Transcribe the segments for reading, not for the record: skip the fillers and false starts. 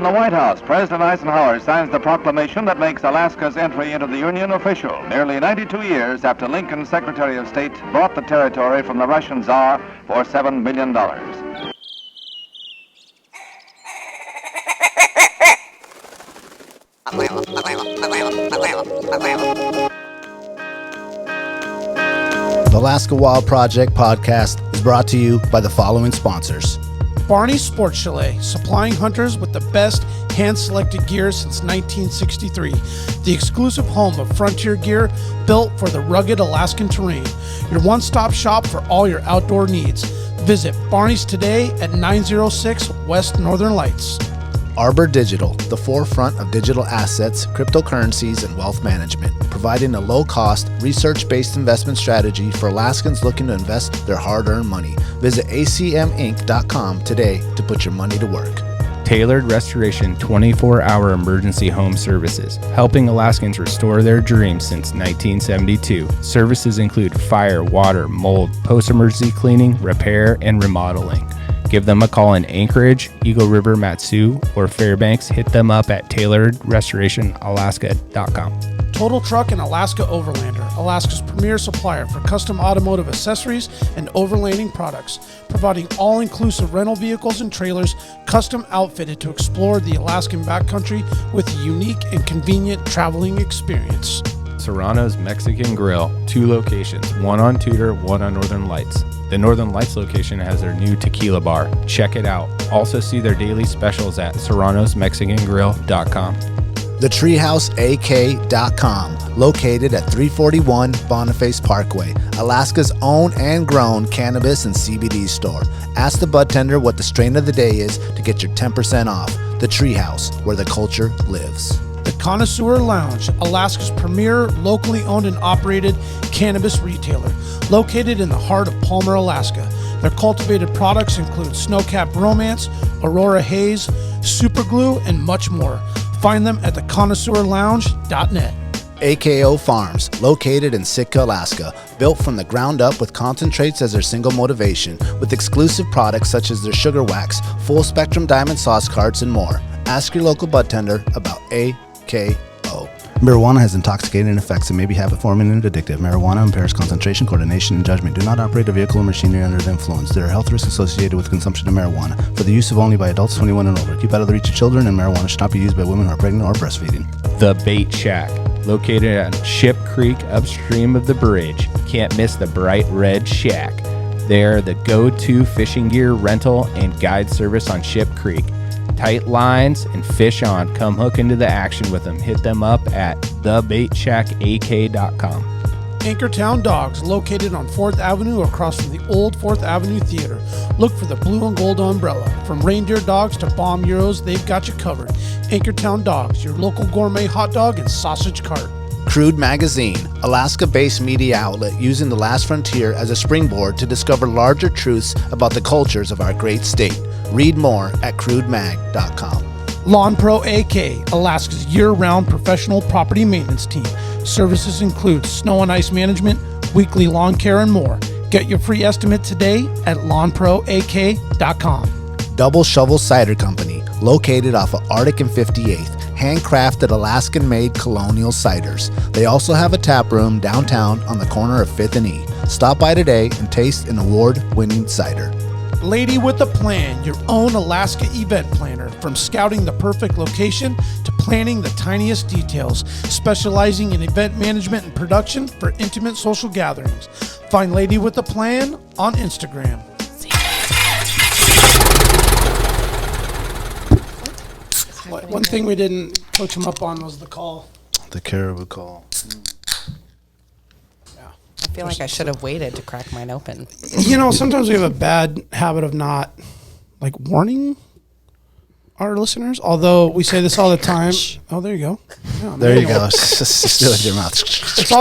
in the White House, President Eisenhower signs the proclamation that makes Alaska's entry into the Union official, nearly 92 years after Lincoln's Secretary of State bought the territory from the Russian Tsar for $7 million. The Alaska Wild Project podcast is brought to you by the following sponsors. Barney's Sports Chalet, supplying hunters with the best hand-selected gear since 1963. The exclusive home of frontier gear built for the rugged Alaskan terrain. Your one-stop shop for all your outdoor needs. Visit Barney's today at 906 West Northern Lights. Arbor Digital, the forefront of digital assets, cryptocurrencies, and wealth management, providing a low-cost, research-based investment strategy for Alaskans looking to invest their hard-earned money. Visit acminc.com today to put your money to work. Tailored Restoration 24-hour emergency home services, helping Alaskans restore their dreams since 1972. Services include fire, water, mold, post-emergency cleaning, repair, and remodeling. Give them a call in Anchorage, Eagle River, Matsu, or Fairbanks. Hit them up at tailoredrestorationalaska.com. Total Truck and Alaska Overlander, Alaska's premier supplier for custom automotive accessories and overlanding products, providing all-inclusive rental vehicles and trailers custom outfitted to explore the Alaskan backcountry with a unique and convenient traveling experience. Serrano's Mexican Grill, 2 locations, one on Tudor, one on Northern Lights. The Northern Lights location has their new tequila bar. Check it out. Also see their daily specials at serranosmexicangrill.com. TheTreehouseAK.com, located at 341 Boniface Parkway, Alaska's own and grown cannabis and CBD store. Ask the bud tender what the strain of the day is to get your 10% off. The Treehouse, where the culture lives. The Connoisseur Lounge, Alaska's premier locally owned and operated cannabis retailer, located in the heart of Palmer, Alaska. Their cultivated products include Snowcap Romance, Aurora Haze, Super Glue, and much more. Find them at theconnoisseurlounge.net. AKO Farms, located in Sitka, Alaska, built from the ground up with concentrates as their single motivation, with exclusive products such as their sugar wax, full spectrum diamond sauce carts, and more. Ask your local bud tender about AKO. Marijuana has intoxicating effects and may be habit-forming and addictive. Marijuana impairs concentration, coordination, and judgment. Do not operate a vehicle or machinery under the influence. There are health risks associated with consumption of marijuana. For the use of only by adults 21 and over. Keep out of the reach of children, and marijuana should not be used by women who are pregnant or breastfeeding. The Bait Shack, located on Ship Creek upstream of the bridge. Can't miss the bright red shack. They're the go-to fishing gear rental and guide service on Ship Creek. Tight lines and fish on. Come hook into the action with them. Hit them up at thebaitshackak.com. Anchortown Dogs, located on 4th Avenue across from the old 4th Avenue Theater. Look for the blue and gold umbrella. From reindeer dogs to bomb euros, they've got you covered. Anchortown Dogs, your local gourmet hot dog and sausage cart. Crude Magazine, Alaska-based media outlet using the last frontier as a springboard to discover larger truths about the cultures of our great state. Read more at crudemag.com. Lawn Pro AK, Alaska's year-round professional property maintenance team. Services include snow and ice management, weekly lawn care, and more. Get your free estimate today at lawnproak.com. Double Shovel Cider Company, located off of Arctic and 58th. Handcrafted Alaskan-made colonial ciders. They also have a tap room downtown on the corner of 5th and E. Stop by today and taste an award-winning cider. Lady with a Plan, your own Alaska event planner. From scouting the perfect location to planning the tiniest details, specializing in event management and production for intimate social gatherings. Find Lady with a Plan on Instagram. One thing we didn't coach him up on was the call. The caribou call. Yeah. I feel like I should have waited to crack mine open. You know, sometimes we have a bad habit of not, warning our listeners, although we say this all the time. Oh, there you go. Yeah, there you go. Just do it with your mouth. It's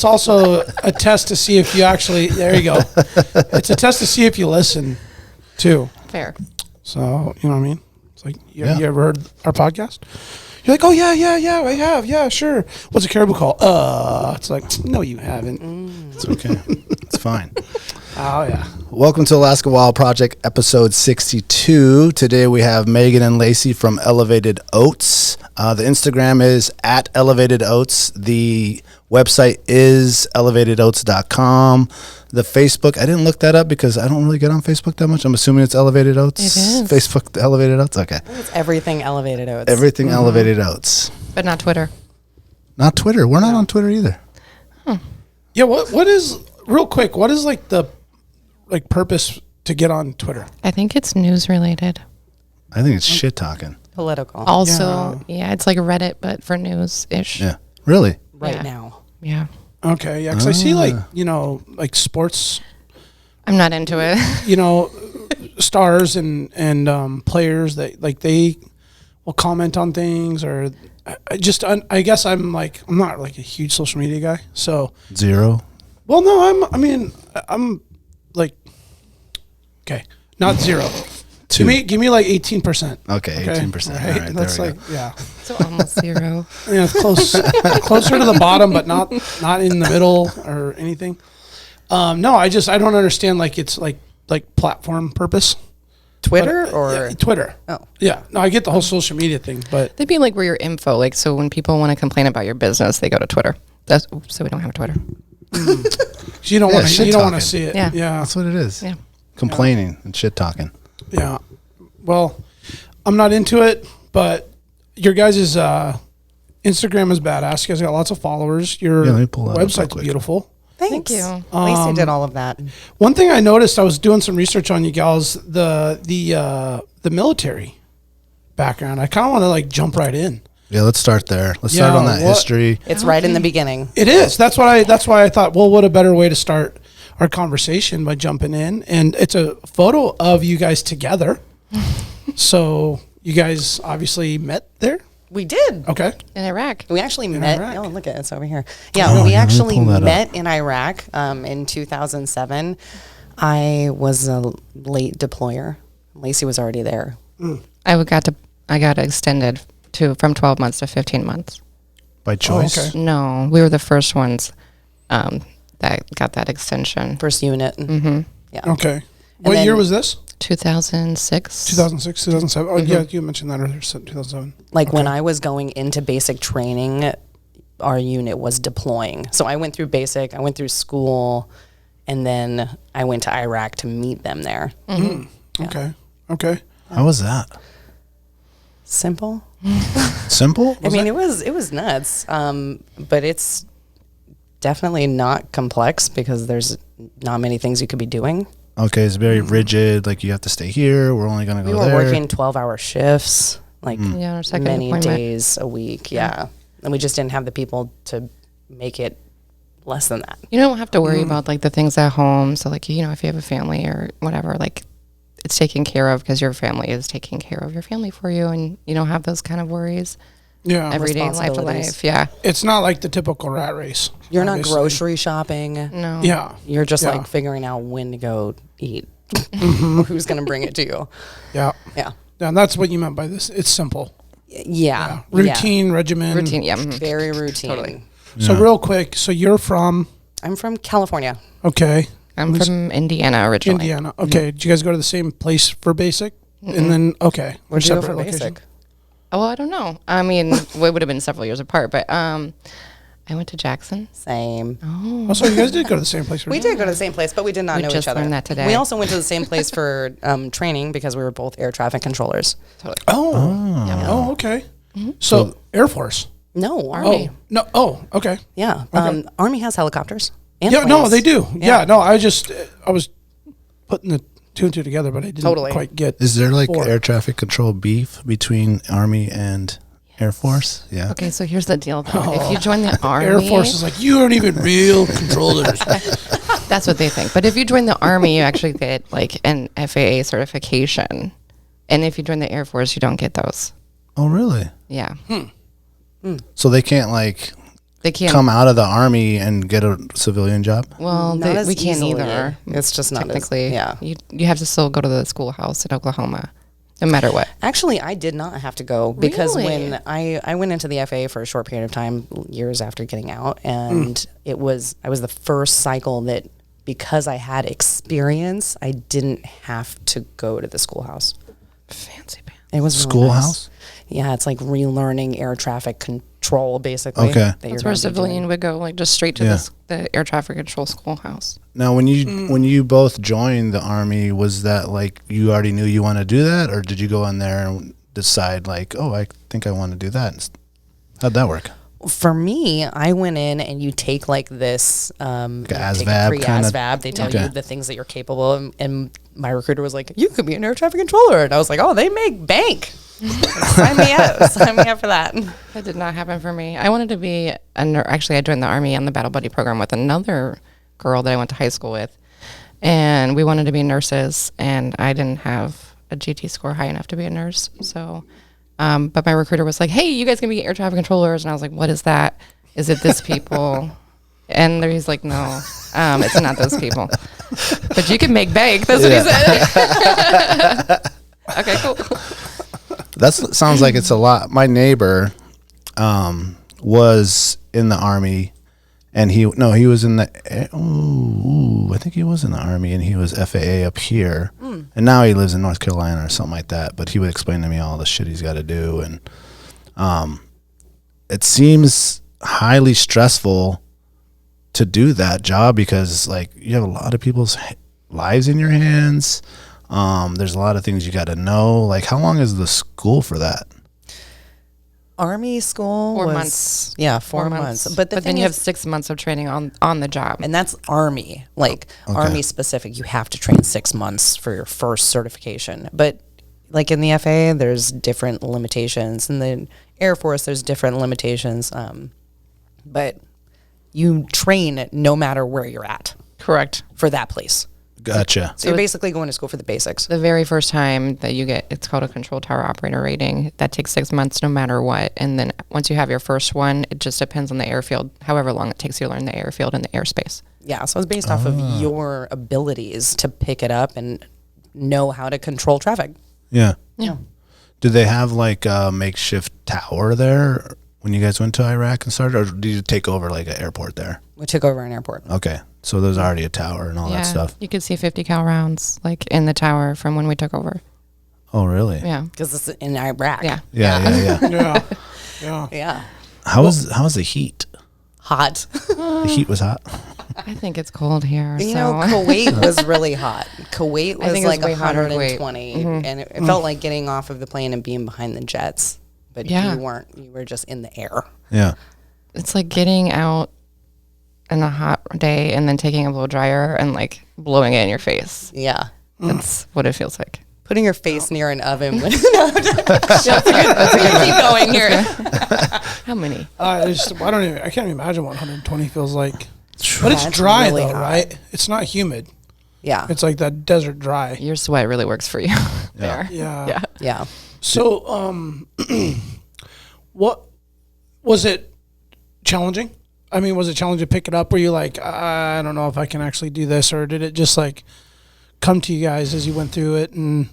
also a test to see if you actually, there you go. It's a test to see if you listen, too. Fair. So, you know what I mean? It's like, you ever heard our podcast? You're like, oh, yeah, I have. Yeah, sure. What's a caribou call? It's like, no, you haven't. It's okay. It's fine. Oh, yeah. Welcome to Alaska Wild Project, episode 62. Today we have Megan and Lacey from Elevated Oats. The Instagram is at Elevated Oats. The website is elevatedoats.com. The Facebook, I didn't look that up because I don't really get on Facebook that much. I'm assuming it's Elevated Oats. It is. Facebook, Elevated Oats? Okay. It's everything Elevated Oats. Everything Elevated Oats. But not Twitter. Not Twitter. We're not on Twitter either. Yeah, what is, real quick, what is like the purpose to get on Twitter? I think it's news related. I think it's shit talking. Political. Also, yeah, it's like Reddit, but for news ish. Yeah. Really? right Yeah. now. Yeah. Okay, yeah, because I see like sports, I'm not into it. stars and players that like they will comment on things or I guess I'm not like a huge social media guy. So Zero. well, no, I'm like okay, not zero. Two. Give me like 18%. Okay, 18%. Right? All right, That's there we like go. yeah. So almost zero. Yeah, it's close, closer to the bottom, but not in the middle or anything. No, I don't understand. Like it's like platform purpose. Twitter But, or yeah, Twitter? Oh. Yeah, no, I get the whole social media thing, but They'd be like where your info, like, so when people want to complain about your business, they go to Twitter. So we don't have a Twitter. you don't want to shit want to talking. see it. Yeah. Yeah, That's what it is. Yeah. Complaining and shit talking. yeah. Well, I'm not into it, but your guys' Instagram is badass. You guys got lots of followers. Your Yeah, let me pull that up real website's quick. beautiful. Thanks. Thank you. Lacey did all of that. One thing I noticed, I was doing some research on you gals, the military background. I kind of want to like jump right in. Yeah, let's start there. Let's start on that history. It's right in the beginning. It is. That's why I thought, well, what a better way to start our conversation by jumping in. And it's a photo of you guys together. So you guys obviously met there. We did. Okay. In Iraq. We actually met. Iraq. Oh, look at it. It's over here. Yeah, Oh, we yeah, let me actually pull that up. met in Iraq in 2007. I was a late deployer. Lacey was already there. I got extended from 12 months to 15 months. By choice. okay. No, we were the first ones that got that extension. First unit. Mm-hmm. Yeah. Okay. What then- year was this? 2006. 2006, 2007. Oh, yeah, you mentioned that earlier, 2007. Like when I was going into basic training, our unit was deploying. So I went through basic, I went through school, and then I went to Iraq to meet them there. Okay. Okay. How was that? Simple. Simple? I mean, it was nuts, but it's definitely not complex because there's not many things you could be doing. Okay, it's very rigid. Like, you have to stay here. We're only going to We go were there. working 12-hour shifts, like Yeah, our second many deployment. days a week. Yeah, and we just didn't have the people to make it less than that. You don't have to worry about like the things at home. So like, if you have a family or whatever, like it's taken care of because your family is taking care of your family for you, and you don't have those kind of worries. Yeah. Everyday life to responsibilities. life. Yeah. It's not like the typical rat race. You're not obviously. grocery shopping. No. Yeah. You're just Yeah. like figuring out when to go eat, or who's going to bring it to you. Yeah. Yeah, And that's what you meant by this. It's simple. yeah, Routine, regimen. Routine. Yeah. yeah. mhm. Very routine. So real quick, so you're from, I'm from California. okay, I'm from Indiana originally. Indiana. Okay. Did you guys go to the same place for basic? And then, okay. Where'd you go for locations. basic? Oh, well, I don't know. I mean, we would have been several years apart, but I went to Jackson. Same. Oh, so you guys did go to the same place. We did go to the same place, but we did not We know just each other. learned that today. We also went to the same place for training because we were both air traffic controllers. Oh, okay. So Air Force. No, Army. Oh, no. Oh, okay. Yeah, Army has helicopters. And Yeah, no, planes. they do. Yeah. Yeah, no, I was putting the two and two together, but I didn't Totally. quite get. Is there like Four. air traffic control beef between Army and Air Force? Yeah. Okay, so here's the deal. Though. If you join the Army, Air Force is like, you aren't even real controllers. that's what they think. But if you join the Army, you actually get like an FAA certification. And if you join the Air Force, you don't get those. Oh, really? Yeah. So they can't like They can't. come out of the Army and get a civilian job? Well, Not as we can't easily. either. It's just not as- technically. yeah. You have to still go to the schoolhouse in Oklahoma, no matter what. Actually, I did not have to go because Really? when I went into the FAA for a short period of time, years after getting out, and I was the first cycle that because I had experience, I didn't have to go to the schoolhouse. Fancy pants. It was really Schoolhouse? nice. Yeah, it's like relearning air traffic control, basically. Okay. that you're That's gonna where be civilian doing. would go, like just straight to the air traffic control schoolhouse. Now, when you both joined the Army, was that like you already knew you want to do that, or did you go in there and decide like, oh, I think I want to do that? How'd that work? For me, I went in and you take like this ASVAB kinda? ASVAB. They tell Okay. you the things that you're capable of. And my recruiter was like, you could be an air traffic controller. And I was like, oh, they make bank. Sign me up. Sign me up for that. That did not happen for me. I wanted to be actually, I joined the Army on the Battle Buddy program with another girl that I went to high school with. And we wanted to be nurses. And I didn't have a GT score high enough to be a nurse. So, but my recruiter was like, hey, you guys can be air traffic controllers. And I was like, what is that? Is it this people? And he's like, no, it's not those people. But you can make bank. That's what he said. Okay, cool. That sounds like it's a lot. My neighbor was in the Army, and he was in the I think he was in the Army, and he was FAA up here, and now he lives in North Carolina or something like that. But he would explain to me all the shit he's got to do, and it seems highly stressful to do that job because like you have a lot of people's lives in your hands. There's a lot of things you got to know. Like, how long is the school for that? Army school 4 was, months. Yeah, 4 months. But then you have 6 months of training on the job. and that's Army, like Army specific. You have to train 6 months for your first certification. But like in the FAA, there's different limitations. In the Air Force, there's different limitations. But you train no matter where you're at Correct. for that place. Gotcha. So you're basically going to school for the basics. The very first time that you get, it's called a control tower operator rating. That takes 6 months no matter what. And then once you have your first one, it just depends on the airfield, however long it takes you to learn the airfield and the airspace. Yeah, so it's based off of your abilities to pick it up and know how to control traffic. Yeah. Yeah. Did they have like a makeshift tower there when you guys went to Iraq and started, or did you take over like an airport there? We took over an airport. Okay. So there's already a tower and all that stuff. You could see 50 cal rounds like in the tower from when we took over. Oh, really? Yeah. Because it's in Iraq. Yeah. Yeah. Yeah. Yeah. How was the heat? Hot. The heat was hot. I think it's cold here. You so. know, Kuwait was really hot. Kuwait I was think it was like way hotter in Kuwait. 120. And it felt like getting off of the plane and being behind the jets. But Yeah. you weren't. You were just in the air. Yeah. It's like getting out in a hot day and then taking a blow dryer and like blowing it in your face. Yeah. That's what it feels like. Putting your face near an oven. That's a good keep going here. How many? I can't even imagine what 120 feels like. But it's That's dry really though, hot. right? It's not humid. Yeah. It's like that desert dry. Your sweat really works for you. There. Yeah. Yeah. Yeah. So, what was it challenging? I mean, was it challenging to pick it up? Were you like, I don't know if I can actually do this, or did it just like come to you guys as you went through it? And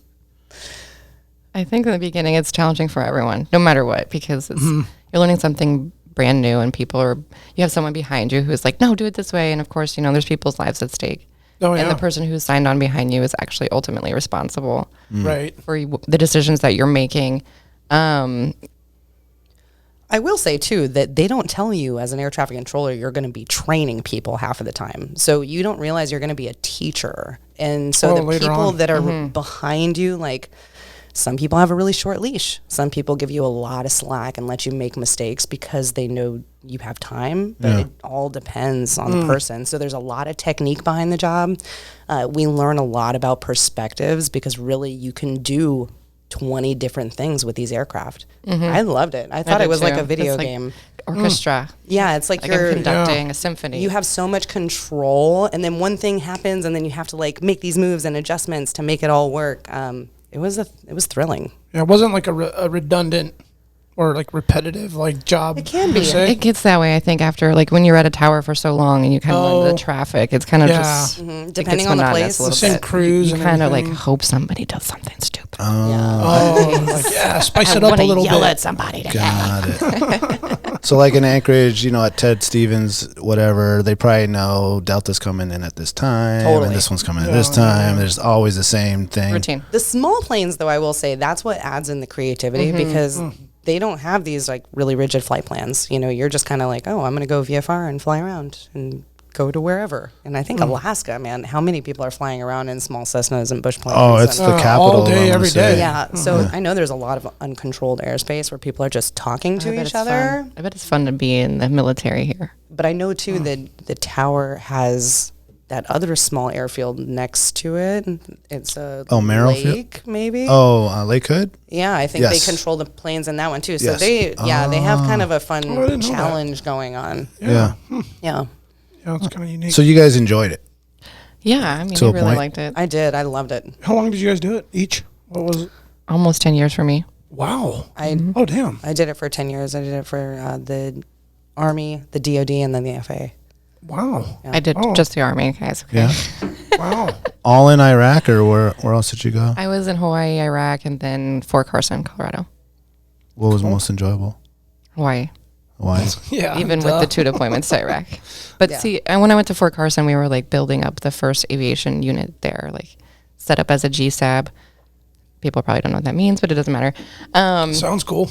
I think in the beginning it's challenging for everyone, no matter what, because it's, you're learning something brand new and you have someone behind you who's like, no, do it this way. And of course, there's people's lives at stake. oh yeah, And the person who's signed on behind you is actually ultimately responsible right. for the decisions that you're making. I will say too that they don't tell you as an air traffic controller you're going to be training people half of the time. So you don't realize you're going to be a teacher. And so the later people on. that are behind you, like some people have a really short leash. Some people give you a lot of slack and let you make mistakes because they know you have time, but it all depends on the person. So there's a lot of technique behind the job. We learn a lot about perspectives because really you can do 20 different things with these aircraft. I loved it. I thought did it was like too. a video It's like game. Orchestra. Yeah, it's like Like you're I'm conducting a symphony. you have so much control, and then one thing happens, and then you have to like make these moves and adjustments to make it all work. It was thrilling. Yeah, it wasn't like a redundant or like repetitive like job? It can per be. se? It gets that way, I think, after like when you're at a tower for so long and you kind of learn the traffic. It's kind of Yeah. just Depending it gets on the monotonous place. a little The same bit. crews You and kind of like everything. hope somebody does something stupid. Oh, like, yeah, spice it up a wanna little yell bit. at somebody today. Got it. So like in Anchorage, at Ted Stevens, whatever, they probably know Delta's coming in at this time, Totally. and this one's coming at this time. There's always the same thing. Routine. The small planes, though, I will say that's what adds in the creativity because they don't have these like really rigid flight plans. You're just kind of like, oh, I'm going to go VFR and fly around and go to wherever. And I think Alaska, man, how many people are flying around in small Cessnas and bush planes? Oh, it's and- the capital. all day, of every the city. day. yeah. So I know there's a lot of uncontrolled airspace where people are just talking I to bet each it's other. fun. I bet it's fun to be in the military here. But I know too that the tower has that other small airfield next to it. It's a Merrifield? lake, maybe. Oh, Lake Hood? Yeah, I think Yes. they control the planes in that one too. So Yes. they have kind of a fun I didn't know that. challenge going on. Yeah. Yeah, Yeah, it's kind of unique. So you guys enjoyed it? Yeah, I mean, To I a really point. liked it. I did. I loved it. How long did you guys do it each? What was it? Almost 10 years for me. Wow. I Damn. I did it for 10 years. I did it for the Army, the DoD, and then the FAA. Wow. Yeah. I did Oh. just the Army, guys. Okay. Yeah. Wow. All in Iraq, or where else did you go? I was in Hawaii, Iraq, and then Fort Carson, Colorado. What was most enjoyable? Hawaii. Why? Yeah. Even with the 2 deployments to Iraq. But Yeah. see, and when I went to Fort Carson, we were like building up the first aviation unit there, like set up as a GSAB. People probably don't know what that means, but it doesn't matter. Sounds cool.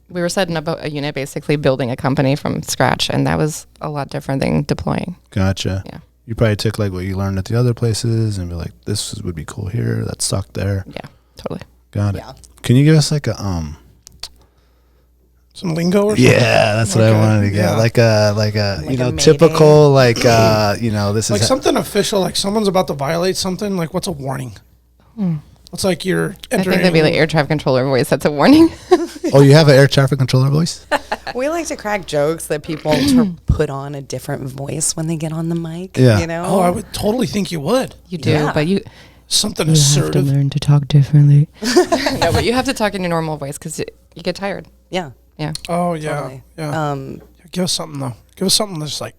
We were setting up a unit, basically building a company from scratch, and that was a lot different than deploying. Gotcha. Yeah. You probably took like what you learned at the other places and be like, this would be cool here. That sucked there. Yeah, totally. Got it. Yeah. Can you give us like a Some lingo or something? Yeah, that's what I Okay. wanted to get. Yeah. Like a Like a mayday? typical this Like is something official, like someone's about to violate something. Like, what's a warning? It's like you're I entering. think that'd be like air traffic controller voice. That's a warning. Oh, you have an air traffic controller voice? We like to crack jokes that people put on a different voice when they get on the mic. Yeah. Oh, I would totally think you would. You do, Yeah. but you Something assertive. learn to talk differently. No, but you have to talk in your normal voice because you get tired. Yeah. Yeah. Oh, yeah. Totally. Yeah. Give us something, though. Give us something that's like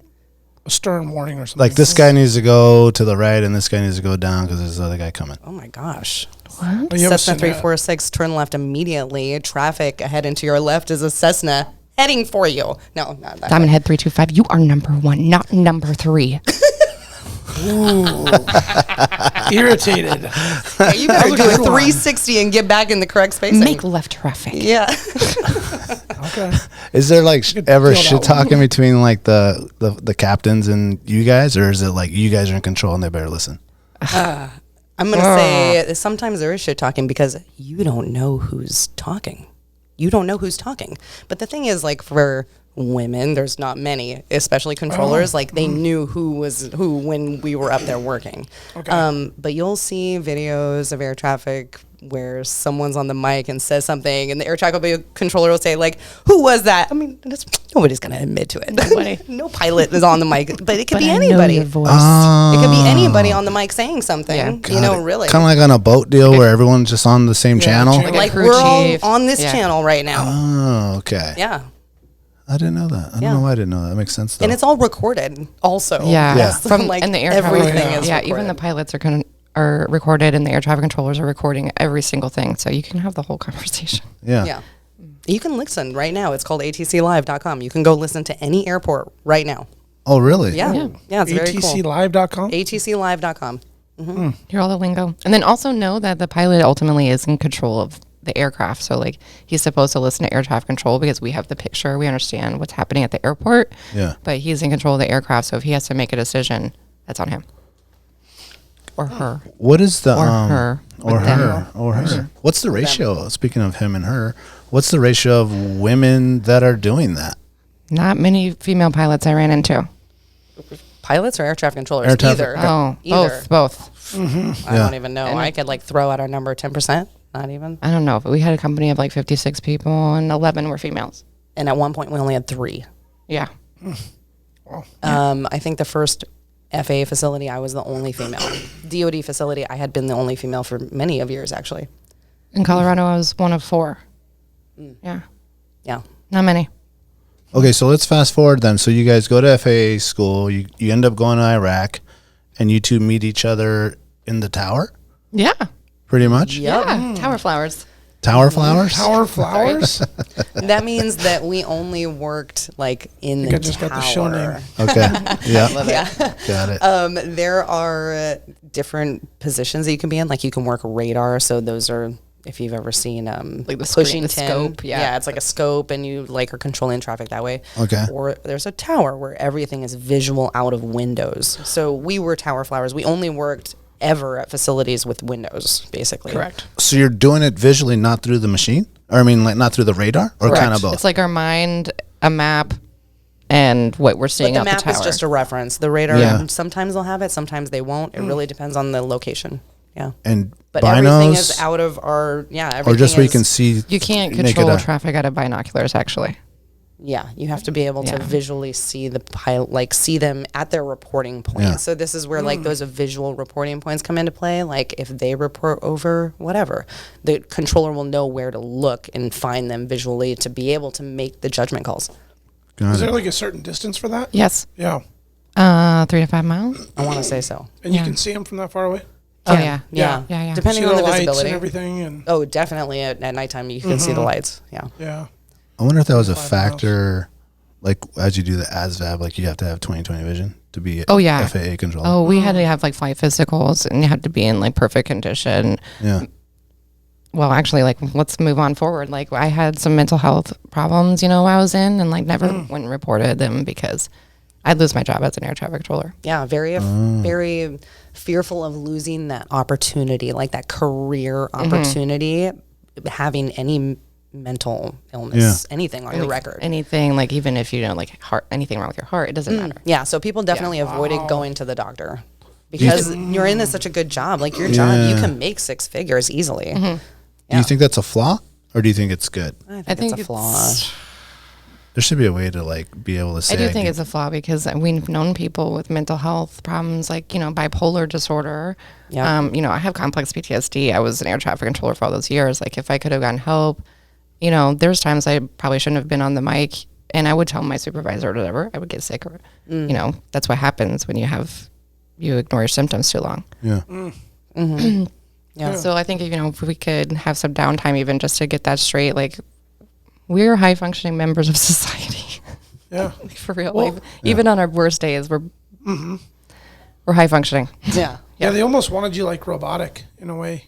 a stern warning or something. Like this guy needs to go to the right and this guy needs to go down because there's other guy coming. Oh my gosh. Oh, you ever Cessna seen that? 346, turn left immediately. Traffic ahead and to your left is a Cessna heading for you. No, not that. Diamond Head 325. You are number 1, not number 3. Irritated. Yeah, you better do a 360 and get back in the correct spacing. Make left traffic. Yeah. Okay. Is there like could ever feel that shit talking between like the captains and you guys, or is it like you guys are in control and they better listen? I'm going to say sometimes there is shit talking because you don't know who's talking. You don't know who's talking. But the thing is, like, for women, there's not many, especially controllers. Like, they knew who was who when we were up there working. Okay. But you'll see videos of air traffic where someone's on the mic and says something, and the air traffic controller will say, like, who was that? I mean, nobody's going to admit to it. Nobody. No pilot is on the mic, but it could be I know anybody. your voice. It could be anybody on the mic saying something. Yeah. You know, really. Kind of like on a boat deal where everyone's just on the same channel. channel. Like crew we're all chief. on this Yeah. channel right now. Oh, okay. Yeah. I didn't know that. I don't Yeah. know why I didn't know that. That makes sense though. And it's all recorded also. Yeah. Yes. From like and the air everything traffic. is Yeah, recorded. even the pilots are recorded, and the air traffic controllers are recording every single thing, so you can have the whole conversation. yeah. Yeah. You can listen right now. It's called atclive.com. You can go listen to any airport right now. Oh, really? Yeah. Yeah. Yeah, it's very cool. ATClive.com? atclive.com. Hear all the lingo. And then also know that the pilot ultimately is in control of the aircraft. So, like, he's supposed to listen to air traffic control because we have the picture. We understand what's happening at the airport. Yeah. But he's in control of the aircraft. So if he has to make a decision, that's on him. Or her. What is the Or her. or With them. her or her? What's the ratio? Speaking of him and her, what's the ratio of women that are doing that? Not many female pilots I ran into. Pilots or air traffic controllers? Air traffic- Either. Oh, Either. both. I don't even know. I could like throw out our number 10%. Not even. I don't know, but we had a company of like 56 people and 11 were females. And at one point we only had 3. Yeah. I think the first FAA facility, I was the only female. DOD facility, I had been the only female for many of years, actually. In Colorado, I was one of 4. Yeah. Yeah. Not many. Okay, so let's fast forward then. So you guys go to FAA school. You end up going to Iraq, and you two meet each other in the tower, Yeah. pretty much? Yeah. Tower flowers. Tower flowers? Tower flowers. That means that we only worked like in the I just tower. got the show name. Okay. Yeah. Yeah. Got it. There are different positions that you can be in. Like you can work radar. So those are, if you've ever seen Like the pushing screen, the tin. scope, yeah. It's like a scope, and you like are controlling traffic that way. Okay. Or there's a tower where everything is visual out of windows. So we were tower flowers. We only worked ever at facilities with windows, basically. Correct. So you're doing it visually, not through the machine? Or I mean, like not through the radar? Or kind of both? It's like our mind, a map, and what we're seeing But out the map the tower. is just a reference. The radar, Yeah. sometimes they'll have it, sometimes they won't. It really depends on the location. Yeah. and But everything is binos? out of our, everything Or just where you is- can see? You can't make it control a- traffic out of binoculars, actually. Yeah, you have to be able to Yeah. visually see the pilot, like see them at their reporting point. Yeah. So this is where like those visual reporting points come into play. Like if they report over whatever, the controller will know where to look and find them visually to be able to make the judgment calls. Got Is there it. like a certain distance for that? Yes. Yeah. 3 to 5 miles. I want to say so. And you Yeah. can see them from that far away? Oh, yeah. Yeah. Yeah. Depending See on the the lights visibility. and everything. And Oh, definitely at nighttime you can see the lights. Yeah. yeah. I wonder if that was a 5 miles. factor, like as you do the ASVAB, like you have to have 20/20 vision to be Oh, yeah. FAA controller. Oh, we had to have like flight physicals, and you had to be in like perfect condition. Yeah. Well, actually, like let's move on forward. Like I had some mental health problems, while I was in, and like never went and reported them because I'd lose my job as an air traffic controller. Yeah, very fearful of losing that opportunity, like that career opportunity, having any mental illness, anything on your record. Anything, like even if you know, like heart, anything wrong with your heart, it doesn't matter. Yeah, so people definitely avoided going to the doctor because you're in such a good job. Like your job, you can make 6 figures easily. Do you think that's a flaw, or do you think it's good? I think it's a flaw. There should be a way to like be able to say. I do think it's a flaw because we've known people with mental health problems, like bipolar disorder. Yeah. I have complex PTSD. I was an air traffic controller for all those years. Like if I could have gotten help, there's times I probably shouldn't have been on the mic, and I would tell my supervisor or whatever. I would get sick, or that's what happens when you ignore your symptoms too long. Yeah. Yeah. So I think if we could have some downtime, even just to get that straight, like we're high functioning members of society. Yeah. Like, for real. Well, like, even on our worst days, we're high functioning. Yeah. Yeah, they almost wanted you like robotic in a way.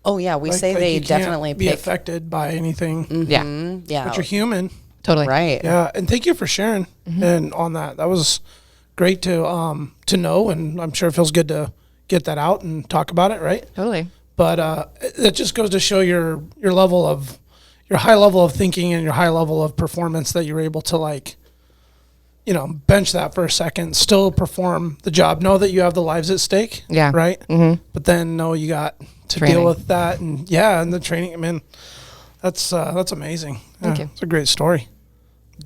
Oh yeah, we Like, say they you can't definitely be pick. affected by anything. Yeah, Yeah. But you're human. totally. Right. Yeah, and thank you for sharing and on that. That was great to know, and I'm sure it feels good to get that out and talk about it, right? Totally. But it just goes to show your level of your high level of thinking and your high level of performance that you're able to like, bench that for a second, still perform the job, know that you have the lives at stake. Yeah. Right. Mm-hmm. But then know you got to Training. deal with that, and the training. I mean, that's amazing. Thank Yeah, you. It's a great story.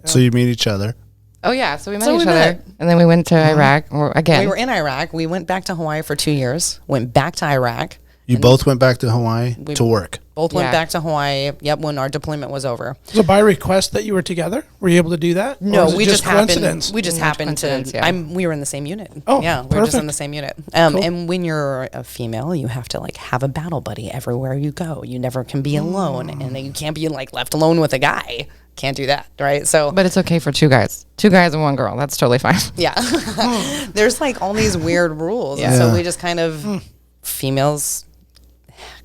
So you meet each other. Oh yeah. So we met So each we other, met. and then we went to Iraq or again. We were in Iraq. We went back to Hawaii for 2 years. Went back to Iraq. You both went back to Hawaii to work. Both went Yeah. back to Hawaii. Yep, when our deployment was over. Was it by request that you were together? Were you able to do that? Or No, was it we just coincidence. happened. We just Much happened to. coincidence, yeah. We were in the same unit. Oh, yeah, we were just in perfect. the same unit. Cool. And when you're a female, you have to like have a battle buddy everywhere you go. You never can be alone, and then you can't be like left alone with a guy. Can't do that, right? So, But it's okay for 2 guys. 2 guys and 1 girl. That's totally fine. yeah, there's like all these weird rules, and so we just kind of females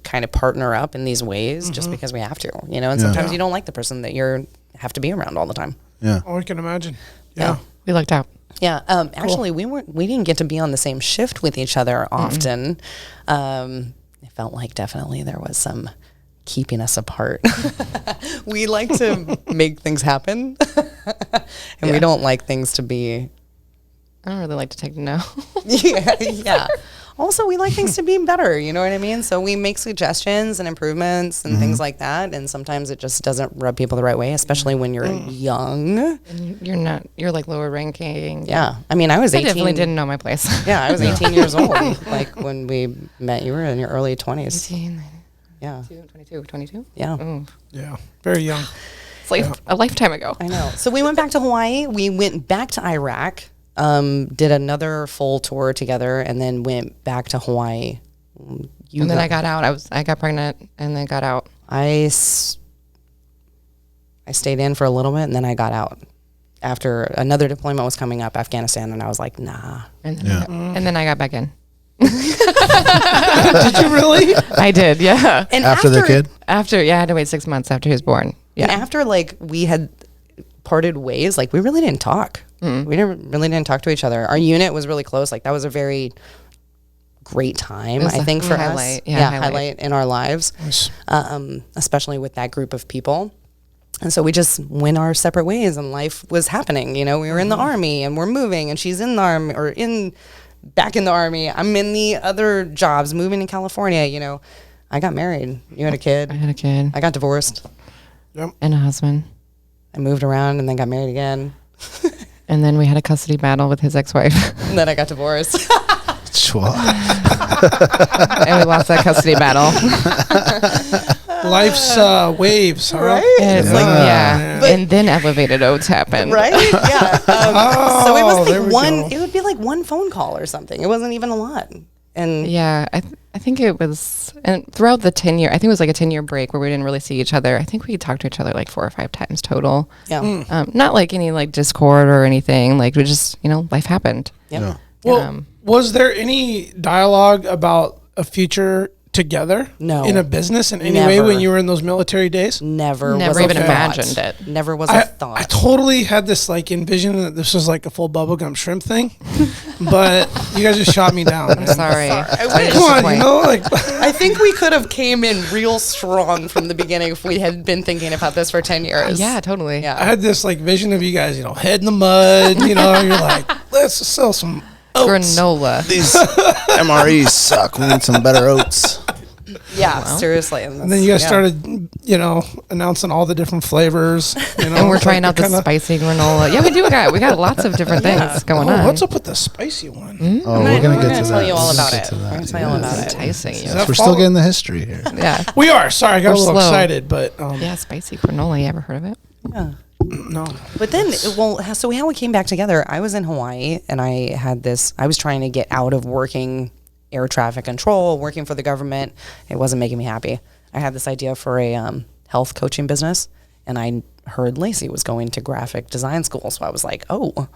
kind of partner up in these ways just because we have to, and sometimes you don't like the person that you have to be around all the time. Yeah. Oh, I can imagine. Yeah. We lucked out. Yeah. Actually, we didn't get to be on the same shift with each other often. It felt like definitely there was some keeping us apart. We like to make things happen, and we don't like things to be. I don't really like to take no. Yeah. Also, we like things to be better. You know what I mean? So we make suggestions and improvements and things like that. And sometimes it just doesn't rub people the right way, especially when you're young. And you're like lower ranking. Yeah. I mean, I was I 18. definitely didn't know my place. Yeah, I was 18 years old. Like when we met, you were in your early 20s. 18, Yeah. 22. Yeah. Oh. Yeah. Very young. like a lifetime ago. I know. So we went back to Hawaii. We went back to Iraq, did another full tour together, and then went back to Hawaii. And then I got out. I got pregnant and then got out. I stayed in for a little bit, and then I got out after another deployment was coming up, Afghanistan, and I was like, nah. And then I got back in. Did you really? I did, yeah. And After the kid? After, I had to wait 6 months after he was born. Yeah. And after like we had parted ways, like we really didn't talk. We really didn't talk to each other. Our unit was really close. Like that was a very great time, I think, for us. Highlight in our lives, especially with that group of people. And so we just went our separate ways, and life was happening. You know, we were in the Army, and we're moving, and she's in the Army, or back in the Army. I'm in the other jobs, moving to California. You know, I got married. You had a kid. I had a kid. I got divorced. Yep. And a husband. I moved around and then got married again. And then we had a custody battle with his ex-wife. And then I got divorced. Sure. And we lost that custody battle. Life's waves, huh? Right? It's and then Elevated Oats happened. Right? Yeah. So it was there like we one. go. It would be like one phone call or something. It wasn't even a lot. And Yeah, I think it was, and throughout the 10-year, I think it was like a 10-year break where we didn't really see each other. I think we talked to each other like 4 or 5 times total. yeah. Not like any like discord or anything. Like we just, life happened. Yep. Yeah. Well, was there any dialogue about a future together? No. In a business in any way Never. when you were in those military days? Never Never was even a thought. imagined it. Never was a thought. I totally had this like envision that this was like a full bubblegum shrimp thing, but you guys just shot me down. I'm sorry. Come on, like I think we could have came in real strong from the beginning if we had been thinking about this for 10 years. Yeah, totally. I Yeah. had this like vision of you guys, head in the mud, you're like, let's sell some oats. Granola. These MREs suck. We need some better oats. Yeah, seriously. And then you guys started, announcing all the different flavors. And we're trying out the spicy granola. Yeah, we got lots of different things going on. What's up with the spicy one? Oh, we're going to get to that. tell you all We're gonna about get it. to We're that. going to tell you all about it. Enticing you. that We're still getting the history here. Yeah. We are. Sorry, I got a little slow. excited, but Yeah, spicy granola. You ever heard of it? Yeah. no. But then, so how we came back together, I was in Hawaii, and I was trying to get out of working air traffic control, working for the government. It wasn't making me happy. I had this idea for a health coaching business, and I heard Lacey was going to graphic design school. So I was like, oh,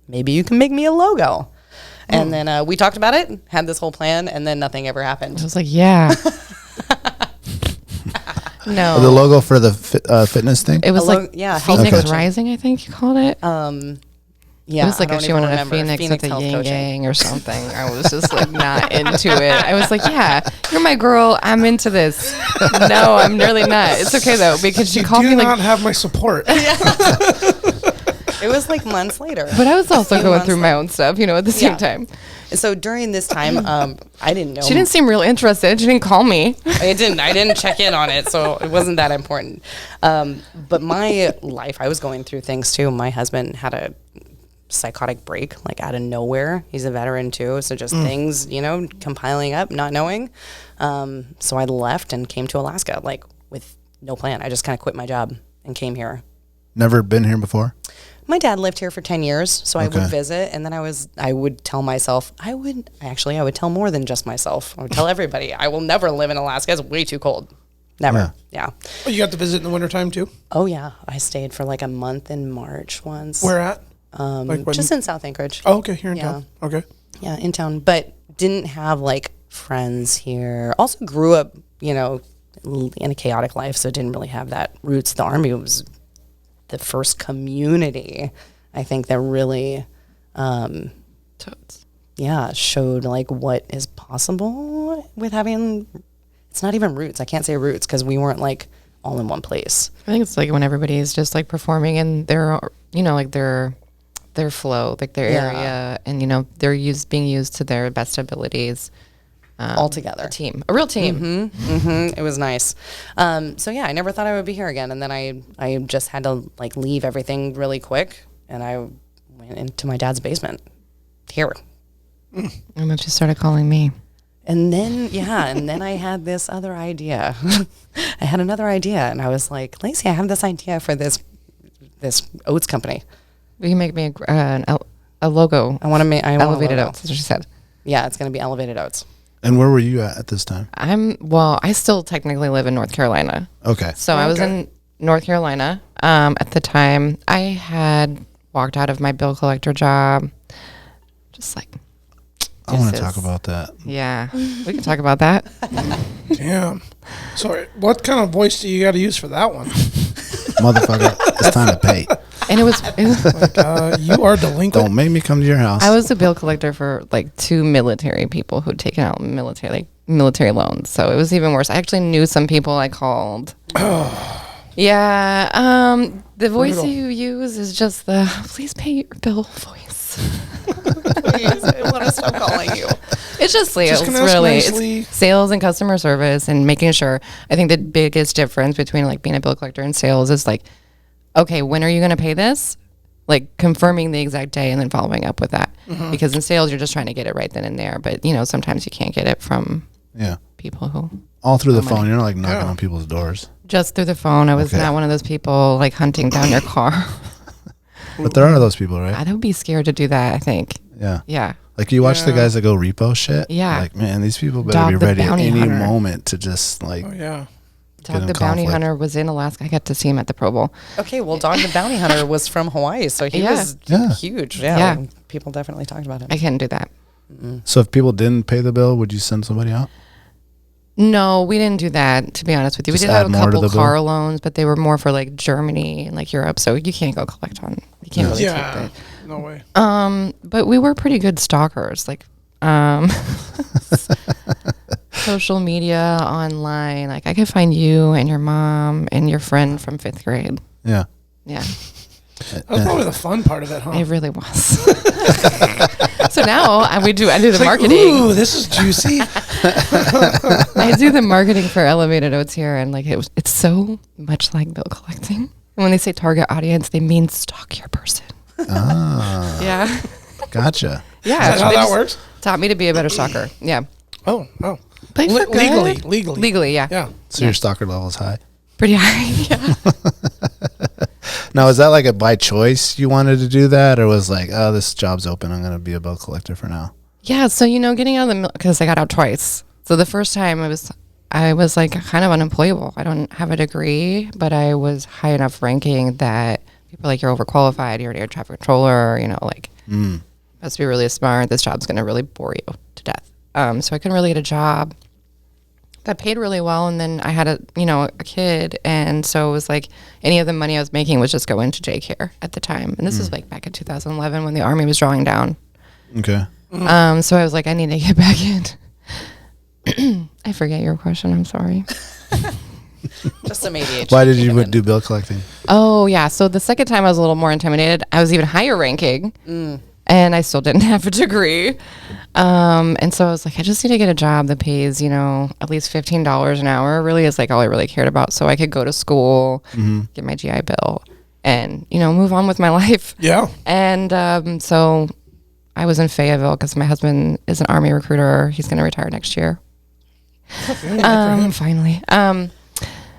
maybe you can make me a logo. And then we talked about it, had this whole plan, and then nothing ever happened. I was like, yeah. No. The logo for the fitness thing? It was like Phoenix Okay. Rising, I think you called it. Yeah, It was like I if don't she even wanted a remember. phoenix with a Health yin coaching. yang or something. I was just like not into it. I was like, yeah, you're my girl. I'm into this. No, I'm really not. It's okay though because she called Do me not like. have my support. It was like months later. But I was also Few going months through my own stuff, at the same Yeah. time. So during this time, I didn't know. She didn't seem real interested. She didn't call me. I didn't check in on it, so it wasn't that important. But my life, I was going through things too. My husband had a psychotic break, like out of nowhere. He's a veteran too, so just things, compiling up, not knowing. So I left and came to Alaska, like with no plan. I just kind of quit my job and came here. Never been here before? My dad lived here for 10 years, so I Okay. would visit, and then I would tell myself, I would tell more than just myself. I would tell everybody, I will never live in Alaska. It's way too cold. Never. Yeah. Oh, you got to visit in the wintertime too? Oh, yeah. I stayed for like a month in March once. Where at? When- Just in South Anchorage. Oh, okay, here in Yeah. town. Okay. Yeah, in town. But didn't have like friends here. Also grew up, in a chaotic life, so didn't really have that roots. The Army was the first community, I think, that really, showed like what is possible with having. It's not even roots. I can't say roots because we weren't like all in one place. I think it's like when everybody is just like performing in their, like their flow, like their Yeah. area, and they're being used to their best abilities. All together. A team, a real team. It was nice. So yeah, I never thought I would be here again. And then I just had to like leave everything really quick. And I went into my dad's basement here. And then she started calling me. And then, I had this other idea. I had another idea. And I was like, Lacey, I have this idea for this this oats company. Will you make me a logo? I want to make Elevated Oats, that's what she said. Yeah, it's going to be Elevated Oats. And where were you at this time? I still technically live in North Carolina. Okay. So I was in North Carolina at the time. I had walked out of my bill collector job. Just like, I want to talk about that. Yeah, we can talk about that. Damn. Sorry, what kind of voice do you got to use for that one? Motherfucker, it's time to pay. And it was Like, you are delinquent. Don't make me come to your house. I was a bill collector for like 2 military people who'd taken out military loans. So it was even worse. I actually knew some people I called. Yeah. The voice you use is just the please pay your bill voice. Please, I want to stop calling you. It's just sales, Just gonna ask really. nicely. It's sales and customer service and making sure. I think the biggest difference between like being a bill collector and sales is like, okay, when are you going to pay this? Like confirming the exact day and then following up with that. Because in sales, you're just trying to get it right then and there. But, you know, sometimes you can't get it from people who. All through the phone. You're not like knocking on people's doors. Just through the phone. I was not one of those people like hunting down your car. But there are those people, right? I would be scared to do that, I think. Yeah. Yeah. Like you watch the guys that go repo shit. Yeah. Like, man, these people better Dog be the ready at bounty any hunter. moment to just like. Oh, yeah. Dog the Bounty Hunter was in Alaska. I got to see him at the Pro Bowl. Okay, well, Dog the Bounty Hunter was from Hawaii, so he was huge. Yeah, people definitely talked about him. I couldn't do that. So if people didn't pay the bill, would you send somebody out? No, we didn't do that, to be honest with you. Just We did have a add more to couple the bill? car loans, but they were more for like Germany and like Europe, so you can't go collect on. You can't really take Yeah. it. No way. But we were pretty good stalkers, like social media, online. Like I could find you and your mom and your friend from 5th grade. Yeah. Yeah, That was probably the fun part of it, huh? it really was. So now I do the It's like, marketing. ooh, this is juicy. I do the marketing for Elevated Oats here, and like it's so much like bill collecting. And when they say target audience, they mean stalk your person. Ah, Yeah, gotcha. yeah. Is that how they that just works? Taught me to be a better stalker. Yeah, Oh. but for good. Legally. Yeah, Yeah. So your stalker level is high. pretty high. Yeah. Now, is that like a by choice you wanted to do that, or was like, oh, this job's open, I'm gonna be a bill collector for now? Yeah, so getting out of the because I got out twice. So the first time I was like kind of unemployable. I don't have a degree, but I was high enough ranking that people are like, you're overqualified, you're an air traffic controller, must be really smart. This job's going to really bore you to death. So I couldn't really get a job that paid really well. And then I had a kid. And so it was like any of the money I was making was just going to daycare at the time. And this is like back in 2011 when the Army was drawing down. Okay. So I was like, I need to get back in. I forget your question. I'm sorry. Just some ADHD. Why did you do bill collecting? Oh, yeah. So the second time I was a little more intimidated. I was even higher ranking. And I still didn't have a degree. And so I was like, I just need to get a job that pays, at least $15 an hour really is like all I really cared about. So I could go to school, get my GI Bill and, move on with my life. Yeah. And so I was in Fayetteville because my husband is an Army recruiter. He's going to retire next year. Finally.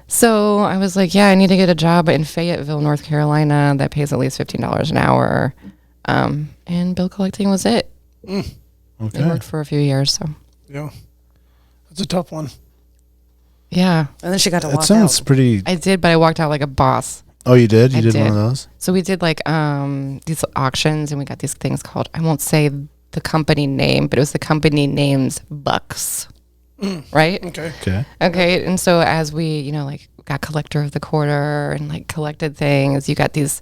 So I was like, yeah, I need to get a job in Fayetteville, North Carolina that pays at least $15 an hour. And bill collecting was it. It Okay. worked for a few years. So Yeah. That's a tough one. yeah, And then she got to That walk sounds out. pretty. I did, but I walked out like a boss. Oh, you did? You I did one did. of those? So we did like these auctions, and we got these things called, I won't say the company name, but it was the company name's bucks. Right? Okay. Okay. Okay. And so as we, got collector of the quarter and like collected things, you got these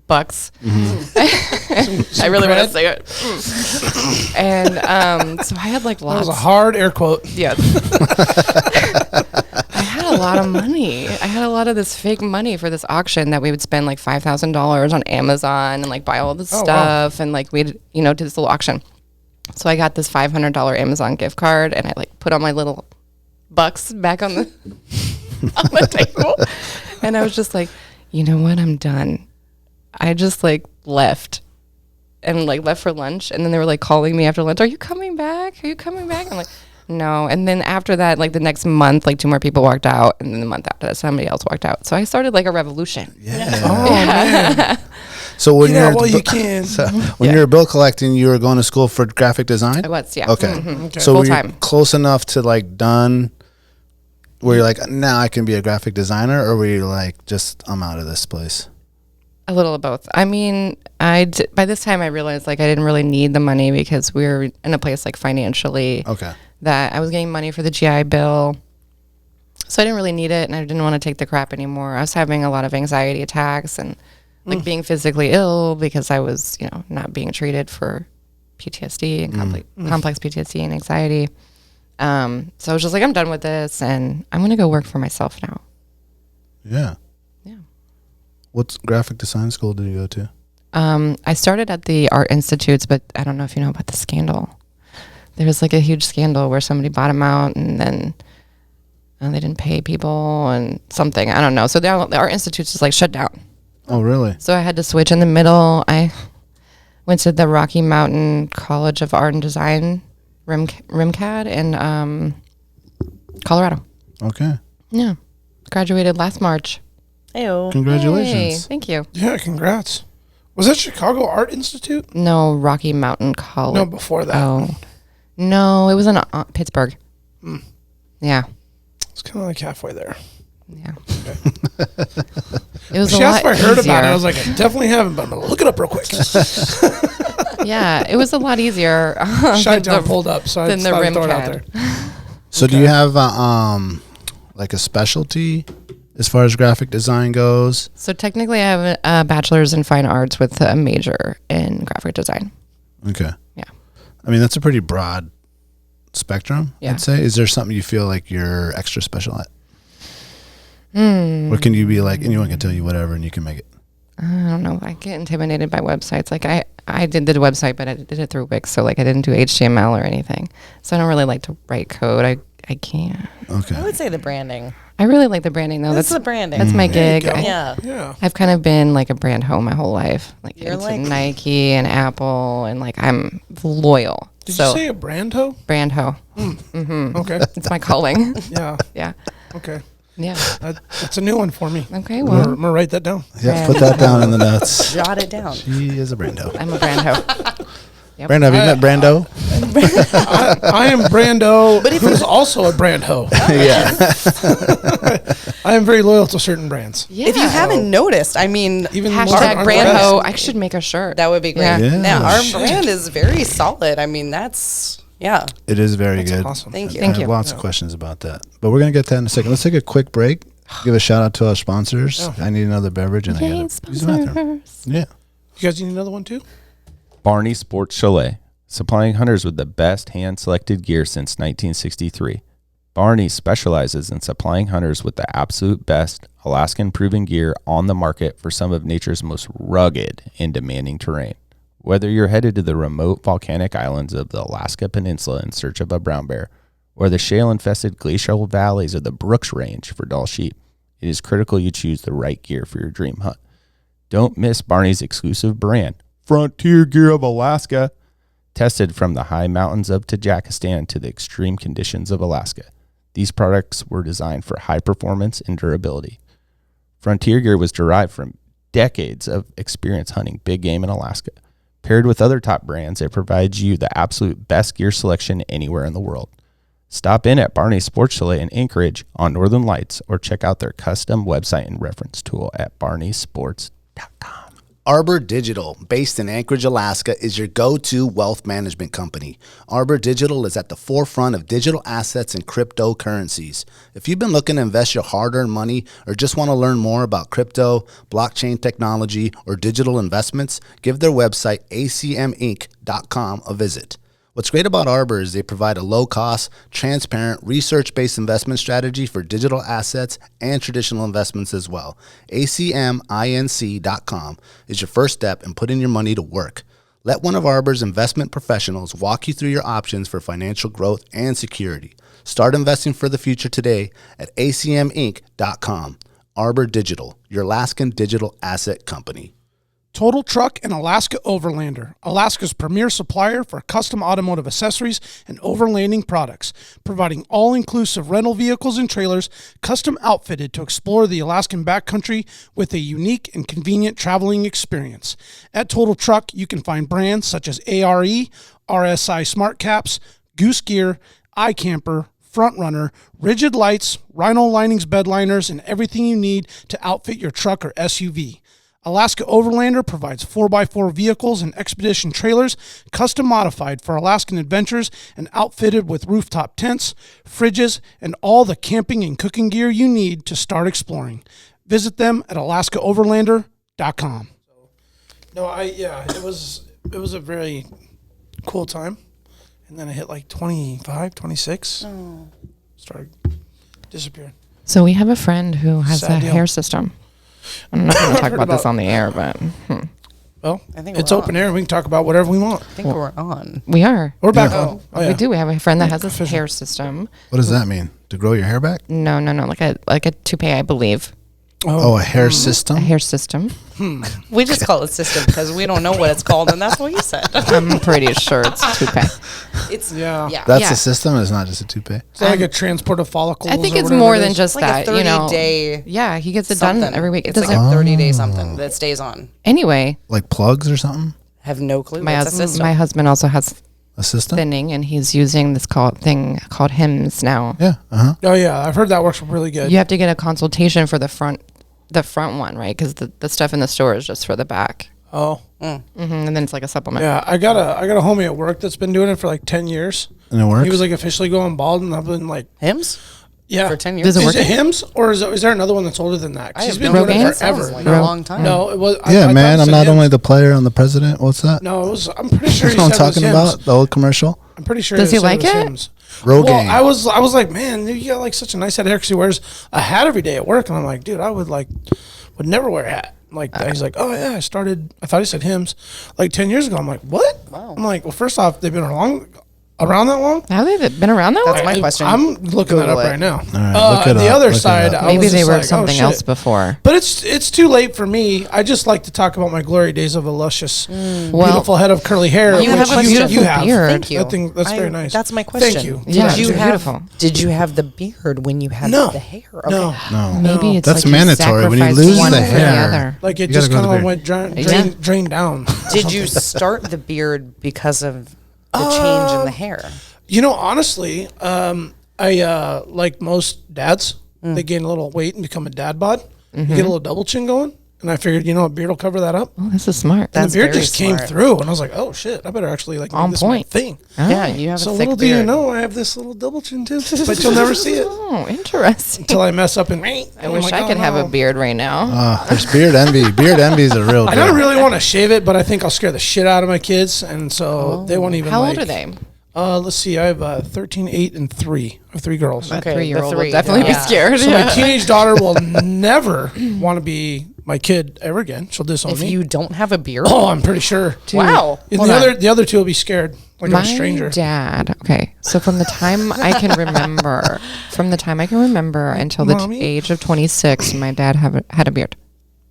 bucks. I really want to say it. And so I had like That lots. was a hard air quote. Yeah. I had a lot of money. I had a lot of this fake money for this auction that we would spend like $5,000 on Amazon and like buy all this stuff. And like we'd, do this little auction. So I got this $500 Amazon gift card and I like put all my little bucks back on the, on the table. And I was just like, you know what? I'm done. I just like left and like left for lunch. And then they were like calling me after lunch. Are you coming back? Are you coming back? I'm like, No. And then after that, like the next month, like 2 more people walked out. And then the month after that, somebody else walked out. So I started like a revolution. Yeah. Oh, man. So when Yeah, you're well, you can. when you were bill collecting, you were going to school for graphic design? I was, yeah. Okay. Okay. So Full were you time. close enough to like done where you're like, now I can be a graphic designer, or were you like, just I'm out of this place? A little of both. I mean, by this time I realized like I didn't really need the money because we were in a place like financially Okay. that I was getting money for the GI Bill. So I didn't really need it, and I didn't want to take the crap anymore. I was having a lot of anxiety attacks and like being physically ill because I was, not being treated for PTSD and complex PTSD and anxiety. So I was just like, I'm done with this, and I'm going to go work for myself now. Yeah. Yeah. What graphic design school did you go to? I started at the Art Institutes, but I don't know if you know about the scandal. There was like a huge scandal where somebody bought them out, and then they didn't pay people and something. I don't know. So the Art Institutes is like shut down. Oh, really? So I had to switch in the middle. I went to the Rocky Mountain College of Art and Design, RIMCAD, in Colorado. Okay. Yeah. Graduated last March. Ew. Congratulations. Hey, thank you. Yeah, congrats. Was that Chicago Art Institute? No, Rocky Mountain College. No, before that. Oh. No, it was in Pittsburgh. Yeah. It's kind of like halfway there. Yeah. It was She a asked lot if I heard easier. about it. I was like, I definitely haven't, but I'm going to look it up real quick. Yeah, it was a lot easier. Chi-Town pulled up, so I than the thought I'd throw it out RIMCAD. there. So do you have like a specialty as far as graphic design goes? So technically, I have a bachelor's in fine arts with a major in graphic design. Okay. Yeah. I mean, that's a pretty broad spectrum, Yeah. I'd say. Is there something you feel like you're extra special at? Or can you be like, anyone can tell you whatever and you can make it? I don't know. I get intimidated by websites. Like I did the website, but I did it through Wix. So like I didn't do HTML or anything. So I don't really like to write code. I can't. Okay. I would say the branding. I really like the branding though. That's the branding. That's my There you gig. go. Yeah. Yeah. I've kind of been like a brand hoe my whole life. Like You're into like- Nike and Apple, and like I'm loyal. Did so you say a brand hoe? brand hoe. Okay. It's my calling. Yeah. Yeah. Okay. Yeah. That's a new one for me. Okay. I'm Well, going to write that down. Yeah, put that down in the notes. Jot it down. She is a Brando. I'm a brand hoe. Yep. Brando, have you met Brando? I am Brando, but who's also a brand hoe. Yeah. I am very loyal to certain brands. Yeah. If you haven't noticed, I mean, Even more Hashtag than brand our hoe. brands. I should make a shirt. that would be great. Yeah. Yeah. Now, our Shit. brand is very solid. I mean, yeah. It is very That's good. awesome. Thank you. I have lots of questions about that. But we're going to get to that in a second. Let's take a quick break. Give a shout out to our sponsors. Oh. I need another beverage and I Yay, got to use the bathroom. sponsors. Yeah. You guys need another one too? Barney Sports Chalet, supplying hunters with the best hand-selected gear since 1963. Barney specializes in supplying hunters with the absolute best Alaskan-proven gear on the market for some of nature's most rugged and demanding terrain. Whether you're headed to the remote volcanic islands of the Alaska Peninsula in search of a brown bear, or the shale-infested glacial valleys of the Brooks Range for Dall sheep, it is critical you choose the right gear for your dream hunt. Don't miss Barney's exclusive brand, Frontier Gear of Alaska, tested from the high mountains of Tajikistan to the extreme conditions of Alaska. These products were designed for high performance and durability. Frontier Gear was derived from decades of experience hunting big game in Alaska. Paired with other top brands, it provides you the absolute best gear selection anywhere in the world. Stop in at Barney's Sports Chalet in Anchorage on Northern Lights or check out their custom website and reference tool at barneysports.com. Arbor Digital, based in Anchorage, Alaska, is your go-to wealth management company. Arbor Digital is at the forefront of digital assets and cryptocurrencies. If you've been looking to invest your hard-earned money or just want to learn more about crypto, blockchain technology, or digital investments, give their website, acminc.com, a visit. What's great about Arbor is they provide a low-cost, transparent, research-based investment strategy for digital assets and traditional investments as well. acminc.com is your first step in putting your money to work. Let one of Arbor's investment professionals walk you through your options for financial growth and security. Start investing for the future today at acminc.com. Arbor Digital, your Alaskan digital asset company. Total Truck and Alaska Overlander, Alaska's premier supplier for custom automotive accessories and overlanding products, providing all-inclusive rental vehicles and trailers custom outfitted to explore the Alaskan backcountry with a unique and convenient traveling experience. At Total Truck, you can find brands such as ARE, RSI Smart Caps, Goose Gear, iCamper, Front Runner, Rigid Lights, Rhino Linings bed liners, and everything you need to outfit your truck or SUV. Alaska Overlander provides 4x4 vehicles and expedition trailers custom modified for Alaskan adventures and outfitted with rooftop tents, fridges, and all the camping and cooking gear you need to start exploring. Visit them at alaskaoverlander.com. It was a very cool time. And then I hit like 25, 26. Started disappearing. So we have a friend who has Sad a deal. hair system. I'm not going to talk about this on the air, but Well, I think it's we're open on. air. We can talk about whatever we want. I think we're on. we are. We're back Yeah. on. Oh, yeah. We do. We have a friend that has a Official. hair system. What does that mean? To grow your hair back? No, like a toupee, I believe. Oh, a hair A system? hair system. We just call it system because we don't know what it's called, and that's what you said. I'm pretty sure it's toupee. It's Yeah. That's Yeah. a system? It's not just a toupee? Is that like a transport of follicles? I think or it's whatever more it than is? just like that. a 30 day. Yeah, he gets it Something. done every week. It It's like doesn't. a 30-day something that stays on. Anyway, Like plugs or something? Have no clue. my It's a husband, system. my husband also has A system? thinning, and he's using this thing called Hims now. Yeah. Oh, yeah. I've heard that works really good. You have to get a consultation for the front one, right? Because the stuff in the store is just for the back. Oh. And then it's like a supplement. Yeah. I got a homie at work that's been doing it for like 10 years. And it works? He was like officially going bald, and I've been like, Hims yeah. for 10 years. Does it Is work? it Hims, or is there another one that's older than that? 'Cause I he's have been no doing idea. it It sounds forever. like a long time. No, it was. yeah, I man. thought I'm it not said only Hims. the player, I'm the president. What's that? No, it was. I'm pretty sure You he know what said I'm it was talking Hims. about? The old commercial? I'm pretty sure. Does he said like was it? Hims. Rogaine. Well, I was like, man, you got like such a nice head of hair because he wears a hat every day at work, and I'm like, dude, I would never wear a hat. Like he's like, oh yeah, I thought he said Hims like 10 years ago. I'm like, what? Wow. I'm like, well, first off, they've been around that long. Have they been around that That's long? my question. I'm looking that Google up it. right now. right, look it the up, other look it side, up. I Maybe was they just were like, oh, something shit. else before. But it's too late for me. I just like to talk about my glory days of a luscious, beautiful head of curly hair. You which have a beautiful beard. Thank Thank you. That's very nice. That's my question. Thank you. Yeah, Did you it's have beautiful. Did you have the beard when you had No. the hair? Okay. No. Maybe it's That's like you mandatory. When you sacrificed lose one the for hair. other. Like it You just gotta kind grow of the went Yeah. drained down. Did you start the beard because of the change in the hair? You know, honestly, I like most dads, they gain a little weight and become a dad bod. You get a little double chin going, and I figured, a beard will cover that up. Oh, this is smart. And That's the beard very just came smart. through, and I was like, oh shit, I better actually like On make this point. my thing. Yeah, you have So a thick little do you beard. know, I have this little double chin too, but you'll never see it Oh, interesting. until I mess up and. I wish I could have a beard right now. There's beard envy. Beard envy is a real I deal. don't really want to shave it, but I think I'll scare the shit out of my kids, and so they won't even. How like, old are they? Let's see. I have 13, 8, and 3. I have 3 girls. Okay, 3-year-old the will 3, definitely be yeah. scared. So yeah. my teenage daughter will never want to be my kid ever again. She'll disown If me. you don't have a beard, Oh, I'm pretty sure. wow. And Hold on. the other 2 will be scared like I'm a stranger. My dad. Okay, so from the time I can remember, until the Mommy? age of 26, my dad had a beard.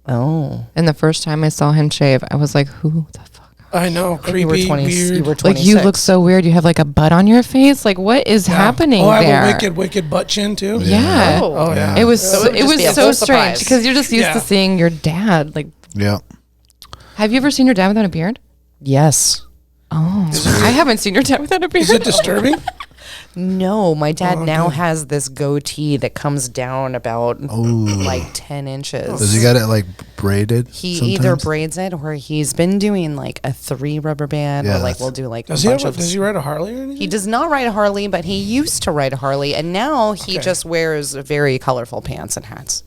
Oh, And the first time I saw him shave, I was like, "Who the fuck?" I know, creepy, you were 20. weird. You were Like 26. you look so weird. You have like a butt on your face. Like what is happening Oh, I there? have a wicked butt chin too. Yeah. Oh yeah. It was So so, it would it just was be a so full strange surprise. because you're just used Yeah. to seeing your dad. Like, Yeah. have you ever seen your dad without a beard? Yes. Oh, I haven't seen your dad without a beard. Is it disturbing? No, my dad Oh, now good. has this goatee that comes down about like 10 inches. Does he got it like braided? He sometimes? either braids it or he's been doing like a 3 rubber band Yeah, or like that's- we'll do like Does a he bunch of. does he ride a Harley or anything? He does not ride a Harley, but he used to ride a Harley, and now he Okay. just wears very colorful pants and hats.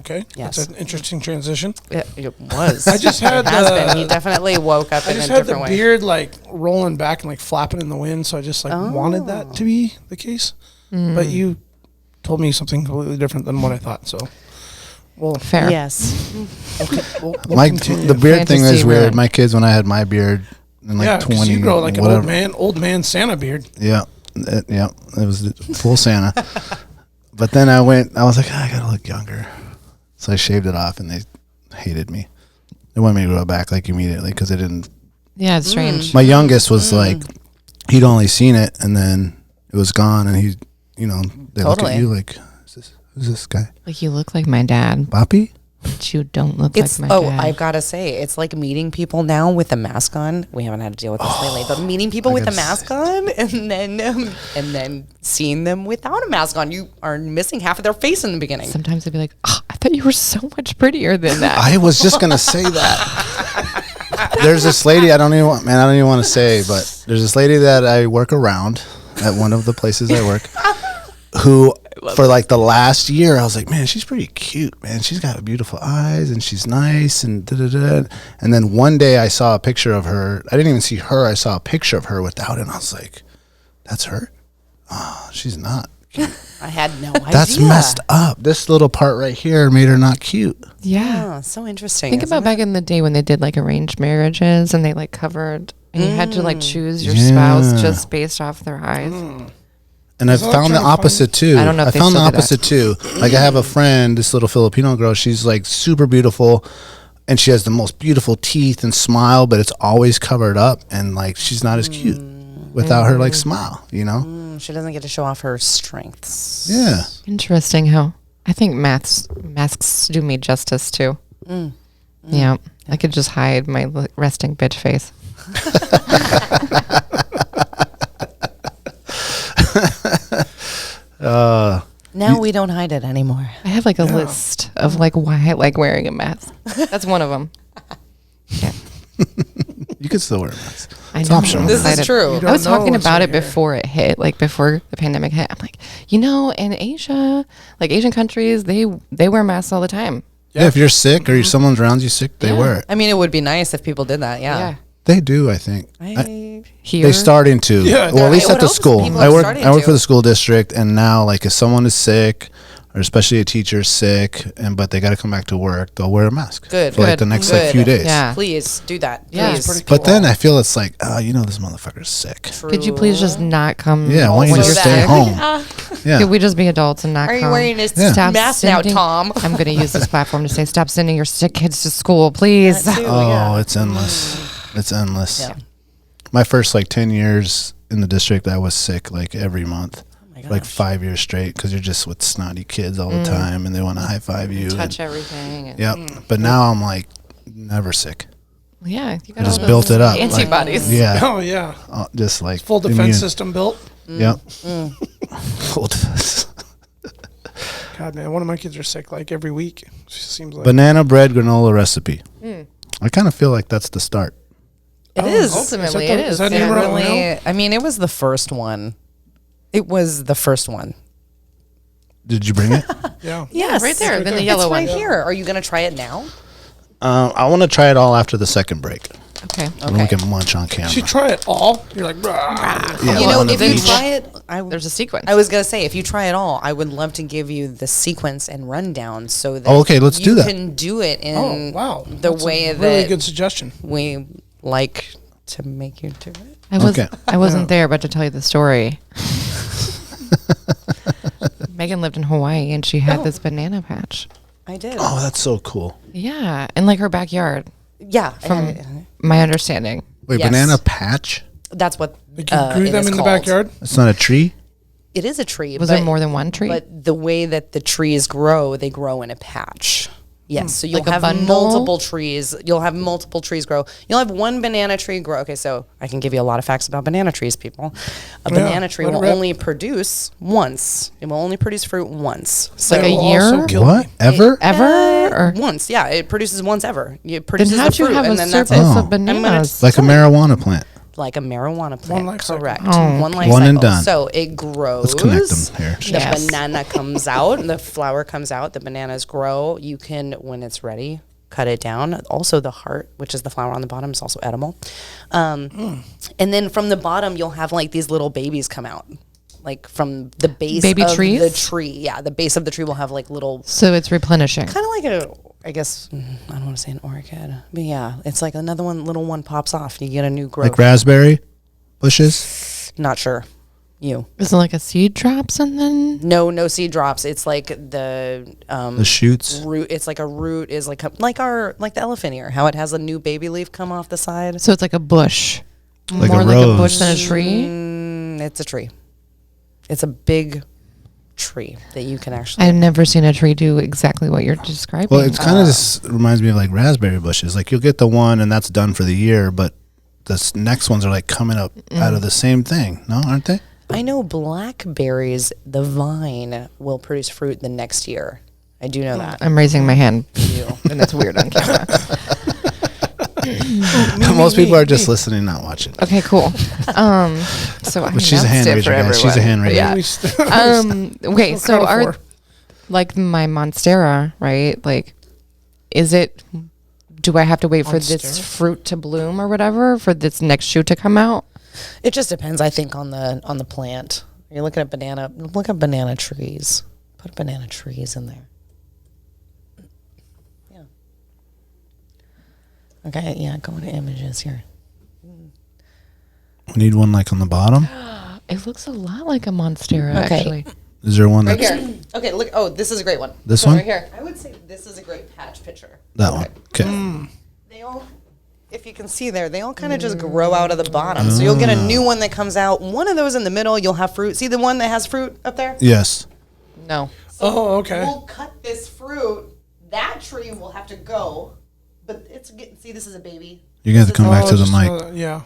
Okay. Yes. That's an interesting transition. It was. I just had It has the- been. He definitely woke up I in a just had the different way. beard like rolling back and like flapping in the wind, so I just like wanted Oh. that to be the case. But you told me something completely different than what I thought. So, well, Fair. Yes. we'll My, continue. the beard thing Fantasy is weird. ruined. My kids, when I had my beard in like yeah, 'cause 20, you grow like an whatever. old man Santa beard. Yeah, it was the full Santa. But then I was like, I gotta look younger, so I shaved it off, and they hated me. They wanted me to grow it back like immediately because they didn't. Yeah, it's strange. My youngest was like, he'd only seen it and then it was gone, and he, they look Totally. at you like, who's this guy? Like, you look like my dad, Boppy? but you don't look It's like my dad. I've got to say, it's like meeting people now with a mask on. We haven't had to deal with this lately, but meeting people with a mask on and then seeing them without a mask on, you are missing half of their face in the beginning. Sometimes I'd be like, oh, I thought you were so much prettier than that. I was just going to say that. There's this lady, I don't even want to say, but there's this lady that I work around at one of the places I work who, for like the last year, I was like, man, she's pretty cute, man. She's got beautiful eyes and she's nice and da-da-da. And then one day I saw a picture of her. I didn't even see her. I saw a picture of her without it. And I was like, that's her? Oh, she's not cute. I had no idea. That's messed up. This little part right here made her not cute. Yeah. Oh, so interesting. Think about back in the day when they did like arranged marriages and they like covered and you had to like choose your Yeah. spouse just based off their eyes. And I've all found the trying to opposite too. I don't know if I they found the still do that. opposite too. Like I have a friend, this little Filipino girl. She's like super beautiful, and she has the most beautiful teeth and smile, but it's always covered up, and like she's not as cute without her like smile. She doesn't get to show off her strengths. Yeah. Interesting how I think masks do me justice too. Yeah. I could just hide my resting bitch face. Now we don't hide it anymore. I have like a list of like why I like wearing a mask. That's one of them. Yeah. You could still wear a mask. I It's know. optional. I'm This is excited. true. You don't I was know talking what's about in it here. before it hit, like before the pandemic hit. I'm like, in Asia, like Asian countries, they wear masks all the time. Yeah, if you're sick or someone's around you sick, they Yeah. wear it. I mean, it would be nice if people did that. Yeah. They do, I think. Here, They starting to. Yeah, well, at least I at would the hope school. people I are work. starting I work to. for the school district, and now, like, if someone is sick, or especially a teacher is sick, but they got to come back to work, they'll wear a mask. Good. For like Good. the next Good. like few days. Yeah. Please do that. Yeah. Please. Pretty But then I feel it's like, this motherfucker's sick. could you please just not come? Yeah, I want you when to you're stay sick? home. Yeah. Could we just be adults and not Are come? you wearing a Yeah. Stop mask now, sending- Tom? I'm going to use this platform to say, stop sending your sick kids to school, please. That too, Oh, yeah. it's endless. It's endless. Yeah. My first like 10 years in the district, I was sick like every month. Like 5 years straight, because you're just with snotty kids all the time, and they want to high five you. Touch and- everything. And, Yep. But now I'm like never sick. Yeah, you got I just all built those it up. like- Antibodies. yeah. Oh yeah, Just like full defense immune. system built. Yep. Full defense. God man, one of my kids are sick like every week. She seems like Banana bread granola recipe. I kind of feel like that's the start. It is. Ultimately, Is that it the- is. is that yeah. name right Really, now? I mean, it was the first one. It was the first one. Did you bring it? yeah. Yes, right there, then the It's yellow right one. here. Are you going to try it now? I want to try it all after the second break. Okay. And we can munch on camera. You try it all. You're like, "Rah." Yeah, You know, one if of you each. try it, There's a sequence. I was going to say, if you try it all, I would love to give you the sequence and rundown so that Oh, okay, let's do that. you can do it in Oh wow, the That's way a really that good suggestion. we like to make you do it. Okay. I wasn't there, but to tell you the story. Megan lived in Hawaii and she had this banana patch. I did. Oh, that's so cool. Yeah, in like her backyard, Yeah. from my understanding. Wait, Yes. banana patch? That's what Like you grew it them is in the called. backyard. It's not a tree? It is a tree. Was there more than one tree? But the way that the trees grow, they grow in a patch. Yes, so you'll Like a have bundle? multiple trees. You'll have multiple trees grow. You'll have one banana tree grow. Okay, so I can give you a lot of facts about banana trees, people. A banana tree let it will rip. only produce once. It will only produce fruit once. So Like a It'll year? also kill What? me. Ever? Ever? Or once, yeah, it produces once ever. It then produces the how'd you fruit, have a and then that's surplus it. Oh. of bananas? Like a marijuana plant. Like a marijuana plant, life cycle. correct? Oh. One life One cycle. and done. So it grows. Let's connect them here. The Yes. banana comes out, the flower comes out, the bananas grow. You can, when it's ready, cut it down. Also, the heart, which is the flower on the bottom, is also edible. And then from the bottom, you'll have like these little babies come out, like from the base Baby of trees? the tree. Yeah, the base of the tree will have like little, So it's replenishing. kind of like a, I guess, I don't want to say an orchid, but yeah, it's like another one, little one pops off. You get a new growth. Like raspberry bushes? Not sure. You. Is it like a seed drops and then? No seed drops. It's like the shoots. root. It's like a root is like the elephant ear. How it has a new baby leaf come off the side. So it's like a bush. Like More a like a rose. bush than a tree? It's a tree. It's a big tree that you can actually. I've never seen a tree do exactly what you're describing. Well, it's kind of just reminds me of like raspberry bushes. Like you'll get the one and that's done for the year, but the next ones are like coming up out of the same thing. No, aren't they? I know blackberries, the vine will produce fruit the next year. I do know that. I'm raising my hand, and that's weird on camera. Most people are just listening, not watching. Okay, cool. So I But she's a hand raiser, guys. She's a hand raiser. Yeah. Okay, so are like my monstera, right? Like, is it? Do I have to wait for this fruit to bloom or whatever for this next shoot to come out? It just depends, I think, on the plant. You're looking at banana. Look at banana trees. Put banana trees in there. Yeah. Okay. Yeah. Go into images here. We need one like on the bottom. It looks a lot like a monstera, actually. Is there one that's Right here. Okay. Look. Oh, this is a great one. this one? Right here. I would say this is a great patch picture. That one. Okay. They all, if you can see there, they all kind of just grow out of the bottom. So you'll get a new one that comes out. One of those in the middle, you'll have fruit. See the one that has fruit up there? Yes. No. Oh, okay. We'll cut this fruit. That tree will have to go. But it's see, this is a baby. You guys come back to the mic. Yeah.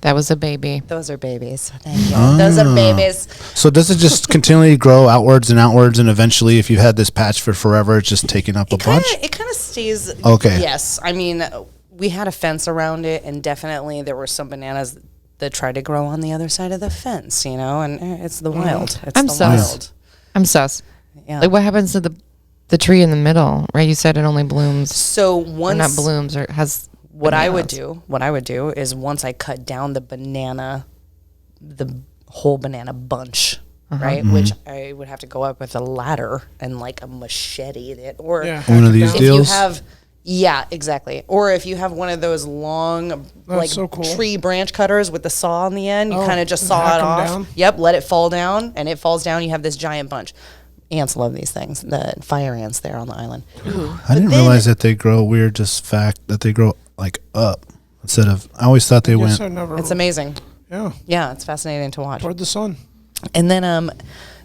That was a baby. Those are babies. Thank you. Those are babies. So does it just continually grow outwards, and eventually, if you've had this patch for forever, it's just taking up a bunch? It kind of stays. Okay. Yes. I mean, we had a fence around it, and definitely there were some bananas that tried to grow on the other side of the fence, and it's the wild. It's I'm the sus. wild. I'm sus. Yeah. Like, what happens to the tree in the middle, right? You said it only blooms, So or once not blooms, or has. what I would bananas. do is once I cut down the whole banana bunch, right? Which I would have to go up with a ladder and like a machete it, or One of these if deals. you have, yeah, exactly. Or if you have one of those long so cool. tree branch cutters with the saw on the end, you Oh, kind of just and saw hack it 'em off. down? Yep, let it fall down, and it falls down. You have this giant bunch. Ants love these things. The fire ants there on the island. I didn't realize that they grow weird. Just fact that they grow like up instead of. I always thought they went. It's amazing. Yeah. Yeah, it's fascinating to watch. Toward the sun. And then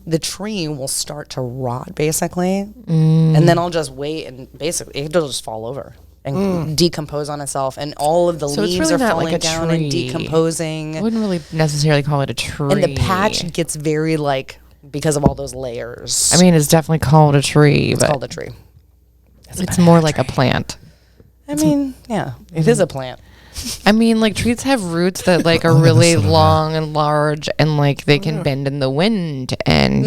the tree will start to rot basically, and then I'll just wait, and basically it'll just fall over and decompose on itself, and all of the So it's leaves really are not falling like a down and tree. decomposing. I wouldn't really necessarily call it a tree. And the patch gets very because of all those layers. I mean, it's definitely called a tree, it's but called a tree. it's more like a plant. I mean, yeah, it is a plant. I mean, like trees have roots that like are really long and large, and like they can bend in the wind, and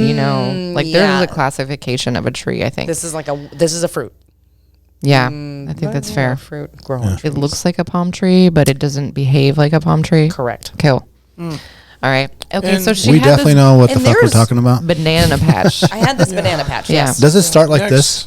like yeah. there's a classification of a tree. I think This is a fruit. yeah, I think that's fair. Fruit growing. It looks like a palm tree, but it doesn't behave like a palm tree. Correct. Cool. All right. Okay, And so she We had definitely this know what the and fuck we're there's- talking about. banana patch. I had this banana patch. Yeah. Yes. Does it start like Next. this?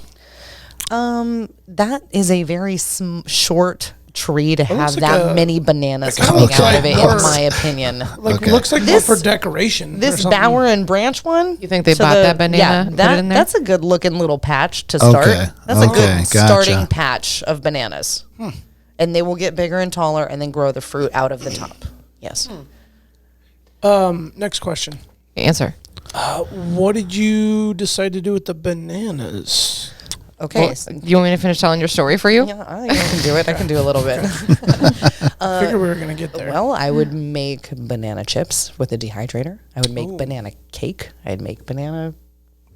That is a very short tree to have looks like that a- many bananas kinda coming looks out of like it, more- in my opinion. Like Okay. looks like This- more for decoration. or This something. bower and branch one. You think they so bought that banana, Yeah, put it in there? that's a good looking little patch to start. Okay, That's a okay, good starting gotcha. patch of bananas. And they will get bigger and taller and then grow the fruit out of the top. Yes. Next question. Answer. What did you decide to do with the bananas? Okay. Well, you want me to finish telling your story for you? Yeah, I can do it. I can do a little bit. I figured we were gonna get there. Well, I would make banana chips with a dehydrator. I would make banana cake. I'd make banana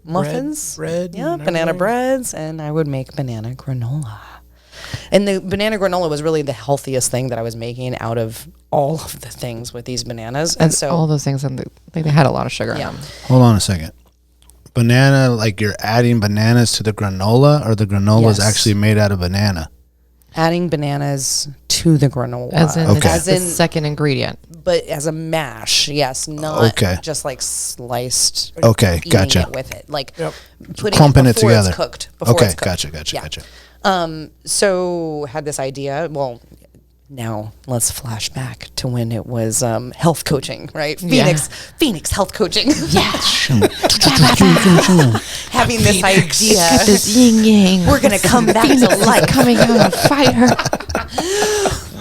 muffins. bread Yeah, and banana everything. breads. And I would make banana granola. And the banana granola was really the healthiest thing that I was making out of all of the things with these bananas. And so, all those things, like they had a lot of sugar in yeah. them. Hold on a second. Banana, like you're adding bananas to the granola, or the granola is Yes. actually made out of banana? Adding bananas to the granola. As in, Okay. it's the second ingredient. But as a mash, yes, not Okay. just like sliced. Okay, eating gotcha. it with it, like Yep. putting Clumping it it before together. It's cooked. Before Okay, it's cooked. gotcha. So had this idea. Well, Now let's flash back to when it was health coaching, right? Yeah. Phoenix health coaching. Yeah. Having this idea, This yin yang. we're gonna come back to life. Coming out on fire.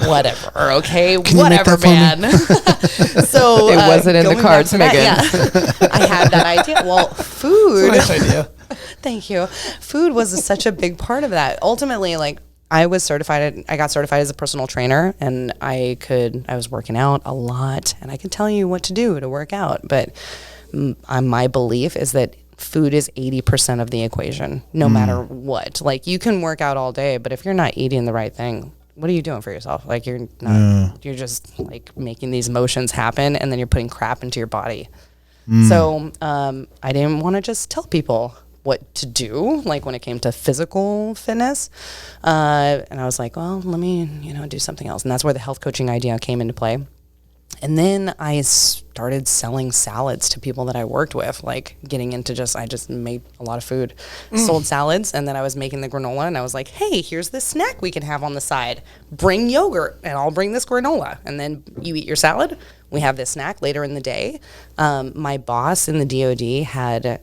Whatever, okay, you make whatever, that for me? man. So It wasn't in the going back cards, to that, Megan. yeah. I had that idea. Well, food. Nice idea. Thank you. Food was such a big part of that. Ultimately, like I got certified as a personal trainer, and I was working out a lot, and I could tell you what to do to work out. But my belief is that food is 80% of the equation, no matter what. Like you can work out all day, but if you're not eating the right thing, what are you doing for yourself? Like you're not, you're just like making these motions happen, and then you're putting crap into your body. So I didn't want to just tell people what to do, like when it came to physical fitness. And I was like, well, let me, do something else. And that's where the health coaching idea came into play. And then I started selling salads to people that I worked with, like getting into I just made a lot of food, sold salads. And then I was making the granola, and I was like, hey, here's this snack we can have on the side. Bring yogurt and I'll bring this granola. And then you eat your salad. We have this snack later in the day. My boss in the DOD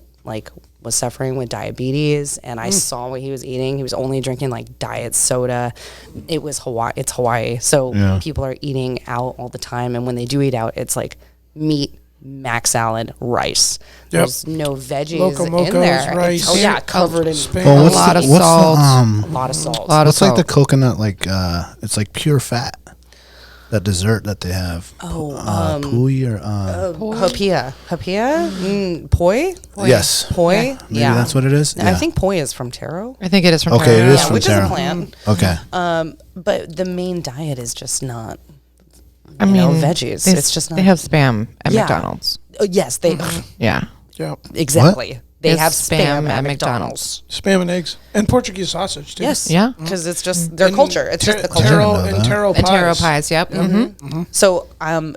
was suffering with diabetes, and I saw what he was eating. He was only drinking like diet soda. It's Hawaii. So people are eating out all the time. And when they do eat out, it's like meat, mac salad, rice. There's no veggies in there. Rice. Covered in Spam. A lot of salt. a lot of salt. What's like the coconut, it's like pure fat? That dessert that they have. Pui or Hapia. Poi? Yes. Poi? Maybe that's what it is. I think poi is from taro. I think it is from Okay, Taro. it is from which taro. is a plant. Okay. But the main diet is just not I mean, veggies. It's just not. They have Spam at Yeah. McDonald's. Yes, they Yeah. Yeah. exactly. They It's have Spam spam at at McDonald's. Spam and eggs. And Portuguese sausage, too. Yes. Yeah. Because it's just their culture. It's just the culture. Taro know and that. taro pies. And taro pies. Yep. So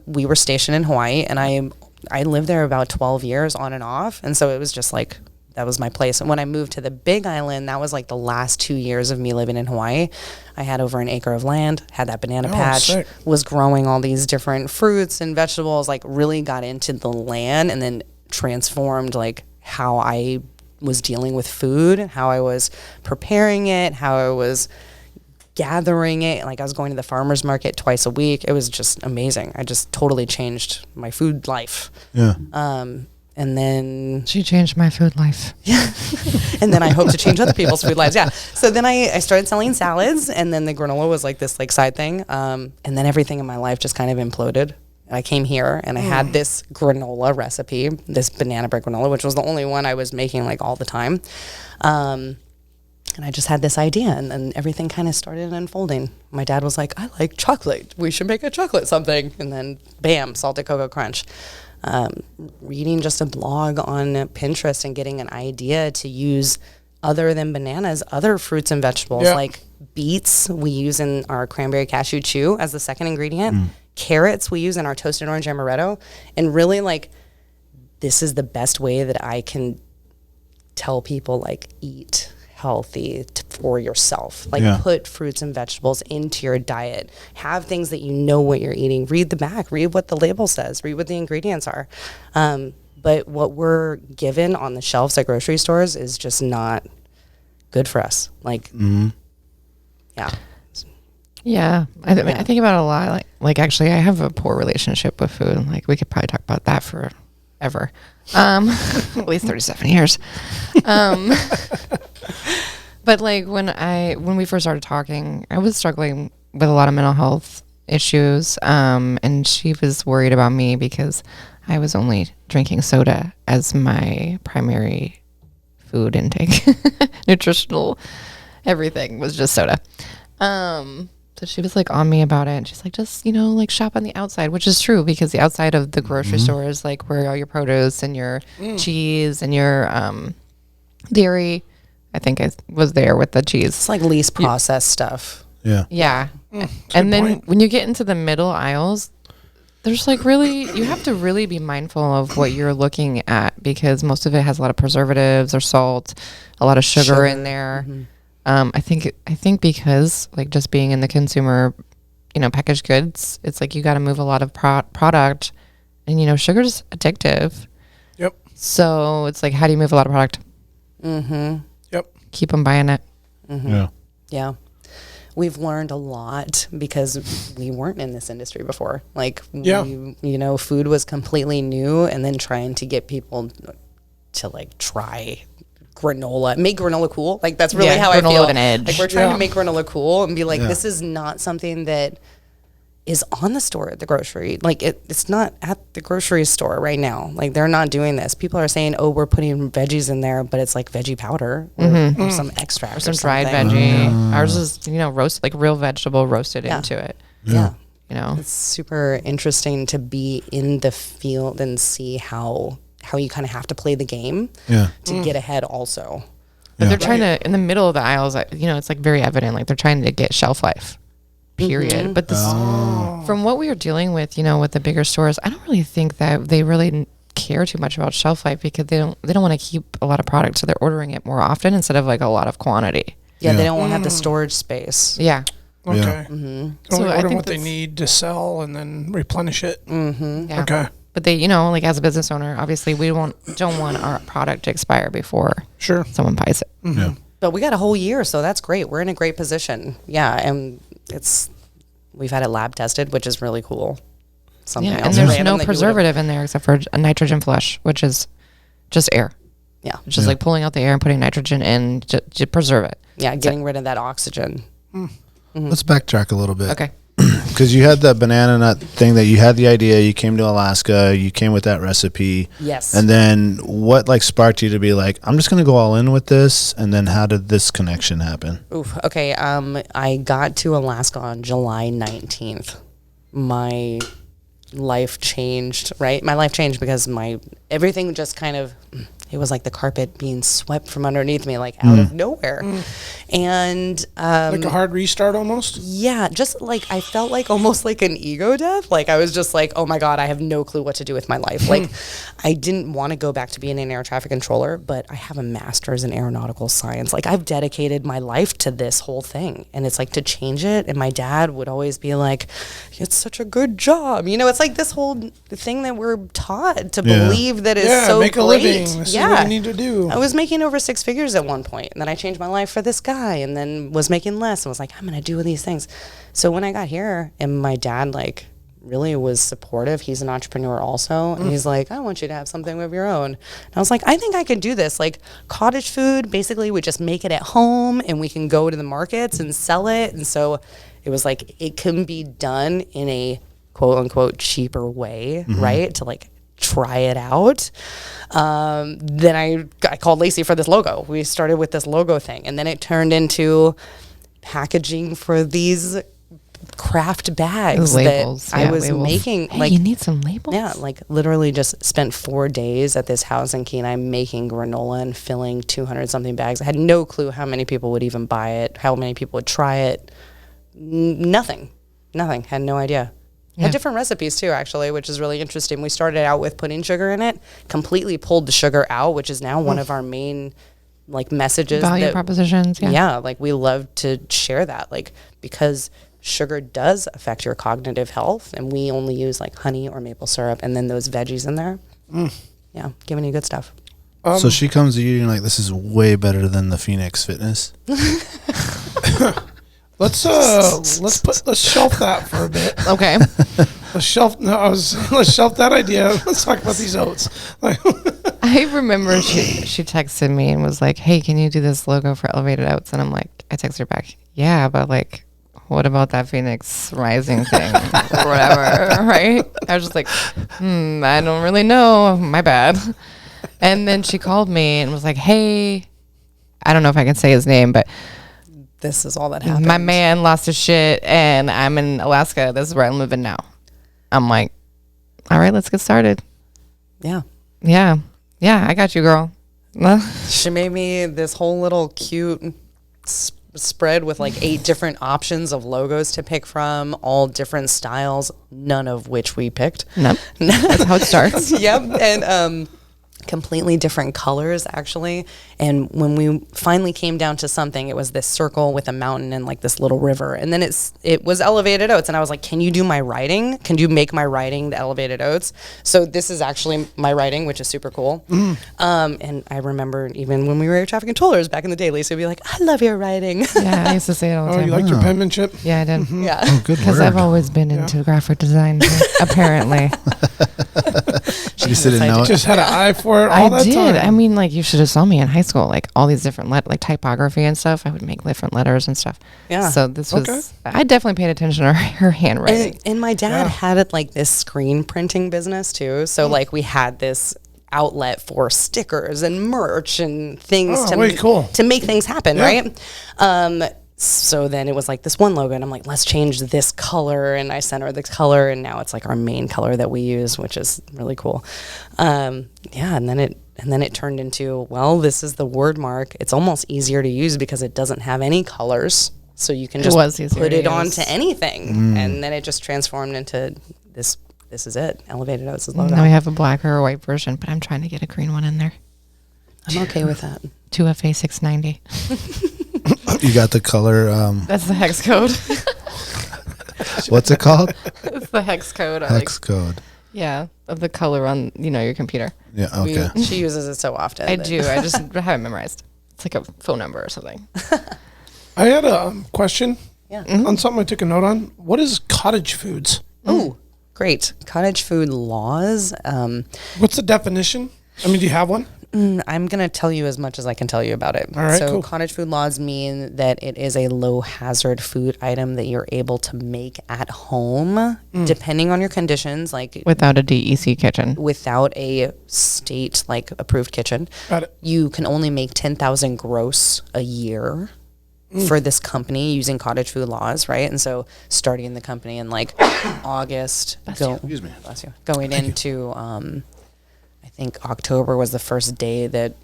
we were stationed in Hawaii, and I lived there about 12 years on and off, and so it was just like that was my place. And when I moved to the Big Island, that was like the last 2 years of me living in Hawaii. I had over an acre of land, had that banana patch, sick. was growing all these different fruits and vegetables, like really got into the land, and then transformed like how I was dealing with food, how I was preparing it, how I was gathering it. Like I was going to the farmer's market twice a week. It was just amazing. I just totally changed my food life. Yeah. And then She changed my food life. and then I hope to change other people's food lives. Yeah. So then I started selling salads, and then the granola was like this like side thing. And then everything in my life just kind of imploded. I came here and I had this granola recipe, this banana bread granola, which was the only one I was making like all the time. And I just had this idea, and then everything kind of started unfolding. My dad was like, I like chocolate. We should make a chocolate something. And then bam, salted cocoa crunch. Reading just a blog on Pinterest and getting an idea to use other than bananas, other fruits and vegetables like beets we use in our cranberry cashew chew as the second ingredient. Carrots we use in our toasted orange amaretto. And really like this is the best way that I can tell people like eat healthy for yourself. Like put fruits and vegetables into your diet. Have things that you know what you're eating. Read the back. Read what the label says. Read what the ingredients are. But what we're given on the shelves at grocery stores is just not good for us. Like, yeah. Yeah. I think about it a lot. Like actually, I have a poor relationship with food. Like we could probably talk about that forever. At least 37 years. But like when we first started talking, I was struggling with a lot of mental health issues. And she was worried about me because I was only drinking soda as my primary food intake. Nutritional, everything was just soda. So she was like on me about it, and she's like, just, like shop on the outside, which is true because the outside of the grocery store is like where all your produce and your cheese and your dairy. I think I was there with the cheese. It's like least processed stuff. Yeah. Yeah. And then when you get into the middle aisles, there's like you have to really be mindful of what you're looking at because most of it has a lot of preservatives or salt, a lot of sugar in there. I think because like just being in the consumer packaged goods, it's like you got to move a lot of product, and sugar's addictive. Yep. So it's like, how do you move a lot of product? Yep. Keep them buying it. Yeah. We've learned a lot because we weren't in this industry before. Like, food was completely new, and then trying to get people to like try granola, make granola cool. Like, that's really how I feel. With an edge. Like, we're trying to make granola cool and be like, this is not something that is on the store at the grocery. Like, it's not at the grocery store right now. Like, they're not doing this. People are saying, oh, we're putting veggies in there, but it's like veggie powder or some extract or some dried veggie. Ours is, roasted, like real vegetable roasted into it. Yeah. It's super interesting to be in the field and see how you kind of have to play the game to get ahead also. But they're trying to, in the middle of the aisles, it's like very evident, like they're trying to get shelf life. Period. But this, from what we were dealing with, with the bigger stores, I don't really think that they really care too much about shelf life because they don't want to keep a lot of product, so they're ordering it more often instead of like a lot of quantity. Yeah, they don't want to have the storage space. Yeah. Okay. So I I think what they need to sell and then replenish it. Yeah. Okay. But they, like as a business owner, obviously we don't want our product to expire before someone buys it. Yeah. But we got a whole year, so that's great. We're in a great position. Yeah, and we've had it lab tested, which is really cool. And there's no preservative in there except for a nitrogen flush, which is just air. Yeah. It's just like pulling out the air and putting nitrogen in to preserve it. Yeah, getting rid of that oxygen. Let's backtrack a little bit. Okay. Because you had that banana nut thing that you had the idea, you came to Alaska, you came with that recipe. Yes. And then what sparked you to be like, I'm just going to go all in with this? And then how did this connection happen? Oof. Okay. I got to Alaska on July 19th. My life changed, right? My life changed because everything just kind of, it was like the carpet being swept from underneath me, like out of nowhere. And like a hard restart almost? Yeah, just like I felt like almost like an ego death. Like I was just like, oh my God, I have no clue what to do with my life. Like I didn't want to go back to being an air traffic controller, but I have a master's in aeronautical science. Like I've dedicated my life to this whole thing. And it's like to change it. And my dad would always be like, it's such a good job. It's like this whole thing that we're taught to believe that is so make great. A living. This is what you need to do. I was making over 6 figures at one point, and then I changed my life for this guy, and then was making less, and was like, I'm gonna do these things. So when I got here, and my dad really was supportive. He's an entrepreneur also, and he's like, I want you to have something of your own. And I was like, I think I could do this. Like cottage food, basically, we just make it at home, and we can go to the markets and sell it. And so it was like it can be done in a quote unquote cheaper way, right? To try it out. Then I called Lacey for this logo. We started with this logo thing, and then it turned into packaging for these craft bags labels, that I was making. Hey, you need some labels? Yeah, literally just spent 4 days at this house in Kenai making granola and filling 200 something bags. I had no clue how many people would even buy it, how many people would try it. Nothing. Had no idea. Yeah. Had different recipes too, actually, which is really interesting. We started out with putting sugar in it, completely pulled the sugar out, which is now one of our main messages. Value propositions. Yeah, we love to share that, because sugar does affect your cognitive health, and we only use honey or maple syrup and then those veggies in there. Yeah, giving you good stuff. So she comes to you and you're like, this is way better than the Phoenix Fitness. Let's shelf that for a bit. Okay. Let's shelf that idea. Let's talk about these oats. I remember she texted me and was like, hey, can you do this logo for Elevated Oats? And I texted her back, yeah, but what about that Phoenix Rising thing or whatever, right? I was just like, I don't really know. My bad. And then she called me and was like, hey, I don't know if I can say his name, but this is all that happened. My man lost his shit and I'm in Alaska. This is where I'm living now. I'm like, all right, let's get started. Yeah. Yeah. Yeah, I got you, girl. She made me this whole little cute spread with 8 different options of logos to pick from, all different styles, none of which we picked. Nope. That's how it starts. Yep. And completely different colors actually. And when we finally came down to something, it was this circle with a mountain and like this little river. And then it was Elevated Oats. And I was like, can you do my writing? Can you make my writing the Elevated Oats? So this is actually my writing, which is super cool. And I remember even when we were air traffic controllers back in the day, Lacey would be like, I love your writing. Yeah, I used to say it all the Oh, time. you liked your penmanship? Yeah, I did. Yeah. Oh, good Because word. I've always been into graphic design, apparently. She just didn't know it. Just had an eye for it all I that did. time. I mean, like, you should have saw me in high school, like all these different like typography and stuff. I would make different letters and stuff. Yeah. So this was, Okay. I definitely paid attention to her handwriting. And my dad had it like this screen printing business too. So like we had this outlet for stickers and merch and things Oh, way cool. to make things happen, Yeah. right? So then it was like this one logo, and I'm like, let's change this color, and I sent her this color, and now it's like our main color that we use, which is really cool. Yeah, and then it turned into, well, this is the word mark. It's almost easier to use because it doesn't have any colors, so you can just was easier put to it use. onto anything, and then it just transformed into this. This is it. Elevated Oats is logo. Now we have a black or a white version, but I'm trying to get a green one in there. I'm okay with that. 2FA 690. You got the color. That's the hex code. What's it called? It's the hex code. Hex code. Yeah, of the color on your computer. Yeah. Okay. She uses it so often. I that- do. I just have it memorized. It's like a phone number or something. I had a question Yeah. on something I took a note on. What is cottage foods? Ooh, great. Cottage food laws. What's the definition? I mean, do you have one? I'm going to tell you as much as I can tell you about it. All right, so cool. cottage food laws mean that it is a low hazard food item that you're able to make at home, depending on your conditions, like Without a DEC kitchen. without a state like approved kitchen. Got it. You can only make 10,000 gross a year for this company using cottage food laws, right? And so starting the company in like August, Excuse me. bless you, going into I think October was the first day that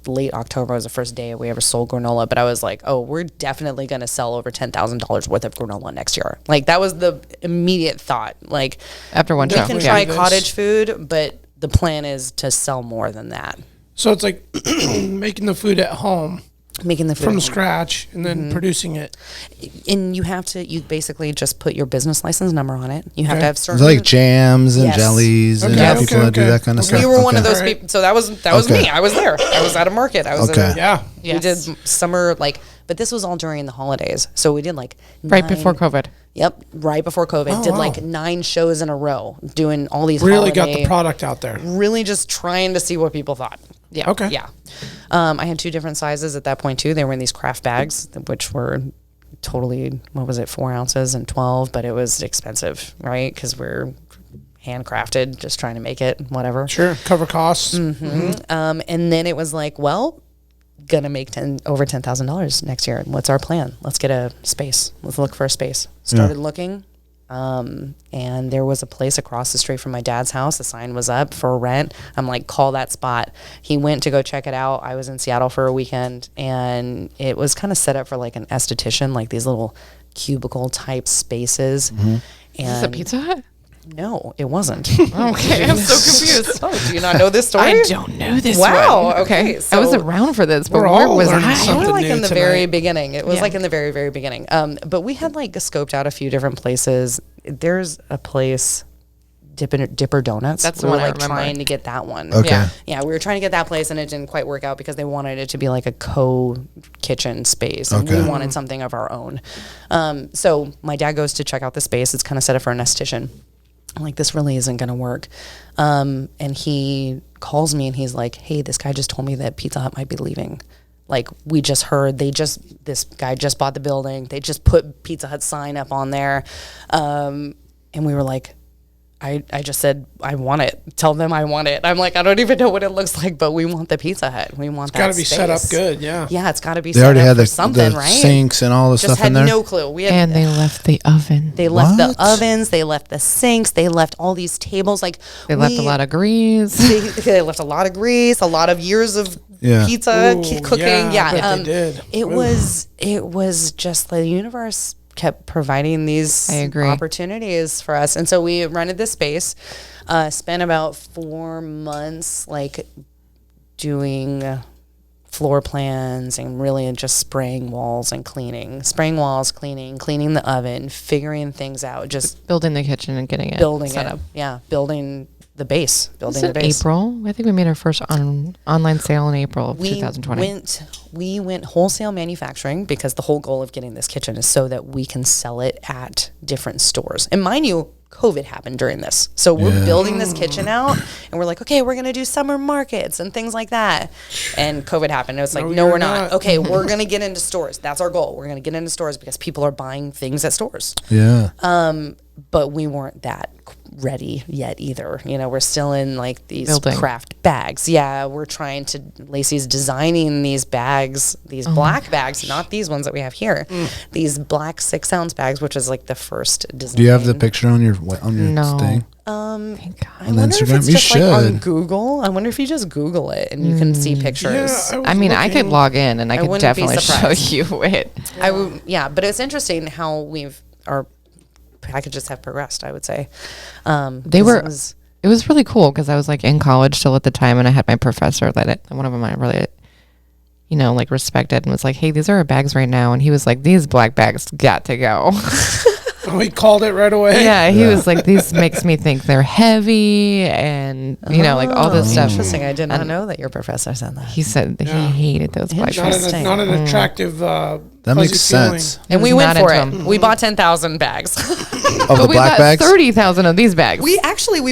late October was the first day we ever sold granola. But I was like, oh, we're definitely going to sell over $10,000 worth of granola next year. Like that was the immediate thought. Like After one we show. can Yeah. try This. cottage food, but the plan is to sell more than that. So it's like making the food at home Making the food from at home. scratch and then producing it. And you basically just put your business license number on it. You have Okay. to have It's certain. like jams and Yes. jellies and Okay, people okay, that do okay. that kind of Okay. stuff. we were one of Okay. those Alright. people. So that was Okay. me. I was there. I was at a market. I was Okay. at a, Yeah. we did summer but this was all during the holidays. So we did like Right before COVID. Yep, right before COVID. Oh, did wow. like 9 shows in a row, doing all these. Really got the holiday- product out there. Really just trying to see what people thought. Yeah. Okay. Yeah. I had 2 different sizes at that point too. They were in these craft bags, which were totally, 4 ounces and 12, but it was expensive, right? Because we're handcrafted, just trying to make it, whatever. Sure. Cover costs. And then it was like, well, gonna make over $10,000 next year. What's our plan? Let's get a space. Let's look for a space. Started looking. And there was a place across the street from my dad's house. The sign was up for rent. I'm like, call that spot. He went to go check it out. I was in Seattle for a weekend, and it was kind of set up for like an esthetician, like these little cubicle type spaces. And Is this a Pizza Hut? no, it wasn't. Okay, I'm so confused. Oh, do you not know this story? I don't know this Wow, one. okay, I was so- around for this, but We're where all was learning I? something. We were like new in the tonight. very beginning. It was Yeah. like in the very, very beginning. But we had like scoped out a few different places. There's a place, Dipper Donuts. That's the we were one I like remember. trying to get that one. Okay. Yeah. Yeah, we were trying to get that place, and it didn't quite work out because they wanted it to be like a co-kitchen space, and we Okay. wanted something of our own. So my dad goes to check out the space. It's kind of set up for an esthetician. I'm like, this really isn't going to work. And he calls me and he's like, hey, this guy just told me that Pizza Hut might be leaving. Like, we just heard this guy just bought the building. They just put Pizza Hut sign up on there. And we were like, I just said, I want it. Tell them I want it. I'm like, I don't even know what it looks like, but we want the Pizza Hut. We want that Got to be set up space. good. Yeah. Yeah, it's got to be They set already up had for the something, right? sinks and all the Just stuff had in there. no clue. We had And they left the oven. they left the What? ovens, they left the sinks, they left all these tables. Like They left a lot of grease. they left a lot of grease, a lot of years of Yeah. pizza Ooh, cooking. yeah, I bet Yeah, they did. it Ooh. was just the universe kept providing these I agree. opportunities for us, and so we rented this space. Spent about 4 months like doing floor plans and really just spraying walls, cleaning the oven, figuring things out, just Building the kitchen and getting it building set it. up. Yeah, building the base. Was it April? I think we made our first online sale in April of We 2020. we went wholesale manufacturing because the whole goal of getting this kitchen is so that we can sell it at different stores. And mind you, COVID happened during this. So we're building this kitchen out and we're like, okay, we're going to do summer markets and things like that. And COVID happened. It was like, no, we're not. Okay, we're going to get into stores. That's our goal. We're going to get into stores because people are buying things at stores. Yeah. But we weren't that ready yet either. You know, we're still in like these Building. craft bags. Yeah, we're trying to, Lacey's designing these bags, these black bags, not these ones that we have here. These black 6-ounce bags, which is like the first design. Do you have the picture on your No. thing? I On wonder if Instagram? it's You just like on should. Google. I wonder if you just Google it and you can see pictures. Yeah, I mean, I could log in and I could wouldn't be definitely show surprised. you it. Yeah, but it's interesting how our packages have progressed, I would say. It was really cool because I was like in college still at the time, and I had my professor one of them I really, like respected, and was like, hey, these are our bags right now. And he was like, these black bags got to go. Oh, he called it right away. Yeah, he was like, these makes me think they're heavy, and like all this stuff. Interesting. I did not know that your professor said that. He said that he hated those black Not bags. an, not an attractive. That makes fuzzy feeling. sense. And we was went not for into it. 'em. We bought 10,000 bags. Of the But we black got bags? 30,000 of these bags. we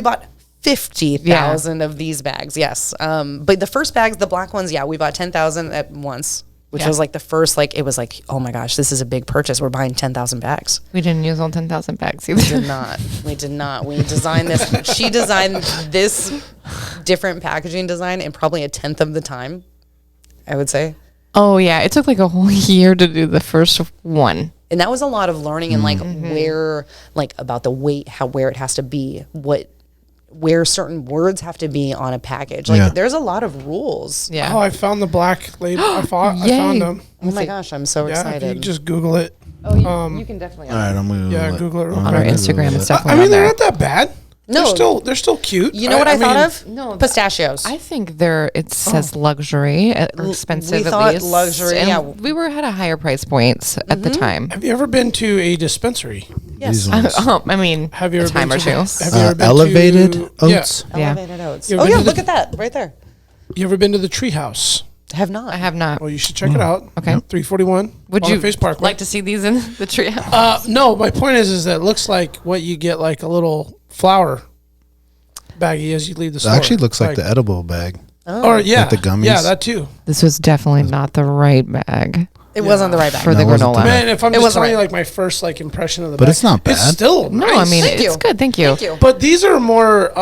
bought 50,000 of these bags. Yes. But the first bags, the black ones, we bought 10,000 at once, which was like the first, it was like, oh my gosh, this is a big purchase. We're buying 10,000 bags. We didn't use all 10,000 bags either. We did not. We designed this. She designed this different packaging design in probably a 10th of the time, I would say. Oh yeah, it took like a whole year to do the first one. And that was a lot of learning and where, about the weight, where it has to be, where certain words have to be on a package. There's a lot of rules. Yeah. Oh, I found the black label. I found them. Oh my gosh, I'm so Yeah, if excited. you just Google it. You can definitely. All right, I'm going to Yeah, Google it. On our Instagram and stuff. I mean, they're not that bad. No. They're still cute. You know what I thought mean, of? No, Pistachios. I think it says luxury or expensive. We at thought least. luxury, And yeah. we were at a higher price points at the time. Have you ever been to a dispensary? Yes. These ones. I mean, Have you ever a time been or two. Have you ever been Elevated to, Oats. Yeah. Elevated Oats. You Oh ever yeah, been to look at that right there. You ever been to the Treehouse? I have not. I have not. Well, you should check it out. Okay. 341. Would you Boniface Parkway. like to see these in the treehouse? No, my point is that it looks like what you get, like a little flour baggie as you leave the It store. actually looks like the edible bag. Or yeah, Like the gummies. Yeah, that too. This was definitely not the right bag It wasn't the right bag. for the No, it wasn't granola. the Man, if I'm It just wasn't telling you right. like my first impression of the But bag, it's not It's bad. still No, nice. I mean Thank it's you. good. Thank you. Thank you. But these are more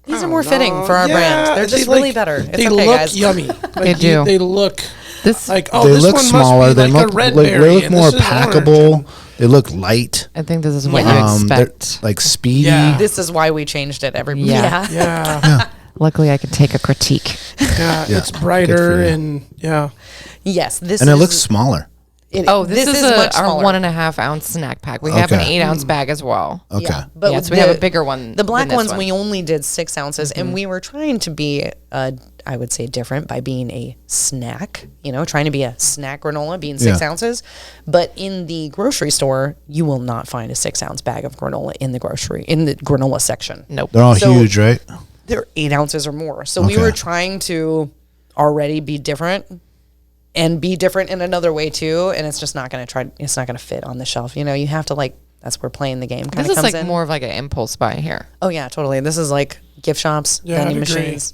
These are more fitting for our brand. They're just really better. It's They okay, look guys. yummy. They do. They look This like They this look one smaller. Must be They like look a red they berry, look and more this is orange. packable. They look light. I think this is what Yeah. you They're expect. like speedy. Yeah. This is why we changed it. Everybody. Yeah. Yeah, Luckily, I can take a critique. Yeah, it's good brighter for you. and yeah. Yes. This And is, it looks smaller. This is much our smaller. 1.5 ounce snack pack. We have an Okay. 8 ounce bag as well. Okay. Yeah, but Yeah, so we have a bigger one The black than this ones one. we only did 6 ounces, and we were trying to be, I would say, different by being a snack. Trying to be a snack granola, being 6 Yeah. ounces. But in the grocery store, you will not find a 6-ounce bag of granola in the granola section. Nope. They're all So- huge, right? They're 8 ounces or more. So we Okay. were trying to already be different. And be different in another way too, and it's just not going to it's not going to fit on the shelf. You have to that's where playing the game kind This of is comes in. more of like an impulse buy here. Oh yeah, totally. This is like gift shops, Yeah, vending I'd agree. machines,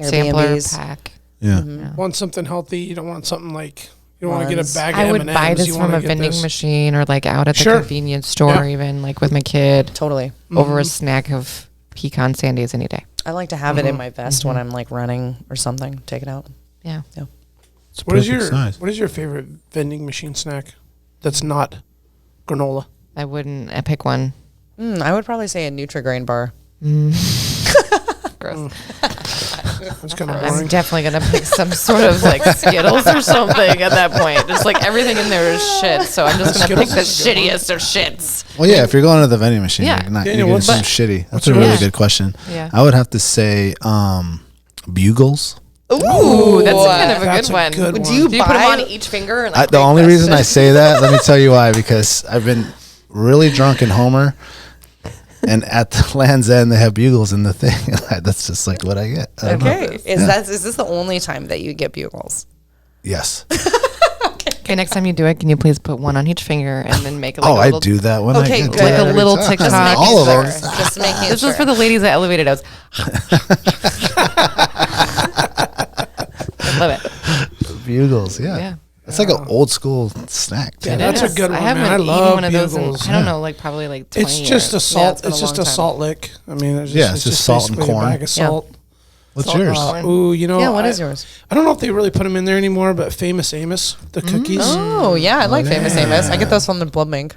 Sampler Airbnbs. pack. Yeah. Want something healthy? You don't want something like you don't want to get Buns. a bag of I would M&Ms. buy this You from wanna a get vending this. machine or like out at the Sure. convenience store, Yeah. even like with my kid, Totally. over a snack of pecan sandies any day. I like to have it in my vest when I'm like running or something. Take it out. Yeah. It's What is perfect size. your favorite vending machine snack that's not granola? I wouldn't pick one. I would probably say a Nutri-Grain bar. Gross. That's kind of I'm boring. definitely going to pick some sort of like Skittles or something at that point. Just like everything in there is shit. So I'm just going to pick the shittiest of shits. Well, yeah, if you're going to the vending machine, Yeah. you're not Daniel, you're getting what's- some shitty. That's what's a really yours? good question. Yeah. I would have to say Bugles. Ooh, that's kind of a That's good one. good Do you one. put them on each finger? And like The only break reason I say that, let me tell you why, because I've been really drunk in Homer, and at the Land's End they have bugles in the thing. That's just like what I get. I don't know. Okay. Is this the only time that you get bugles? Yes. Okay, next time you do it, can you please put one on each finger and then make like Oh, a I little, do that when Okay, I get good. to like a every little time. TikTok. All of them. Just making This sure. is for the ladies at Elevated Oats. I love it. Bugles, yeah. Yeah. It's like an old school snack. Too. Yeah, that's a It is. good one, I haven't man. I eaten love one of those in, bugles. I don't know, like probably like 20 It's just a years. salt. it's been It's a just long a time. salt lick. I mean, it's Yeah, it's just salt and basically corn. A bag of salt. What's Salt and yours? corn. Ooh, you know. Yeah, what is yours? I don't know if they really put them in there anymore, but Famous Amos, the cookies. Oh, yeah. I like Famous yeah. Amos. I get those from the blood bank.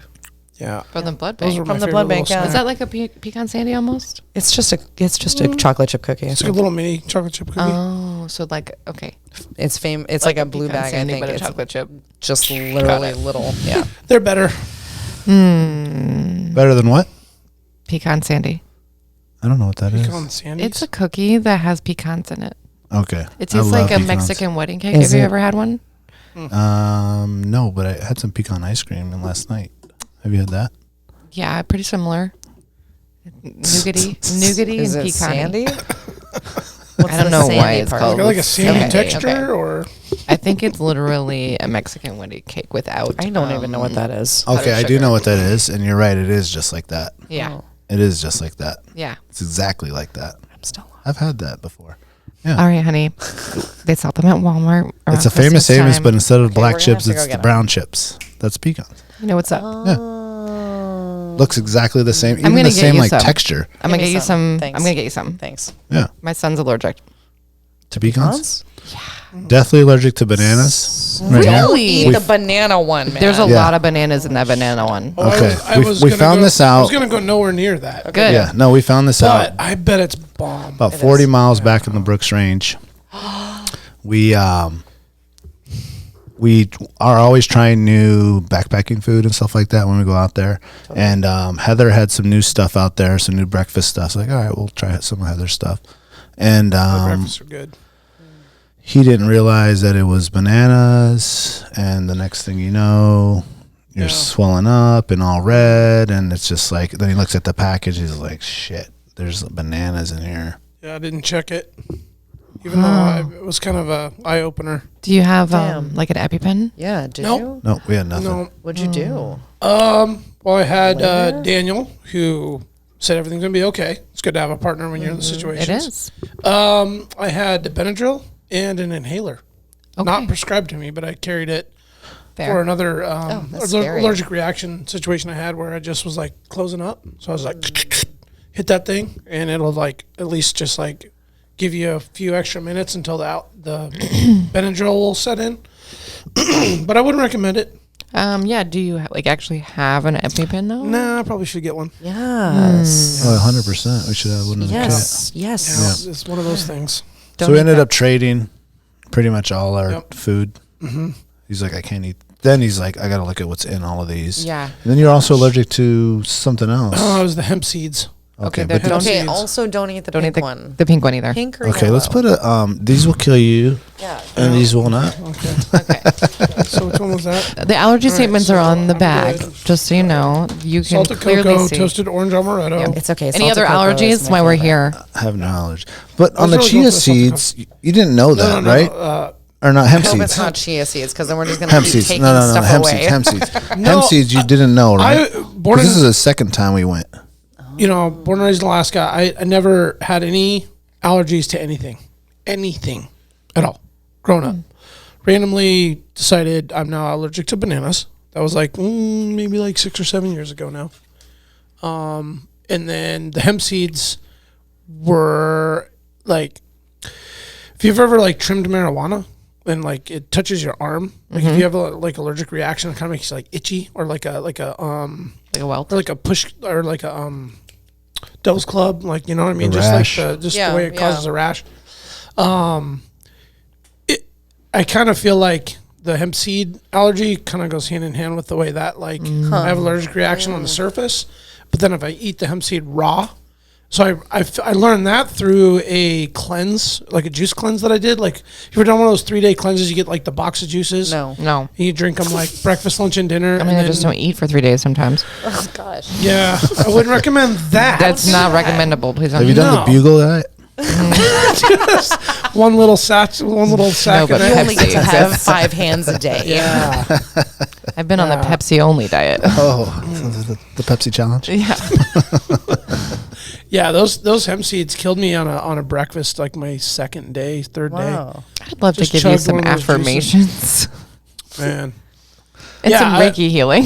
Yeah. For the blood Those bank. were From my the favorite blood bank, little yeah. Is snack. that like a pecan sandy almost? It's just a chocolate chip cookie. I It's like a think. little mini chocolate chip cookie. Oh, so like, okay. It's like a blue pecan bag. I sandy, think but a it's chocolate chip. just literally little. Yeah. They're better. Better than what? Pecan sandy. I don't know what that is. Pecan sandies. It's a cookie that has pecans in it. Okay. It I tastes love like a pecans. Mexican wedding cake. Is Have you it? ever had one? No, but I had some pecan ice cream last night. Have you had that? Yeah, pretty similar. Nougaty Is and it pecan. sandy? I don't know why it's called. like a sandy Okay, texture, okay. or I think it's literally a Mexican wedding cake without. I don't even know what that is. Okay, I do sugar. know what that is, and you're right. It is just like that. Yeah, It is just like that. yeah. It's exactly like that. I'm still. I've had that before. All right, honey. They sell them at Walmart. It's around a Famous Christmas Amos, time. but instead of we're black gonna chips, have to go it's get the 'em. brown chips. That's pecans. You know what's up? Looks exactly the same. Even gonna the get same you like some. texture. I'm gonna Give me get you some. some. Thanks. I'm gonna get you some. Thanks. Yeah. My son's allergic. To pecans? Deathly allergic to bananas. Right now. Don't eat the banana one, man. There's a Yeah. lot of bananas in that banana one. Oh, Okay, we gonna found go- this I was out. gonna go nowhere near that. Good. Yeah, no, we found this out But I bet it's bomb. about 40 miles back in the Brooks Range. We are always trying new backpacking food and stuff like that when we go out there. And Heather had some new stuff out there, some new breakfast stuff. So like, all right, we'll try some of Heather's stuff. And The breakfasts are good. he didn't realize that it was bananas. And the next thing you know, you're swelling up and all red. And it's just like, then he looks at the package. He's like, shit, there's bananas in here. Yeah, I didn't check it. Even though it was kind of a eye opener. Do you have Damn. like an EpiPen? Yeah. Did Nope. you? No, we had nothing. No. What'd you do? Well, I had Daniel, who said everything's gonna be okay. It's good to have a partner when you're in the situation. It is. I had the Benadryl and an inhaler. Okay. Not prescribed to me, but I carried it Fair. for another that's scary. allergic reaction situation I had where I just was like closing up. So I was like, hit that thing, and it'll like at least just like give you a few extra minutes until the Benadryl will set in. But I wouldn't recommend it. Yeah. Do you like actually have an EpiPen though? Nah, I probably should get one. Yes. Oh, 100%. We should have one of the Yes. Yes. It's one of those things. So we ended up trading pretty much all our Yep. food. He's like, I can't eat. Then he's like, I got to look at what's in all of these. Yeah. And then you're also allergic to something else. Oh, it was the hemp seeds. Okay, but don't Okay. seeds. Also, don't eat the Don't pink eat one. the pink one either. Pink or okay, let's yellow? put a, these will kill you Yeah. and these will not. Okay. Okay. So which one was that? The allergy statements so are on the I'm bag, good. just so you know. You can Salted clearly cocoa, see. toasted orange amaretto. It's okay. Any other Salted cocoa is allergies? my Why we're favorite. here. I have no allergy. But on the really chia going for the salted seeds, you didn't know that, right? Or not hemp I hope seeds. it's not chia seeds because then we're just gonna Hemp keep seeds. taking No, stuff hemp away. seeds. Hemp seeds. No, Hemp seeds you didn't know, right? born 'Cause in- this is the second time we went. You know, born and raised in Alaska, I never had any allergies to anything at all. Growing up, randomly decided I'm now allergic to bananas. That was like maybe like 6 or 7 years ago now. And then the hemp seeds were like, if you've ever like trimmed marijuana and like it touches your arm, like if you have a like allergic reaction, it kind of makes you like itchy or like a Like a welt. or like a push or like a Devil's Club, like, you know what I mean? A Just rash. like the Yeah, way it yeah. causes a rash. I kind of feel like the hemp seed allergy kind of goes hand in hand with the way that like I have allergic reaction on the surface, but then if I eat the hemp seed raw, So I learned that through a cleanse, like a juice cleanse that I did. Like, you ever done one of those 3-day cleanses? You get like the box of juices. No. And you drink them like breakfast, lunch, and dinner. I mean, I just don't eat for 3 days sometimes. Oh gosh. Yeah, I wouldn't recommend that. That's not recommendable. Please don't. Have you done the Bugle diet? Just one little sack. No, and but You only get to Pepsi. have 5 hands a day. yeah. I've been on the Pepsi only diet. Oh, the Pepsi challenge. Yeah. Yeah, those hemp seeds killed me on a breakfast, like my second day, third Wow. I'd love Just to give you chugged some one of those affirmations day. Man. and some Reiki healing.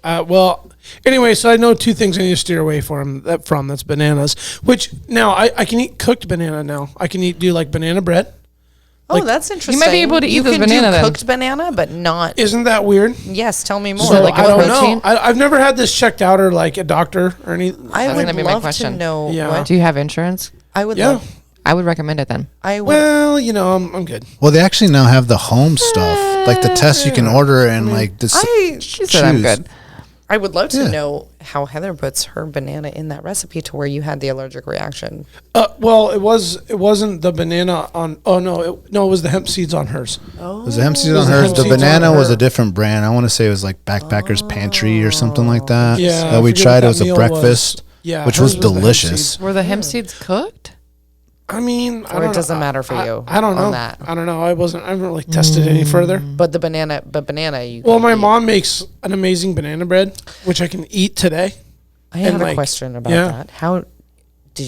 Well, anyway, so I know 2 things I need to steer away from. That's bananas. Which now I can eat cooked banana now. I can do like banana bread. Oh, Like, that's interesting. might be able to eat this can banana do then. cooked banana, but not. Isn't that weird? Yes, tell me more. So like I a don't protein? know. I've never had this checked out or like a doctor or anything. I That's would gonna be my love to question. know. Yeah. What Do you have insurance? I would Yeah. love. I would recommend it then. I would. Well, I'm good. Well, they actually now have the home stuff, like the tests you can order and like this. She said I'm good. I would love to Yeah. know how Heather puts her banana in that recipe to where you had the allergic reaction. Well, it wasn't the banana on. Oh no, it was the hemp seeds on hers. It was the hemp seeds on the hers. hemp The seeds on banana was her. a different brand. I want to say it was like Backpacker's Pantry or something like that. Yeah, that I we forget tried. what It was that a meal breakfast. Yeah, which hers was the hemp delicious. seeds. Were the hemp seeds cooked? I mean, I Or don't it doesn't know. matter for you I don't know. on that. I don't know. I haven't really tested any further. But banana, you. Well, can my eat. mom makes an amazing banana bread, which I can eat today. I had and, a like, question about yeah. that. How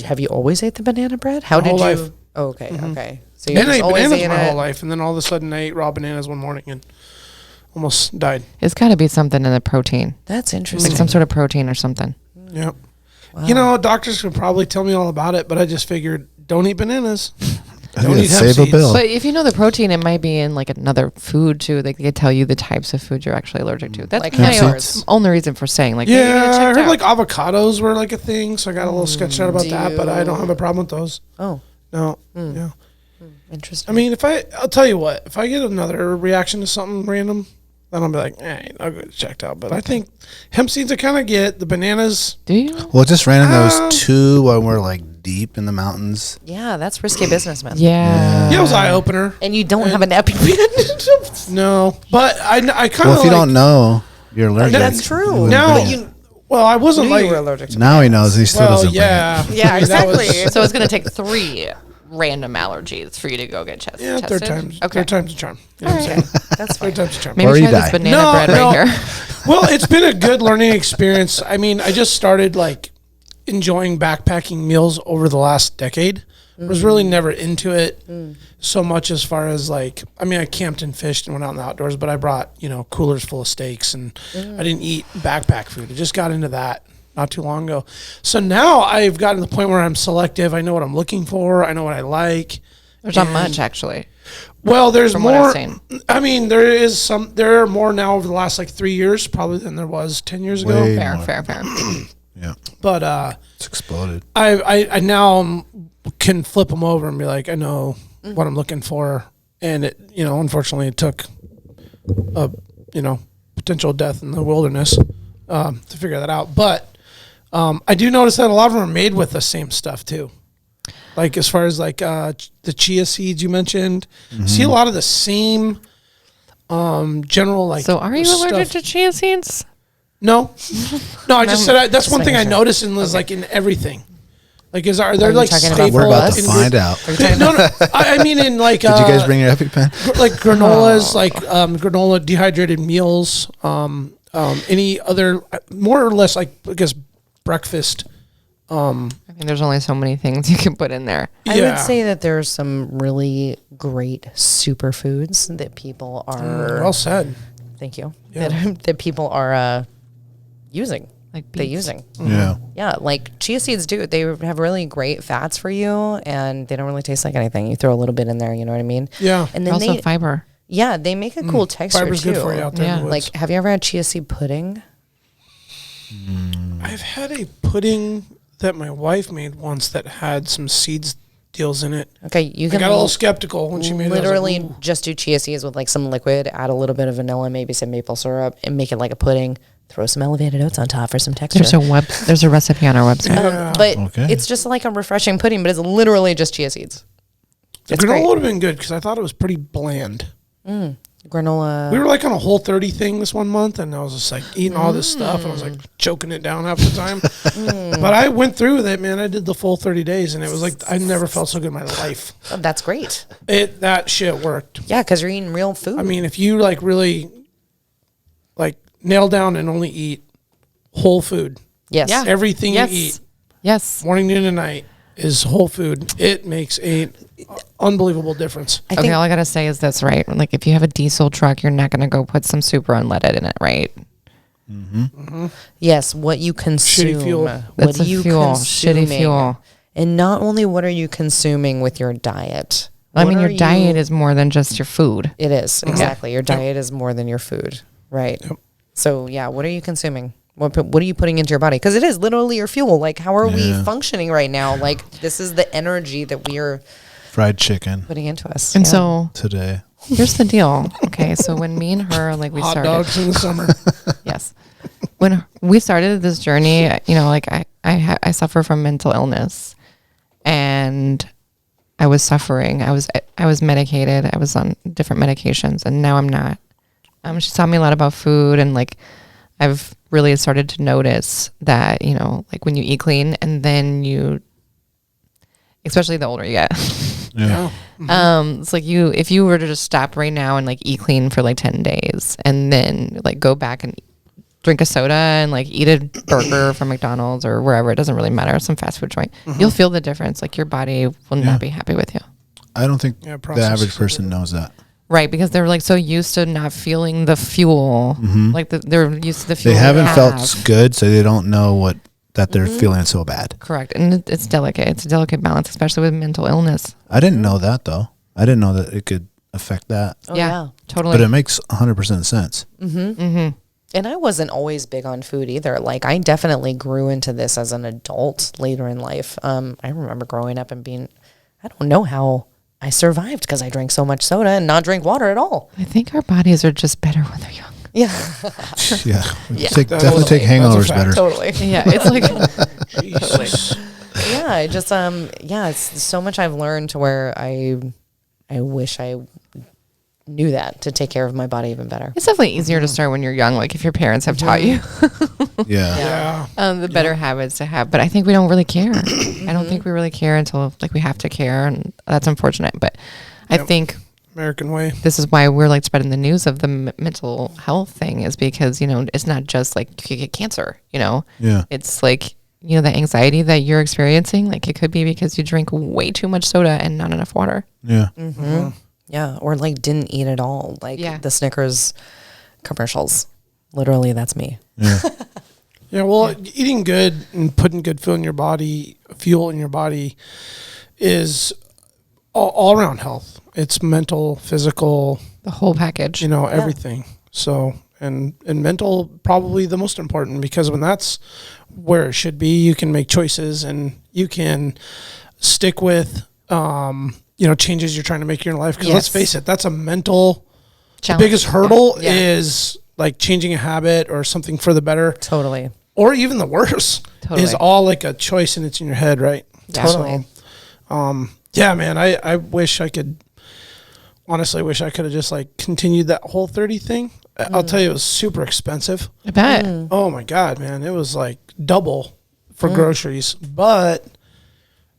have you always ate the banana bread? How My did you? whole life. Oh, okay, okay. So you And I just ate always bananas ate my it. whole life, and then all of a sudden I ate raw bananas one morning and almost died. It's got to be something in the protein, That's like interesting. some sort of protein or something. Yep. Wow. You know, doctors could probably tell me all about it, but I just figured don't eat bananas. Don't eat hemp Save a seeds. bill. But if you know the protein, it might be in like another food too. Like they could tell you the types of food you're actually allergic to. That's Like my hemp seeds. only reason for saying like maybe get it Yeah, I checked heard out. like avocados were like a thing, so I got a little sketched out about Do that, but I don't you- have a problem with those. Oh, No. Yeah. interesting. I mean, I'll tell you what, if I get another reaction to something random, then I'll be like, I'll get it checked out. But I think hemp seeds I kind of get. The bananas, Do you? Well, just ran in those 2 when we're like deep in the mountains. yeah, that's risky business, man. Yeah. yeah, it was eye opener. And you don't have an EpiPen. No, but I kind of Well, if you don't know, you're allergic. That's true. Now, But you well, I wasn't knew like, you were allergic to Now he knows. He still well, doesn't. yeah, Yeah, I mean, that was- exactly. So it's gonna take 3 random allergies for you to go get tested. yeah, third time's a charm. You know what I'm saying? That's fine. Third time's a charm. Maybe Or you try this die. banana No, bread no. right here. Well, it's been a good learning experience. I mean, I just started like enjoying backpacking meals over the last decade. I was really never into it so much as far as like, I mean, I camped and fished and went out in the outdoors, but I brought, coolers full of steaks and I didn't eat backpack food. I just got into that not too long ago. So now I've gotten to the point where I'm selective. I know what I'm looking for. I know what I like. There's not And- much actually. Well, there's From what more. I've seen. I mean, there are more now over the last like 3 years probably than there was 10 years ago. Way Fair, more. fair. Yeah, But it's exploded. I now can flip them over and be like, I know what I'm looking for, and it, unfortunately, it took a, potential death in the wilderness to figure that out. But I do notice that a lot of them are made with the same stuff too. Like as far as like the chia seeds you mentioned, see a lot of the same general like. So are you stuff. allergic to chia seeds? No, I just said that's one thing I making sure. noticed in like in everything. Like, are there you like talking about staple? We're about to in- find out. No, I mean in like. Did you guys bring your EpiPen? like granolas, like granola dehydrated meals, any other more or less like I guess breakfast. I mean, there's only so many things you can put in there. I would say that there's some really great superfoods that people are. Well said. Thank you. Yeah. That people are using. Like They're beets. using. Yeah. Yeah, like chia seeds do. They have really great fats for you, and they don't really taste like anything. You throw a little bit in there, you know what I mean? Yeah. And then Also they, fiber. yeah, they make a cool texture Fiber's too. good for you out there. Yeah. In the woods. Like, have you ever had chia seed pudding? I've had a pudding that my wife made once that had some seeds deals in it. Okay, you I can got a little skeptical when she made it. I was like, literally "Ooh." just do chia seeds with like some liquid, add a little bit of vanilla, maybe some maple syrup, and make it like a pudding. throw some elevated oats on top for some texture. There's a recipe on our website. But Okay. it's just like a refreshing pudding, but it's literally just chia seeds. The It's granola great. would have been good because I thought it was pretty bland. Granola. We were like on a Whole30 thing this one month, and I was just like eating all this stuff, and I was like choking it down half the time. But I went through with it, man. I did the full 30 days, and it was like I never felt so good in my life. Oh, that's great. That shit worked. Yeah, because you're eating real food. I mean, if you like really like nail down and only eat whole food, yes. Yeah. everything Yes. you eat, Yes. morning, noon, and night, is whole food. It makes a unbelievable difference. I Okay, think all I gotta say is this, right? Like, if you have a diesel truck, you're not gonna go put some super unleaded in it, right? yes, what you consume. fuel. What That's are a you fuel. consuming? Shitty fuel. And not only what are you consuming with your diet. I mean, What your are diet you- is more than just your food. It is exactly. Your diet is more than your food, right? So yeah, what are you consuming? What are you putting into your body? Because it is literally your fuel. Like, how are we functioning right now? Like, this is the energy that we are Fried chicken putting into us. And Yeah. so today. here's the deal. Okay, so when me and her, like, we Hot started. dogs in the summer. Yes. When we started this journey, you know, like I suffer from mental illness, and I was suffering. I was medicated. I was on different medications, and now I'm not. She taught me a lot about food, and like I've really started to notice that, you know, like when you eat clean, and then you, especially the older you get. Yeah. It's like if you were to just stop right now and like eat clean for like 10 days and then like go back and drink a soda and like eat a burger from McDonald's or wherever, it doesn't really matter, some fast food joint, you'll feel the difference. Like your body will not be happy with you. I don't think Yeah, the processed average sugar. person knows that. Right. Because they're like so used to not feeling the fuel. Like they're used to the fuel. They haven't felt have. good, so they don't know that they're feeling so bad. Correct. And it's delicate. It's a delicate balance, especially with mental illness. I didn't know that, though. I didn't know that it could affect that. Oh, yeah. Totally. But it makes 100% sense. And I wasn't always big on food either. Like, I definitely grew into this as an adult later in life. I remember growing up and I don't know how I survived because I drank so much soda and not drink water at all. I think our bodies are just better when they're young. Yeah, Yeah. Definitely. Definitely take That's a hangovers fact. better. totally. Yeah. It's like, Jesus. Yeah, I just it's so much I've learned to where I wish I knew that to take care of my body even better. it's definitely easier to start when you're young. Like if your parents have taught you Yeah. Yeah. the better habits to have. But I think we don't really care. I don't think we really care until like we have to care. And that's unfortunate. But I think American way. this is why we're like spreading the news of the mental health thing is because, you know, it's not just like you could get cancer, you know, Yeah. it's like, you know, the anxiety that you're experiencing, like it could be because you drink way too much soda and not enough water. Yeah. Yeah, or like didn't eat at all. Like the Snickers commercials. Literally, that's me. Yeah. Yeah, well, eating good and putting good fuel in your body is all around health. It's mental, physical, The whole package. you know, everything. So, and mental probably the most important because when that's where it should be, you can make choices and you can stick with, you know, changes you're trying to make in your life. Because let's Yes. face it, that's a mental, the Challenge. biggest hurdle Yeah. is like changing a habit or something for the better. Totally. Or even the worst Totally. is all like a choice and it's in your head, right? Yeah. Totally. So, yeah, man, I wish I could, honestly wish I could have just like continued that Whole30 thing. I'll tell you, it was super expensive. I bet. Oh my God, man. It was like double for groceries, but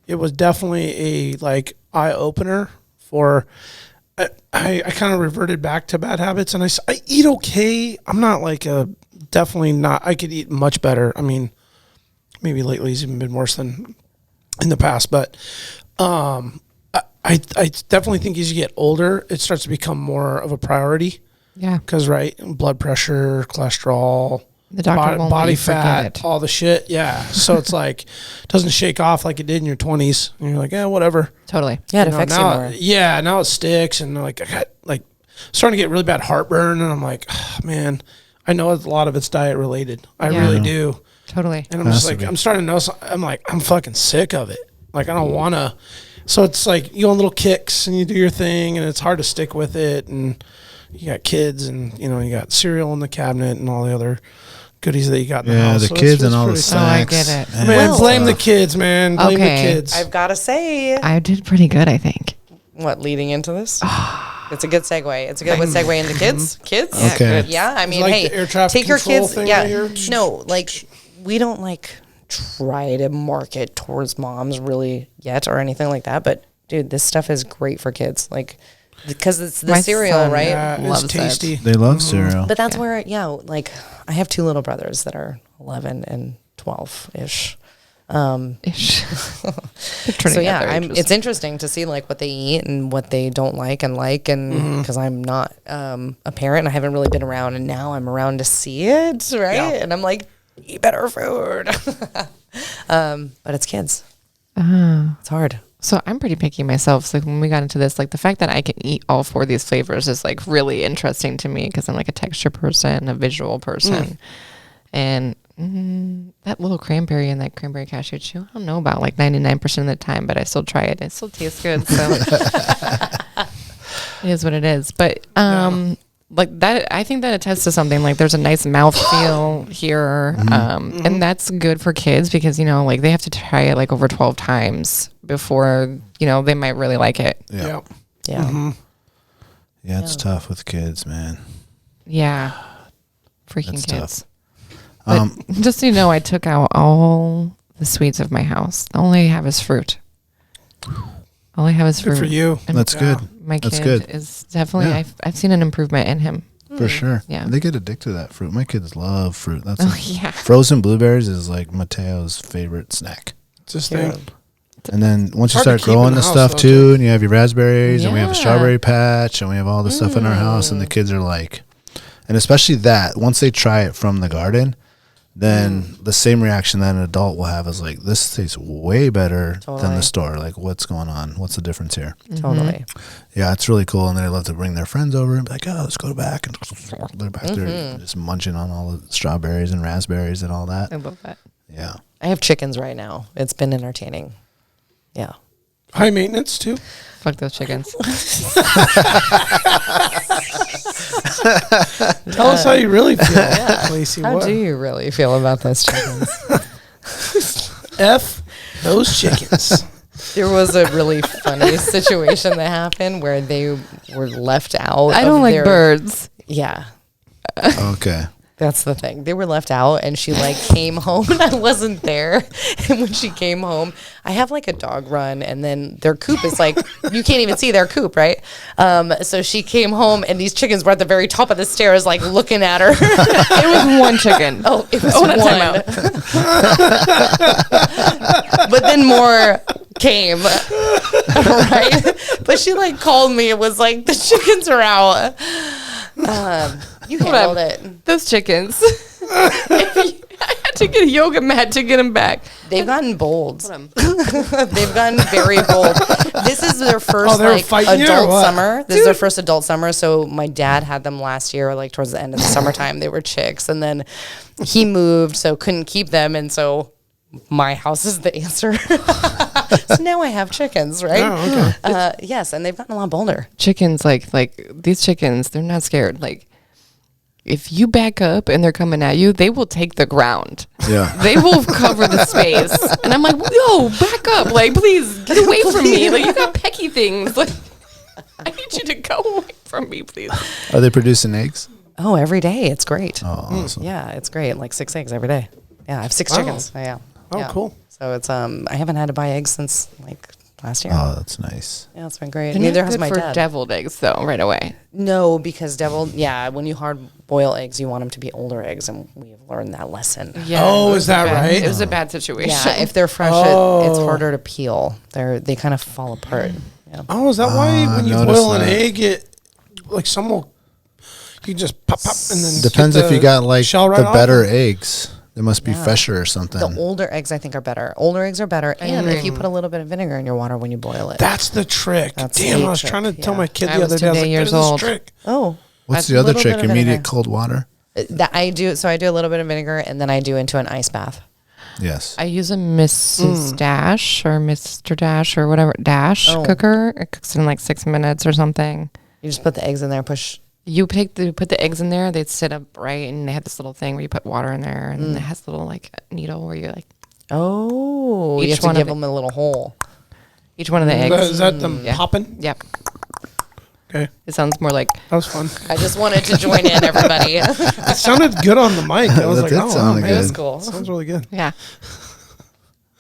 it was definitely a like eye opener for, I kind of reverted back to bad habits and I eat okay. I'm not like definitely not, I could eat much better. I mean, maybe lately it's even been worse than in the past, but, I definitely think as you get older, it starts to become more of a priority. Yeah. Because, right, blood pressure, cholesterol, The doctor won't let body you forget fat, it. all the shit. Yeah. So it's like, it doesn't shake off like it did in your 20s. And you're like, yeah, whatever. Totally. Yeah, it You know, affects you now, more. yeah, now it sticks. And like, I got like starting to get really bad heartburn. And I'm like, oh, man, I know a lot of it's diet related. I Yeah. really do. Totally. And I'm Has just to like, be. I'm starting to know, I'm like, I'm fucking sick of it. Like, I don't want to. So it's like, you go on little kicks and you do your thing and it's hard to stick with it. And you got kids and, you know, you got cereal in the cabinet and all the other goodies that you got in the Yeah, house. the So kids and all the pretty snacks. I get it. Man, Man, Well- blame the kids, man. Blame the kids. I've got to say, I did pretty good, I think. what, leading into this? It's a good segue. It's a good segue into kids. Kids? Okay. Yeah, I mean, like hey, the air traffic take your control kids. thing Yeah, right here? no, like we don't like try to market towards moms really yet or anything like that. But dude, this stuff is great for kids, like because it's the My cereal, son, right? Yeah, it's Loves it. tasty. They love cereal. But that's where, like I have two little brothers that are 11 and 12 ish. Ish. So yeah, it's interesting to see like what they eat and what they don't like, and because I'm not a parent, I haven't really been around, and now I'm around to see it, right? Yeah. And I'm like, eat better food. But it's kids. It's hard. So I'm pretty picky myself. So like when we got into this, like the fact that I can eat all four of these flavors is like really interesting to me because I'm like a texture person, a visual person. And that little cranberry and that cranberry cashew chew, I don't know about like 99% of the time, but I still try it. It still tastes good. So it is what it is. But like that, I think that attests to something. Like there's a nice mouthfeel here. And that's good for kids because, you know, like they have to try it like over 12 times before, you know, they might really like it. Yeah. Yeah. Yeah, it's tough with kids, man. Yeah. Freaking That's kids. tough. But just so you know, I took out all the sweets of my house. All I have is fruit. All I have is fruit. Good for you. And That's good. My That's kid good. is definitely, Yeah. I've seen an improvement in him. For sure. Yeah. They get addicted to that fruit. My kids love fruit. That's Oh, yeah. Frozen blueberries is like Mateo's favorite snack. Just Yeah. think. And then once you Hard to start keep in growing the the house, stuff though, too, and you have your raspberries, and we have a Yeah. strawberry patch, and we have all the stuff in our house, and the kids are like, and especially that, once they try it from the garden, then the same reaction that an adult will have is like, this tastes way better than Totally. the store. Like, what's going on? What's the difference here? Totally. Yeah, it's really cool. And then they love to bring their friends over and be like, oh, let's go back. And they're back there just munching on all the strawberries and raspberries and all that. I love that. Yeah. I have chickens right now. It's been entertaining. Yeah. High maintenance, too. Fuck those chickens. Tell us how you really feel, Lacey. How What? do you really feel about those chickens? F those chickens. There was a really funny situation that happened where they were left out. I don't of like their- birds. Yeah. Okay. That's the thing. They were left out, and she like came home, and I wasn't there. And when she came home, I have like a dog run, and then their coop is like you can't even see their coop, right? So she came home, and these chickens were at the very top of the stairs, like looking at her. It was one chicken. Oh, it was no, one. time out. But then more came, right? But she like called me. It was like the chickens are out. You handled it. Those chickens. I had to get a yoga mat to get them back. They've gotten bold. They've gotten very bold. This is their first they were like fighting you or adult what? summer. This is their first adult summer. So my dad had them last year, like towards the end of the summertime. They were chicks, and then he moved, so couldn't keep them, and so my house is the answer. So now I have chickens, right? Oh, okay. Yes, and they've gotten a lot bolder. Chickens, like these chickens, they're not scared. Like if you back up and they're coming at you, they will take the ground. Yeah. They will cover the space. And I'm like, yo, back up. Like, please get away from me. Like, you got pecky things. Like, I need you to go away from me, please. Are they producing eggs? Oh, every day. It's great. Oh, awesome. Yeah, it's great. Like 6 eggs every day. Yeah, I have 6 Wow. chickens. Yeah. Oh, Yeah. cool. So it's I haven't had to buy eggs since like last year. Oh, that's nice. Yeah, it's been great. They're Neither not has good my for dad. deviled eggs, though, right away. No, because when you hard boil eggs, you want them to be older eggs, and we have learned that lesson. Yeah. Oh, it was is that a bad- right? It was a bad situation. Yeah, if they're fresh, it's harder to peel. They kind of fall apart. Yeah. Oh, is that why when you noticed boil an that. egg, it like some will you just pop and then Depends get if you got like shell right the off better it? eggs. They must be Yeah. fresher or something. The older eggs, I think, are better. Older eggs are better, and if you put a little bit of vinegar in your water when you boil it. That's the trick. That's Damn, the I was trick, trying to tell yeah. my kid I the was other day. I was 2 like, years "There's this old." trick." Oh, What's a the other little trick? bit of Immediate vinegar. cold water? that I do. So I do a little bit of vinegar, and then I do into an ice bath. Yes. I use a Mrs. Dash or Mr. Dash or whatever Dash Oh. cooker. It cooks in like 6 minutes or something. You just put the eggs in there, push You put the eggs in there. They'd sit up right, and they had this little thing where you put water in there, and then it has a little like needle where you like. Oh, you Each have to one give of them a little hole. Each one of the eggs. Is that them Yeah. popping? Yep. Okay. It sounds more like. That was fun. I just wanted to join in, everybody. It sounded good on the mic. I was That like, did oh, sound man. It was good. cool. Sounds really good. Yeah.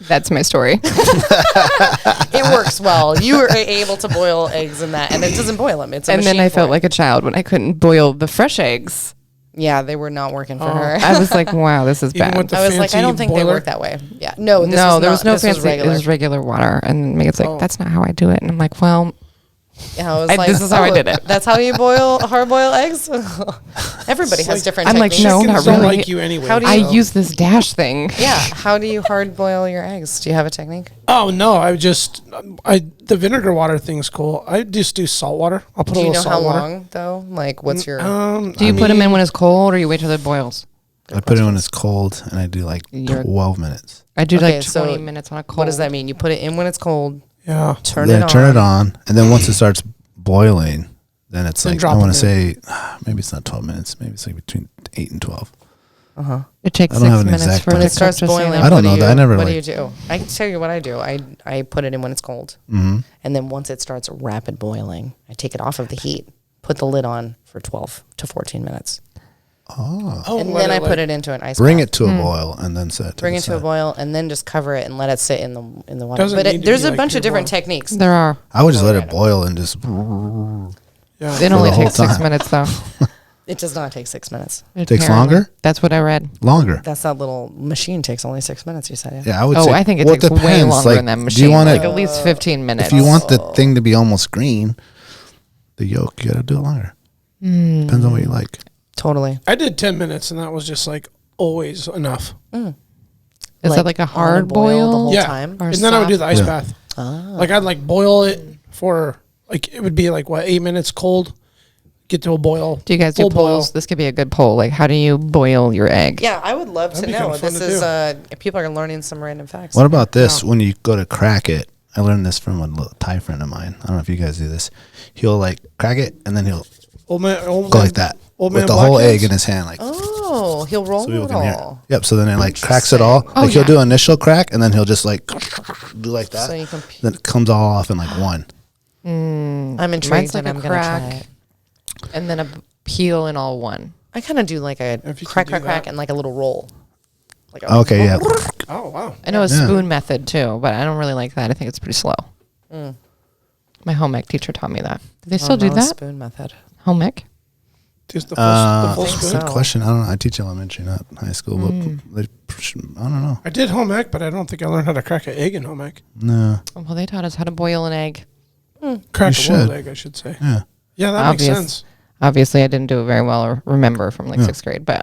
That's my story. It works well. You were able to boil eggs in that, and it doesn't boil them. It's a And then machine I for felt it. like a child when I couldn't boil the fresh eggs. Yeah, they were not working for her. I was like, wow, this is Even bad. with the I was like, I fancy don't think they boiler? work that way. Yeah, no, this No, was there was not- no this fancy. regular. It was regular water. And Megan's like, that's not how I do it. And I'm like, well, Yeah, I was this is how I did it. That's how you hard boil eggs. Everybody has different I'm like, techniques. no, Chickens not don't really. like you anyway. How do I you- use this dash thing. Yeah, how do you hard boil your eggs? Do you have a technique? Oh no, the vinegar water thing's cool. I just do salt water. I'll put Do a you little know how salt water. long though? Like, what's your? Do you put them in when it's cold, or you wait till it boils? I put it when it's cold, and I do like You're- 12 minutes. I do Okay, like so 20 minutes on a cold. What does that mean? You put it in when it's cold. Yeah. Turn Then it I on. turn it on, and then once it starts boiling, then it's Then like, drop I want to it say, maybe it's not 12 minutes. Maybe it's like between 8 and 12. It takes I don't have 6 an minutes exact for time. it When to it starts cook, just so you boiling, know. I don't what know do that. I never, What like- do you do? I can tell you what I do. I put it in when it's cold, Mm-hmm. and then once it starts rapid boiling, I take it off of the heat, put the lid on for 12 to 14 minutes, Oh, and let then I like- put it into an ice. Bring bath. it to a boil, and then set it to Bring the it to a side. boil, and then just cover it and let it sit in the water. Doesn't But need to there's be a like bunch pure of different boil. techniques. There are. I would just let it boil and just. Yeah. It For only the whole takes 6 time. minutes, though. It does not take 6 minutes. Takes Apparently. longer? That's what I read. Longer. That little machine takes only 6 minutes. You said Yeah, I would Oh, say. I think it well, takes way depends. longer Like, than that do machine. you want Like it? at least 15 minutes. If you want the thing to be almost green, the yolk, you got to do it longer. Depends on what you like. Totally. I did 10 minutes, and that was just like always enough. Is that like a on hard the boil? whole Yeah. time? Or And then I would do the ice Yeah. bath. Like I'd like boil it for like it would be like what 8 minutes cold, get to a boil. Do you guys do full boil. polls? This could be a good poll. Like, how do you boil your egg? Yeah, I would love to That'd be know. kinda fun This to is people are learning some random facts. What about this? When you go to crack it, I learned this from a little Thai friend of mine. I don't know if you guys do this. He'll like crack it, and then he'll Old man, go like that Old with man the whole blackheads? egg in his hand, like Oh, he'll roll so people it can hear. all. Yep. So then it like cracks it all. Oh, Like he'll yeah. do initial crack, and then he'll just like do like that. So you can. Then it comes all off in like one. I'm intrigued, Mine's like and a I'm gonna try crack. it. And then a peel in all one. I kind of do like a If you can crack, do crack, crack, that. and like a little roll. Like a, Okay. Yeah. Oh wow. I know a Yeah. spoon method too, but I don't really like that. I think it's pretty slow. My home ec teacher taught me that. Do they still do no, that? Spoon method. Home ec? Just the full think spoon. so. Good question. I don't know. I teach elementary, not high school, but they, I don't know. I did home ec, but I don't think I learned how to crack an egg in home ec. No. Well, they taught us how to boil an egg. Crack You a boiled should. egg, I should say. Yeah. Yeah, that Obvious. makes sense. Obviously, I didn't do it very well or remember from like Yeah. 6th grade. But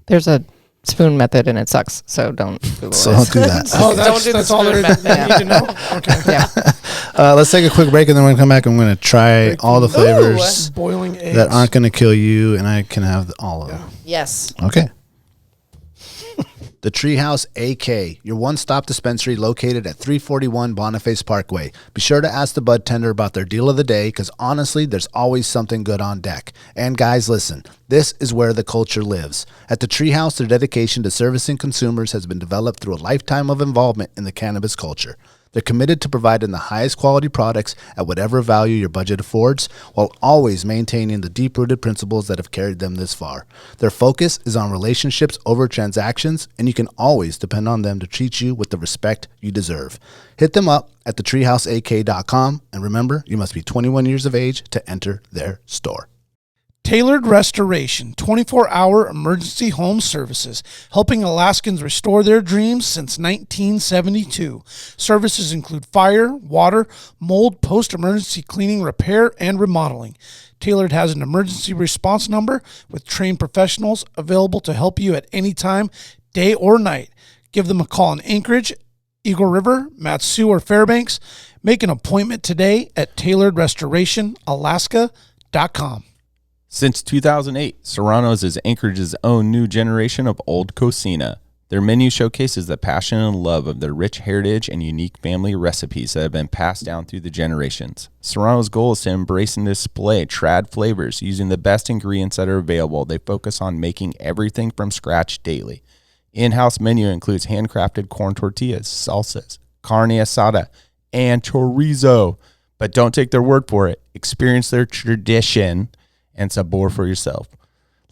there's a spoon method and it sucks. So don't Google So it. don't do that. Oh, Don't do the that's all spoon there is. method. You need to know. Okay. Yeah. Let's take a quick break, and then we're gonna come back. I'm gonna try all the flavors Boiling eggs. that aren't gonna kill you, and I can have all of them. Yes. Okay. The Treehouse AK, your one-stop dispensary located at 341 Boniface Parkway. Be sure to ask the bud tender about their deal of the day, because honestly, there's always something good on deck. And guys, listen, this is where the culture lives. At the Treehouse, their dedication to servicing consumers has been developed through a lifetime of involvement in the cannabis culture. They're committed to providing the highest quality products at whatever value your budget affords, while always maintaining the deep-rooted principles that have carried them this far. Their focus is on relationships over transactions, and you can always depend on them to treat you with the respect you deserve. Hit them up at thetreehouseak.com, and remember, you must be 21 years of age to enter their store. Tailored Restoration, 24-hour emergency home services, helping Alaskans restore their dreams since 1972. Services include fire, water, mold, post-emergency cleaning, repair, and remodeling. Tailored has an emergency response number with trained professionals available to help you at any time, day or night. Give them a call in Anchorage, Eagle River, Matsu, or Fairbanks. Make an appointment today at tailoredrestorationalaska.com. Since 2008, Serrano's is Anchorage's own new generation of old cocina. Their menu showcases the passion and love of their rich heritage and unique family recipes that have been passed down through the generations. Serrano's goal is to embrace and display trad flavors using the best ingredients that are available. They focus on making everything from scratch daily. In-house menu includes handcrafted corn tortillas, salsas, carne asada, and chorizo. But don't take their word for it. Experience their tradition and sabor for yourself.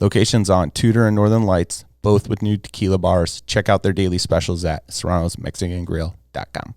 Locations on Tudor and Northern Lights, both with new tequila bars. Check out their daily specials at serranosmexicangrill.com.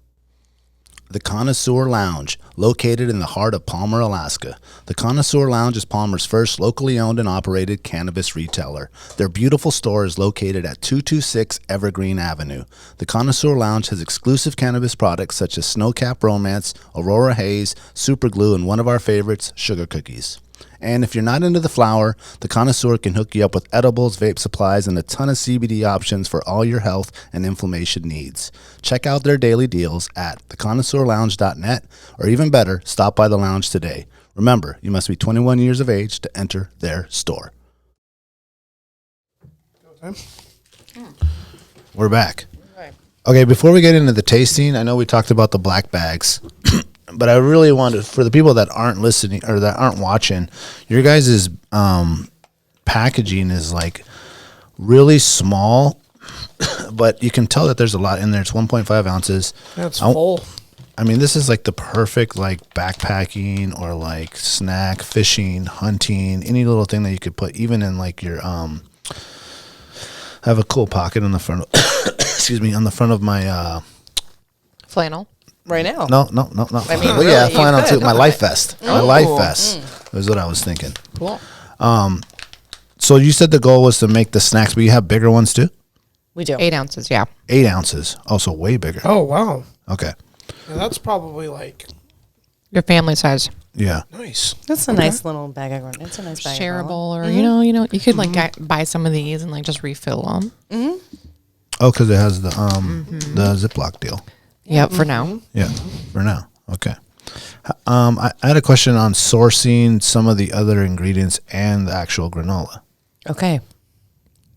The Connoisseur Lounge, located in the heart of Palmer, Alaska. The Connoisseur Lounge is Palmer's first locally owned and operated cannabis retailer. Their beautiful store is located at 226 Evergreen Avenue. The Connoisseur Lounge has exclusive cannabis products such as Snowcap Romance, Aurora Haze, Super Glue, and one of our favorites, Sugar Cookies. And if you're not into the flower, the Connoisseur can hook you up with edibles, vape supplies, and a ton of CBD options for all your health and inflammation needs. Check out their daily deals at theconnoisseurlounge.net, or even better, stop by the lounge today. Remember, you must be 21 years of age to enter their store. We're back. Okay, before we get into the tasting, I know we talked about the black bags. But I really wanted, for the people that aren't listening or that aren't watching, your guys' packaging is like really small, but you can tell that there's a lot in there. It's 1.5 ounces. That's full. I mean, this is like the perfect like backpacking or like snack, fishing, hunting, any little thing that you could put even in like your I have a cool pocket on the front of, excuse me, on the front of my Flannel. Right now. No. I mean, Well, yeah, really, flannel you too. could. My life vest. My life vest is what I was thinking. Cool. So you said the goal was to make the snacks, but you have bigger ones too? We do. 8 ounces, yeah. 8 ounces. Also way bigger. Oh, wow. Okay. Yeah, that's probably like Your family size. Yeah. nice. That's a nice little bag of granola. It's a nice bag of granola. Shareable, or you could like buy some of these and like just refill them. Oh, because it has the Ziploc deal. Yep, for now. Yeah, for now. Okay. I had a question on sourcing some of the other ingredients and the actual granola. Okay.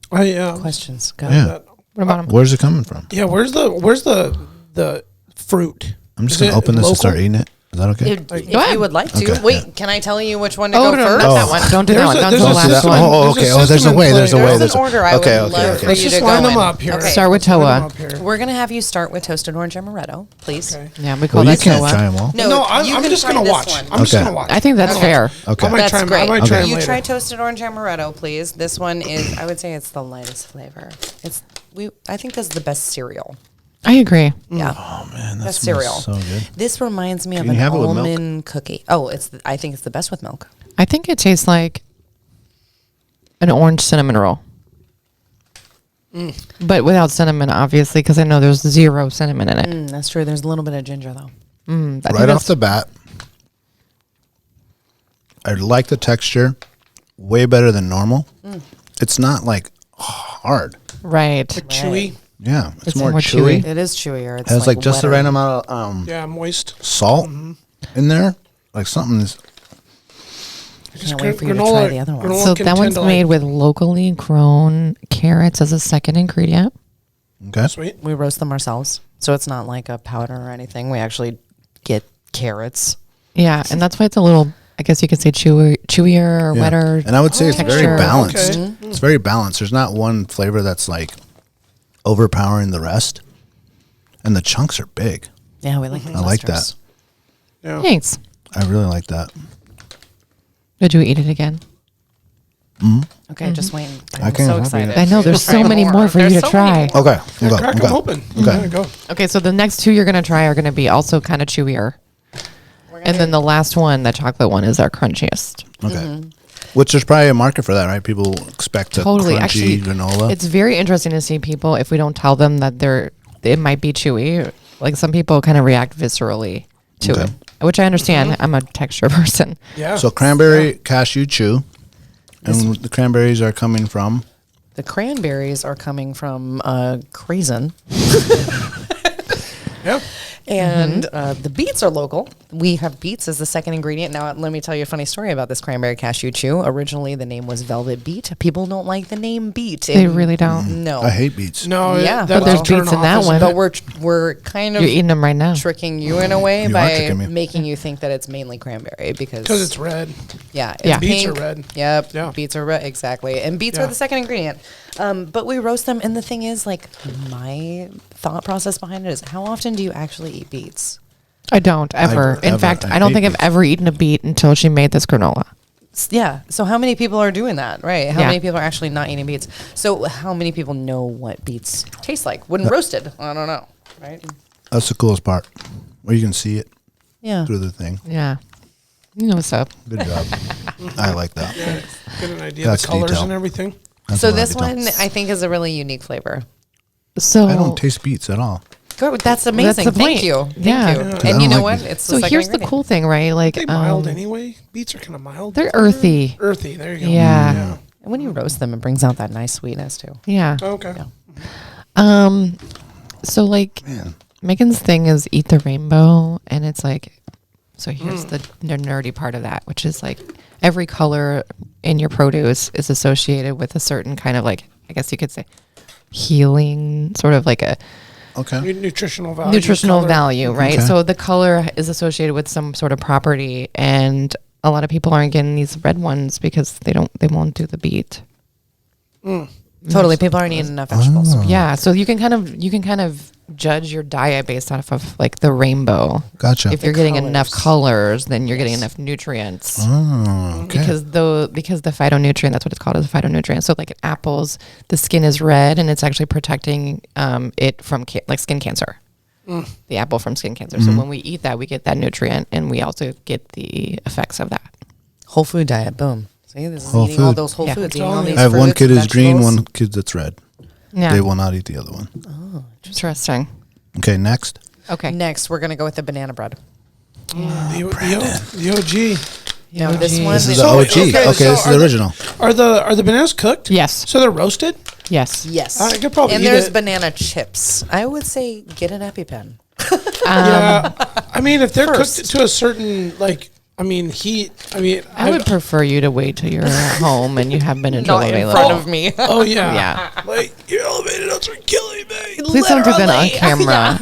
Questions. Go. Yeah. What about them? Where's it coming from? Yeah, where's the fruit? I'm just Is going to it open this and local? start eating it. Is that okay? If Go ahead. you would like to. Okay. Wait, can I tell you which one to Oh, go no, first? not that one. Don't do that one. Don't do there's the a last system- one. Oh, There's okay. a Oh, there's a system in way. play. There's a way. There's There's an order I would love for Let's you just to line go them in. up here. Okay. Start with Line them Toa. up here. We're going to have you start with toasted orange amaretto, please. Okay. Yeah, we call Well, you that can't Toa. try them all. No, you I'm can just try gonna this watch. one. I'm just Okay. gonna watch. I think that's fair. Okay. I might That's try 'em- great. I might try 'em You later. try toasted orange amaretto, please. This one is, I would say, it's the lightest flavor. I think this is the best cereal. I agree. Yeah. Oh, man. That That's smells cereal. so good. This reminds me of you an have it with milk? almond cookie. Oh, I think it's the best with milk. I think it tastes like an orange cinnamon roll. But without cinnamon, obviously, because I know there's 0 cinnamon in it. That's true. There's a little bit of ginger, though. I think Right off that's- the bat, I like the texture way better than normal. It's not like hard. Right. Chewy. Yeah, it's, It's more, more chewy. chewy. It is chewier. It's It has like just the wetter. right amount of Yeah, moist. salt in there. Like something is. I can't wait for you to try the other one. granola So can that tend one's to, made with locally grown carrots as a second ingredient. Okay. Sweet. We roast them ourselves, so it's not like a powder or anything. We actually get carrots. Yeah, and that's why it's a little, I guess you could say chewier or Yeah. wetter. And I would say it's texture. very balanced. Okay. It's very balanced. There's not one flavor that's like overpowering the rest. And the chunks are big. Yeah, we like the I like clusters. Yeah. Thanks. I really like that. Did you eat it again? Okay, just waiting. I I'm can't so help excited. you. I know there's so Try many more for you There's to so many try. more. Okay. Go. Crack them open. Okay. Yeah, go. Okay, so the next 2 you're going to try are going to be also kind of chewier. And then the last one, the chocolate one, is our crunchiest. Okay. Which there's probably a market for that, right? People expect a Totally. crunchy Actually, granola. it's very interesting to see people, if we don't tell them that it might be chewy, like some people kind of react viscerally to Okay. it, which I understand. I'm a texture person. Yeah. So cranberry cashew chew. And the cranberries are coming from. The cranberries are coming from Craisin. Yeah. And the beets are local. we have beets as the second ingredient. Now, let me tell you a funny story about this cranberry cashew chew. Originally, the name was Velvet Beet. People don't like the name beet. They really don't. No. I hate beets. No, Yeah. that But there's was turn beets in off, that isn't one. it? But we're kind of You're eating them right now. tricking you in a way You are by tricking me. making you think that it's mainly cranberry because It's red. yeah, it's Yeah. Beets are pink. red. Yep, Yeah. beets are red, exactly, and beets Yeah. are the second ingredient. But we roast them, and the thing is, like, my thought process behind it is, how often do you actually eat beets? I don't ever. In fact, I don't hate think I've beets. ever eaten a beet until she made this granola. Yeah. So how many people are doing that, right? How Yeah. many people are actually not eating beets? So how many people know what beets taste like when roasted? I don't know, right? That's the coolest part, where you can see it Yeah. through the thing. Yeah. You know what's up. Good job. I like that. Get an idea That's of the colors detail. and everything. That's So a lot of this detail. one, I think, is a really unique flavor. So I don't taste beets at all. Good. That's amazing. the Thank point. you. Thank Yeah. you. Yeah. I And don't you know like what? beets. It's So the second here's the ingredient. cool thing, right? Like They mild anyway. Beets are kind of mild. they're earthy. Earthy. There you go. Yeah. And when you roast them, it brings out that nice sweetness too. Yeah. Okay. So like Man. Megan's thing is eat the rainbow, and it's like, so here's the nerdy part of that, which is like every color in your produce is associated with a certain kind of, like, I guess you could say, healing, sort of like a Okay. Nutritional value. nutritional color. value, right? Okay. So the color is associated with some sort of property, and a lot of people aren't getting these red ones because they won't do the beet. Totally. People aren't eating enough vegetables. Yeah, so you can kind of judge your diet based off of like the rainbow. Gotcha. If you're getting enough colors, then you're getting enough nutrients. Oh, okay. Because the phytonutrient, that's what it's called, is a phytonutrient. So like in apples, the skin is red, and it's actually protecting it from like skin cancer. The apple from skin cancer. So when we eat that, we get that nutrient, and we also get the effects of that. Whole food diet. Boom. See, this is Whole eating all food. those whole Yeah. foods. Eating all these I have one fruits kid and who's green, vegetables. one kid that's red. Yeah, They will not eat the other one. interesting. Okay, next. Okay, Next, we're gonna go with the banana bread. The OG. Now this OG. one This is So, the OG. okay, Okay, so this is are the the- original. Are the bananas cooked? Yes. So they're roasted? yes. Yes. I could probably and eat there's it. banana chips. I would say get an EpiPen. Yeah. I mean, if they're First. cooked to a certain heat. I would prefer you to wait till you're at home and you have been Not in front of me. Oh yeah. Yeah. Like your elevated oats are killing me. Please don't do that on camera.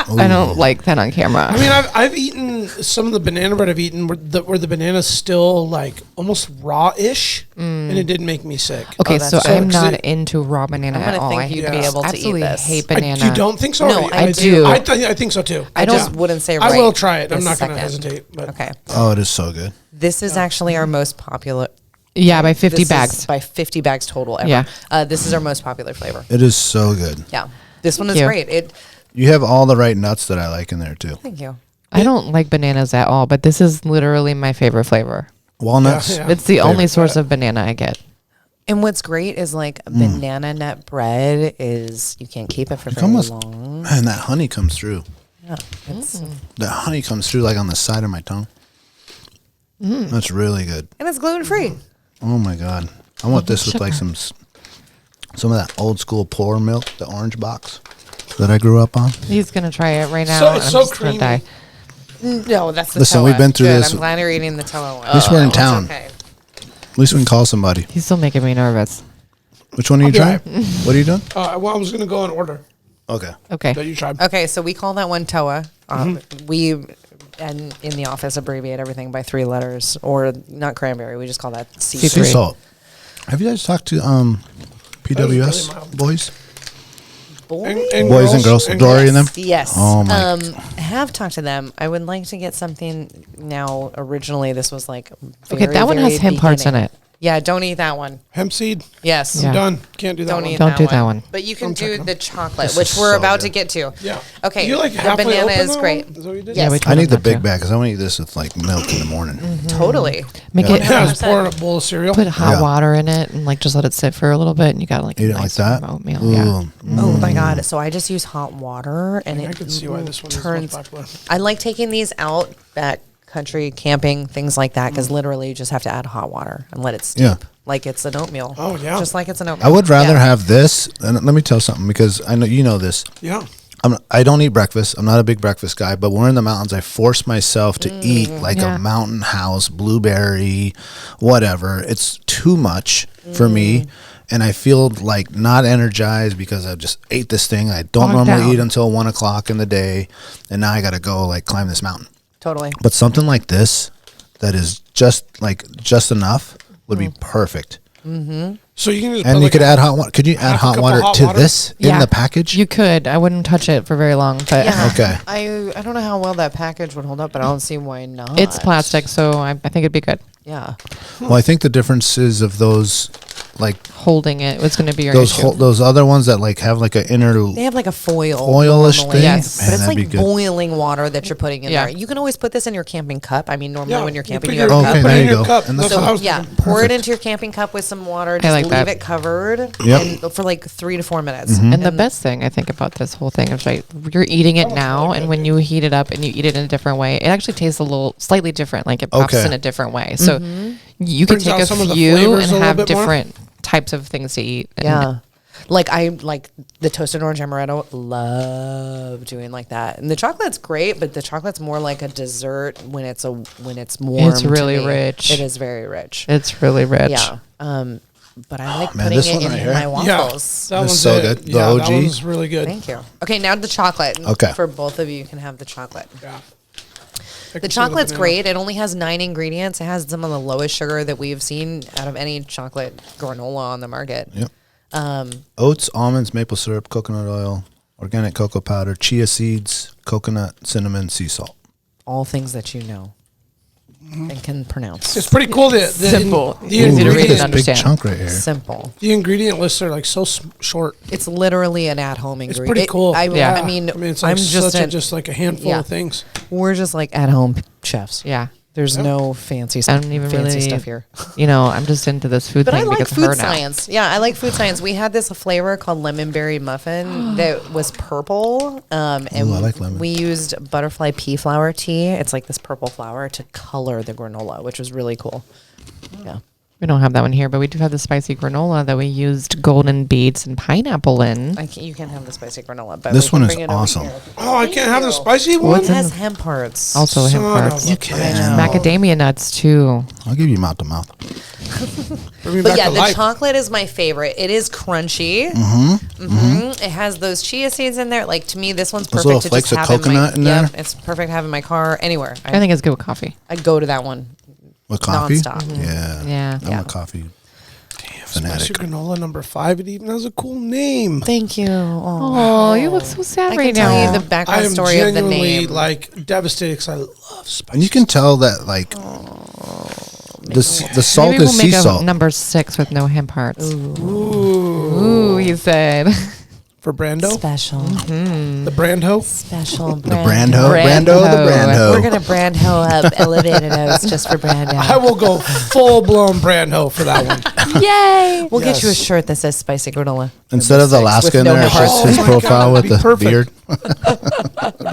I don't like that on camera. I mean, I've eaten some of the banana bread I've eaten where the banana's still like almost raw-ish, and it did make me sick. Okay, that's so true. I'm not So- into raw banana I'm at gonna all. think I you'd be able to eat absolutely this. hate banana. You don't think so? No, Or I you- do. I think so too. I just wouldn't say I right will try it. I'm this not going to second. hesitate. But Okay. Oh, it is so good. This is actually our most popular. Yeah, by 50 this bags. is by 50 bags total ever. Yeah. This is our most popular flavor. It is so good. Yeah. This one is you. great. You have all the right nuts that I like in there too. Thank you. I don't like bananas at all, but this is literally my favorite flavor. Walnuts. Yeah. It's the only Favorite. source of banana I get. And what's great is like banana nut bread is you can't keep it for It very almost, long. man, that honey comes through. Yeah. It's, That honey comes through like on the side of my tongue. That's really good. and it's gluten free. Oh my god, I want this with like some of that old school pour milk, the orange box that I grew up on. He's going to try it right now. So- and it's I'm so just gonna creamy. die. No, that's the Listen, Toa. we've been through Good, this. I'm glad you're eating the Toa one. At least we're in It's town. Okay. At least we can call somebody. He's still making me nervous. Which one are you be trying? right. What are you doing? well, I was going to go in order Okay. Okay. that you tried. Okay, so we call that one Toa. We and in the office abbreviate everything by 3 letters, or not cranberry. We just call that C. C3. Sea salt. Have you guys talked to PWS really mild. boys? Boy? Boys and girls, Dory and them? Yes. Oh my. Have talked to them. I would like to get something now. Originally, this was like Okay, that one has hemp parts in it. Yeah, don't eat that one. Hemp seed. Yes. Yeah. Done. Can't do that Don't one. eat Don't that do one. that one. But you can I'm do checking. the chocolate, This which is we're so about good. to get to. Yeah. Okay. You like the halfway banana open is that great. one? Is that what you did? Yes. we I told need him the not big to. bag because I want to eat this with like milk in the morning. Totally. Make Yeah. it Yeah, just pour in a bowl of cereal. put hot Yeah. water in it and like just let it sit for a little bit, and you got like Eat a it like nice that. oatmeal. Ooh. Yeah. Oh my god! So I just use hot water, and I it can see why this one is turns. most popular. I like taking these out back country camping, things like that, because literally you just have to add hot water and let it steep, Yeah. like it's an oatmeal. Oh, yeah. just like it's an oatmeal. I would rather Yeah. have this. And let me tell something because I know you know this. Yeah. I don't eat breakfast. I'm not a big breakfast guy, but when we're in the mountains, I force myself to eat like a mountain house, blueberry, whatever. It's too much for me. And I feel like not energized because I just ate this thing I don't normally eat until 1 o'clock in the day. And now I got to go like climb this mountain. Totally. But something like this that is just enough would be perfect. So you can just And you could add hot water. Could you add hot water to this in the package? You could. I wouldn't touch it for very long, but Okay. I don't know how well that package would hold up, but I don't see why not. it's plastic, so I think it'd be good. Yeah. Well, I think the difference is of those, like Holding it was going to be your issue. those other ones that like have like an inner They have like a foil. foilish normally. thing. Yes. Man, But it's that'd be like good. boiling water that you're putting in Yeah. there. You can always put this in your camping cup. I mean, normally when you're camping, put you have your- a Okay, cup. put it there in you your go. cup. And That's that's what I was Yeah, thinking. pour it Perfect. into your camping cup with some water. Just like leave that. it covered Yep. and for like 3 to 4 minutes. And the best thing I think about this whole thing is, right, you're eating it now, and when you heat it up and you eat it in a different way, it actually tastes a little slightly different. Like it pops Okay. in a different way. So you could Brings out take some a of the few flavors and a little have bit more. different types of things to eat. And Yeah. Like I like the toasted orange amaretto. Love doing like that. And the chocolate's great, but the chocolate's more like a dessert when it's warm. It's really to me. rich. It is very rich. It's really rich. Yeah. But I like man, putting this it one in right here. my Yeah, waffles. that That's one's so it. good. The Yeah, OG. that one's really good. Thank you. Okay, now the chocolate. Okay. For both of you, you can have the chocolate. Yeah. The chocolate's great. It only has 9 ingredients. It has some of the lowest sugar that we've seen out of any chocolate granola on the market. Yep. Oats, almonds, maple syrup, coconut oil, organic cocoa powder, chia seeds, coconut, cinnamon, sea salt. All things that you know and can pronounce. It's pretty cool. The Simple. The, Easy to read and ingredient, understand. Big chunk right here. Simple. the ingredient lists are like so short. It's literally an at-home It's ingredient. pretty cool. I Yeah. mean, it's like I'm just just like a handful Yeah. of things. we're just like at-home chefs. Yeah. There's no fancy I don't even fancy really stuff here. You know, I'm just into this food But I thing like because of her food now. science. Yeah, I like food science. We had this flavor called lemon berry muffin that was purple. And Ooh, I like lemon. we used butterfly pea flower tea. It's like this purple flower to color the granola, which was really cool. Yeah. We don't have that one here, but we do have the spicy granola that we used golden beets and pineapple in. You can't have the spicy granola. But This we can one is bring it over awesome. here. Oh, I can't have the spicy One one. What's in has the- hemp hearts. Also hemp Son of hearts. a- You can. Macadamia nuts too. I'll give you mouth to mouth. Bring me But back yeah, to the life. chocolate is my favorite. It is crunchy. It has those chia seeds in there. Like to me, this one's Those perfect little to flakes just of have coconut in my. in Yep, there? it's perfect to have in my car anywhere. I think it's good with coffee. I go to that one. With coffee? Nonstop. Yeah. Yeah. I'm Yeah. a coffee Spicy fanatic. granola number 5. It even has a cool name. Thank you. Oh, you look so sad I right can tell now. you the I background am story of the genuinely name. like devastated because I love spicy. And you can tell that like the salt Maybe is we'll sea make a salt. number 6 with no hemp hearts. Ooh. Ooh, he said. For Brando? Special. The Brando? Special. The Brando, Brando. the Brando. We're going to Brando up Elevated Oats just for Brando. I will go full blown Brando for that one. Yay! We'll get you a Yes. shirt that says spicy granola. Instead of the Alaska in no there, it's hearts. just his Oh my profile God, with that'd the be beard.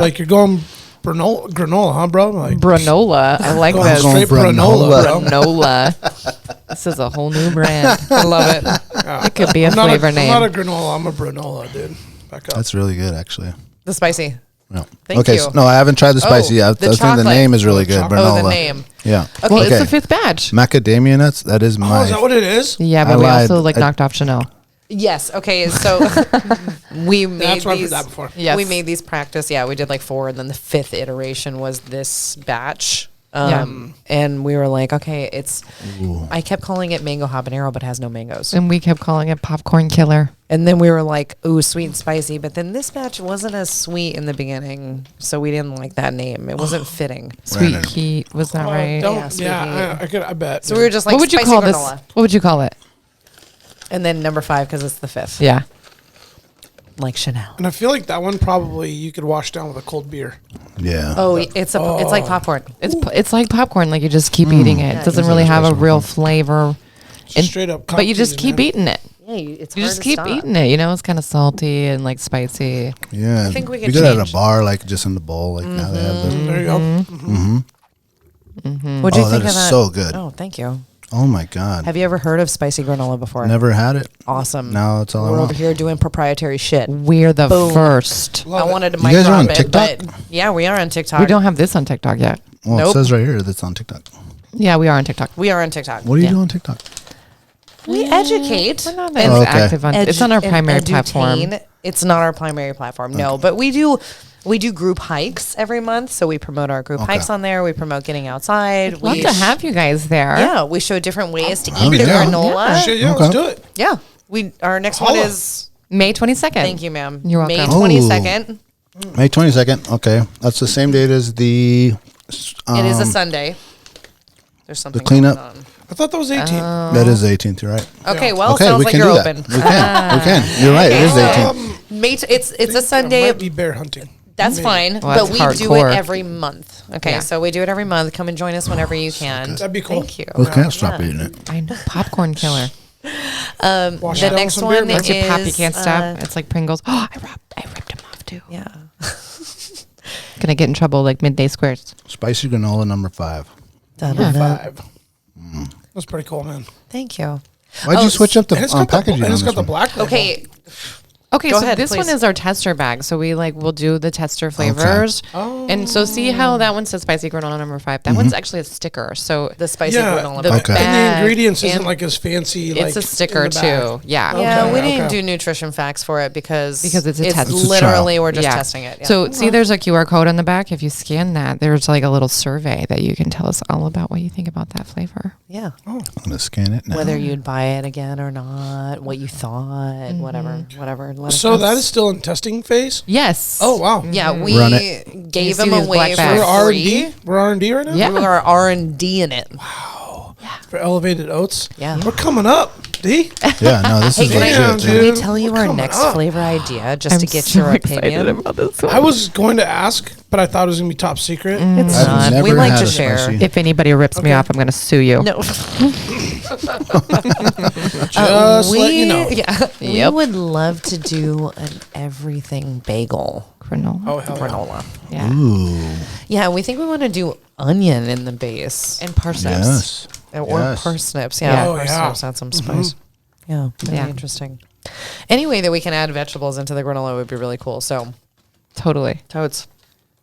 Like you're going granola, huh, bro? Like, Granola. I like going that. straight granola. granola, bro. Granola. This is a whole new brand. I love it. It could be a I'm not flavor I'm name. not a granola. I'm a granola, dude. Back up. That's really good, actually. The spicy. No. Thank okay, you. no, I haven't tried the spicy Oh, yet. the I think the chocolate. name is really good. Oh, Granola. Oh, the name. Yeah. Okay. Well, it's the 5th batch. Macadamia nuts. That is my. Oh, is that what it is? Yeah, I but we lied. also like I- knocked off Chanel. Yes. Okay. So we made That's where I've heard these. that before. Yes. We made these practice. Yeah, we did like 4, and then the 5th iteration was this batch. Yeah. And we were like, okay, it's. I kept calling it mango habanero, but it has no mangoes. And we kept calling it popcorn killer. And then we were like, ooh, sweet and spicy. But then this batch wasn't as sweet in the beginning, so we didn't like that name. It wasn't fitting. Sweet Brandon. heat. Was that right? Don't, Yeah, sweet yeah, heat. I bet. So we were just like, What would you spicy call granola. this? What would you call it? And then number 5 because it's the 5th. Yeah. Like Chanel. And I feel like that one probably you could wash down with a cold beer. Yeah. Oh, it's like popcorn. It's like popcorn. Like you just keep eating it. It doesn't really have a real flavor. And- Straight up. But you just keep eating it. Yeah, it's You hard just to keep stop. eating it. You know, it's kind of salty and like spicy. Yeah. I think we Be could good at change. a bar, like just in the bowl, like now they have the. There you go. What'd you Oh, think that of is that? so good. Oh, thank you. Oh my God. Have you ever heard of spicy granola before? Never had it. Awesome. Now that's all I We're want. over here doing proprietary shit. We're the Boom. first. Love I it. wanted to You guys are on micro it, TikTok? but yeah, we are on TikTok. We don't have this on TikTok yet. Well, Nope. it says right here that's on TikTok. Yeah, we are on TikTok. We are on TikTok. What do you Yeah. do on TikTok? We educate. We're not and as okay. active on. It's on our and primary edutain. platform. It's not our primary platform, no. But we do group hikes every month, so we promote our group Okay. hikes on there. We promote getting outside. Love we to have you guys there. Yeah, we show different ways to Oh, eat the yeah. granola. Shit, yeah, Okay. let's do it. Yeah, our next one Holla. is. May 22nd. Thank you, ma'am. You're May welcome. 22nd. May 22nd. Okay. That's the same date as the It is a Sunday. There's something cleanup. going on. I thought that was 18. that is the 18th, you're right. Okay, well, Okay, sounds we like can you're do open. that. We can. We can. You're right. It is the 18th. It's a I Sunday. might be bear hunting. That's Maybe. fine, Well, but we that's do hardcore. it every month. Okay, Yeah. so we do it every month. Come and join us whenever you can. That'd be cool. Thank you. We can't stop eating it. I know. Popcorn killer. Wash The it down with next some beer, one man. Once you pop, you is, can't stop. It's like Pringles. Oh, I ripped him off too. Yeah. Gonna get in trouble like midday squares. Spicy granola number 5. Da-da-da. 5. That's pretty cool, man. Thank you. Why'd you switch up the And it's got packaging? the, and it's on got this the one? black label. Okay, Okay, Go so ahead, this please. one is our tester bag. So we'll do the tester flavors. Oh. And so see how that one says spicy granola number 5. That one's actually a sticker. So the spicy Yeah, granola. the Okay. And the bag ingredients isn't and like as fancy. it's like, a sticker in the bag. too. Yeah. Yeah, Okay, we didn't okay. do nutrition facts for it because Because it's a test. It's a literally trial. we're just Yeah. testing it. Yeah. So see, there's a QR code on the back. If you scan that, there's like a little survey that you can tell us all about what you think about that flavor. yeah, I'm going to scan it now. whether you'd buy it again or not, what you thought, whatever. Let us So know. that is still in testing phase? Yes. Oh, wow. Yeah, we Run gave You see them these away black for bags. We're free. R&D? We're R&D right now? Yeah. We are R&D in it. For Elevated Oats? Yeah. We're coming up, D. Yeah, no, this is Hey, Damn, legit. dude. dude. we tell you We're our coming next up. flavor idea just to get so your excited opinion? about this one. I was going to ask, but I thought it was going to be top secret. It's I've not. never We like had to a share. spicy- If anybody rips me off, I'm going to sue you. No. Just let you know. Yeah. We Yep. would love to do an everything bagel. Granola. Oh, hell yeah. Granola. Yeah. Ooh, Yeah, we think we want to do onion in the base. And parsnips. yes. Or Yes. parsnips. Yeah. Yeah, Oh, yeah. parsnips. Add some spice. Yeah, very Yeah. interesting. Any way that we can add vegetables into the granola would be really cool. So, Totally. totes.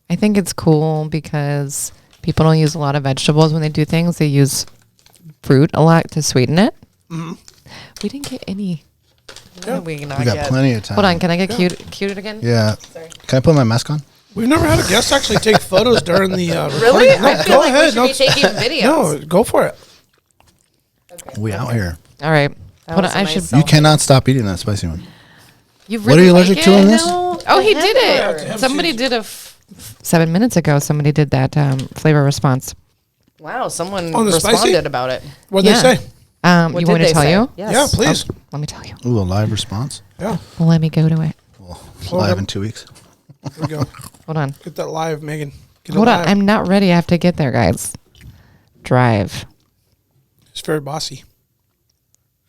I think it's cool because people don't use a lot of vegetables when they do things. They use fruit a lot to sweeten it. We didn't get any. We We got plenty of time. Hold on. Can I get cute again? Yeah. Can I put my mask on? We've never had a guest actually take photos during the Really? recording. No, I feel go like ahead. we should be taking videos. No, go for it. We out here. All right. That Hold was on. a I nice should. selfie. You cannot stop eating that spicy one. You What are you allergic to on this? Oh, he did Yeah, it. Somebody did a 7 minutes ago. Somebody did that flavor response. Wow, someone On the spicy? responded about it. What'd they say? What You did want me they to tell say? you? Yes. Yeah, please. Let me tell you. Ooh, a live response. Yeah, Well, let me go to it. Well, Hold live up. in 2 weeks. here we go. Hold on. Get that live, Megan. Get it Hold on. live. I'm not ready. I have to get there, guys. Drive. It's very bossy.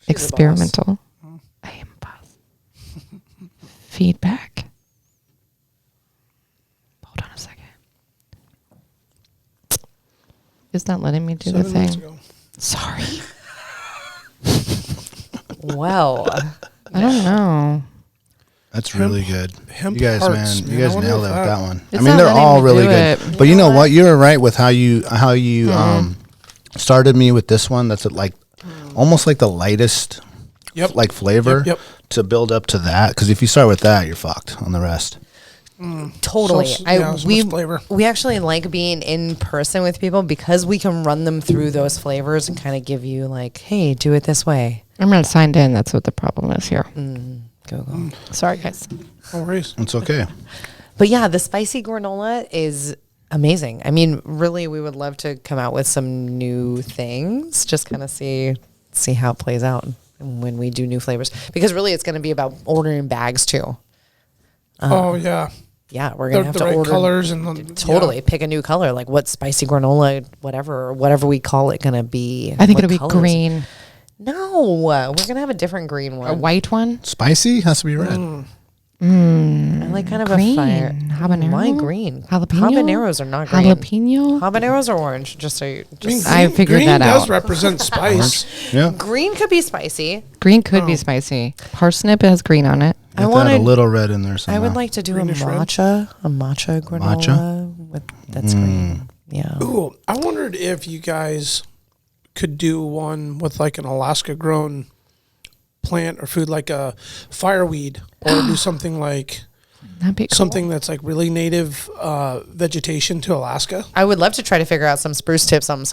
Experimental. I am boss. Feedback. Hold on a second. It's not letting me do 7 the minutes thing. ago. Sorry. Well, I don't know. That's really good. hemp You guys, hearts, man, man. you I guys wonder nailed it if with that- that one. It's I mean, not they're letting all me really do good. it. But you know what? You're right with how you started me with this one. That's like almost like the lightest Yep. like flavor Yep. to build up to that. Because if you start with that, you're fucked on the rest. totally. So much flavor. We actually like being in person with people because we can run them through those flavors and kind of give you like, hey, do it this way. I'm not signed in. That's what the problem is here. Go. Sorry, guys. No worries. It's okay. But yeah, the spicy granola is amazing. I mean, really, we would love to come out with some new things. Just kind of see how it plays out when we do new flavors. Because really, it's going to be about ordering bags too. Oh, yeah. Yeah, we're gonna have The to right order colors and the, totally pick a new color, like what spicy granola, whatever we call it, gonna be. I think What it'll be colors? green. No, we're gonna have a different green A one. white one? Spicy has to be red. I like kind of green. a fire. Habanero? Why green? Jalapeno? Habaneros are not green. Jalapeno? Habaneros are orange. I figured green that does out. represent spice. Yeah. Green could be spicy. Green could be spicy. Parsnip has green on it. I Get that wanted a little red in there somehow. I would like to do Greenish red? a matcha granola with that's green. Yeah. Ooh, I wondered if you guys could do one with like an Alaska grown plant or food, like a fireweed, or do something like That'd be cool. something that's like really native vegetation to Alaska. I would love to try to figure out some spruce tip, some.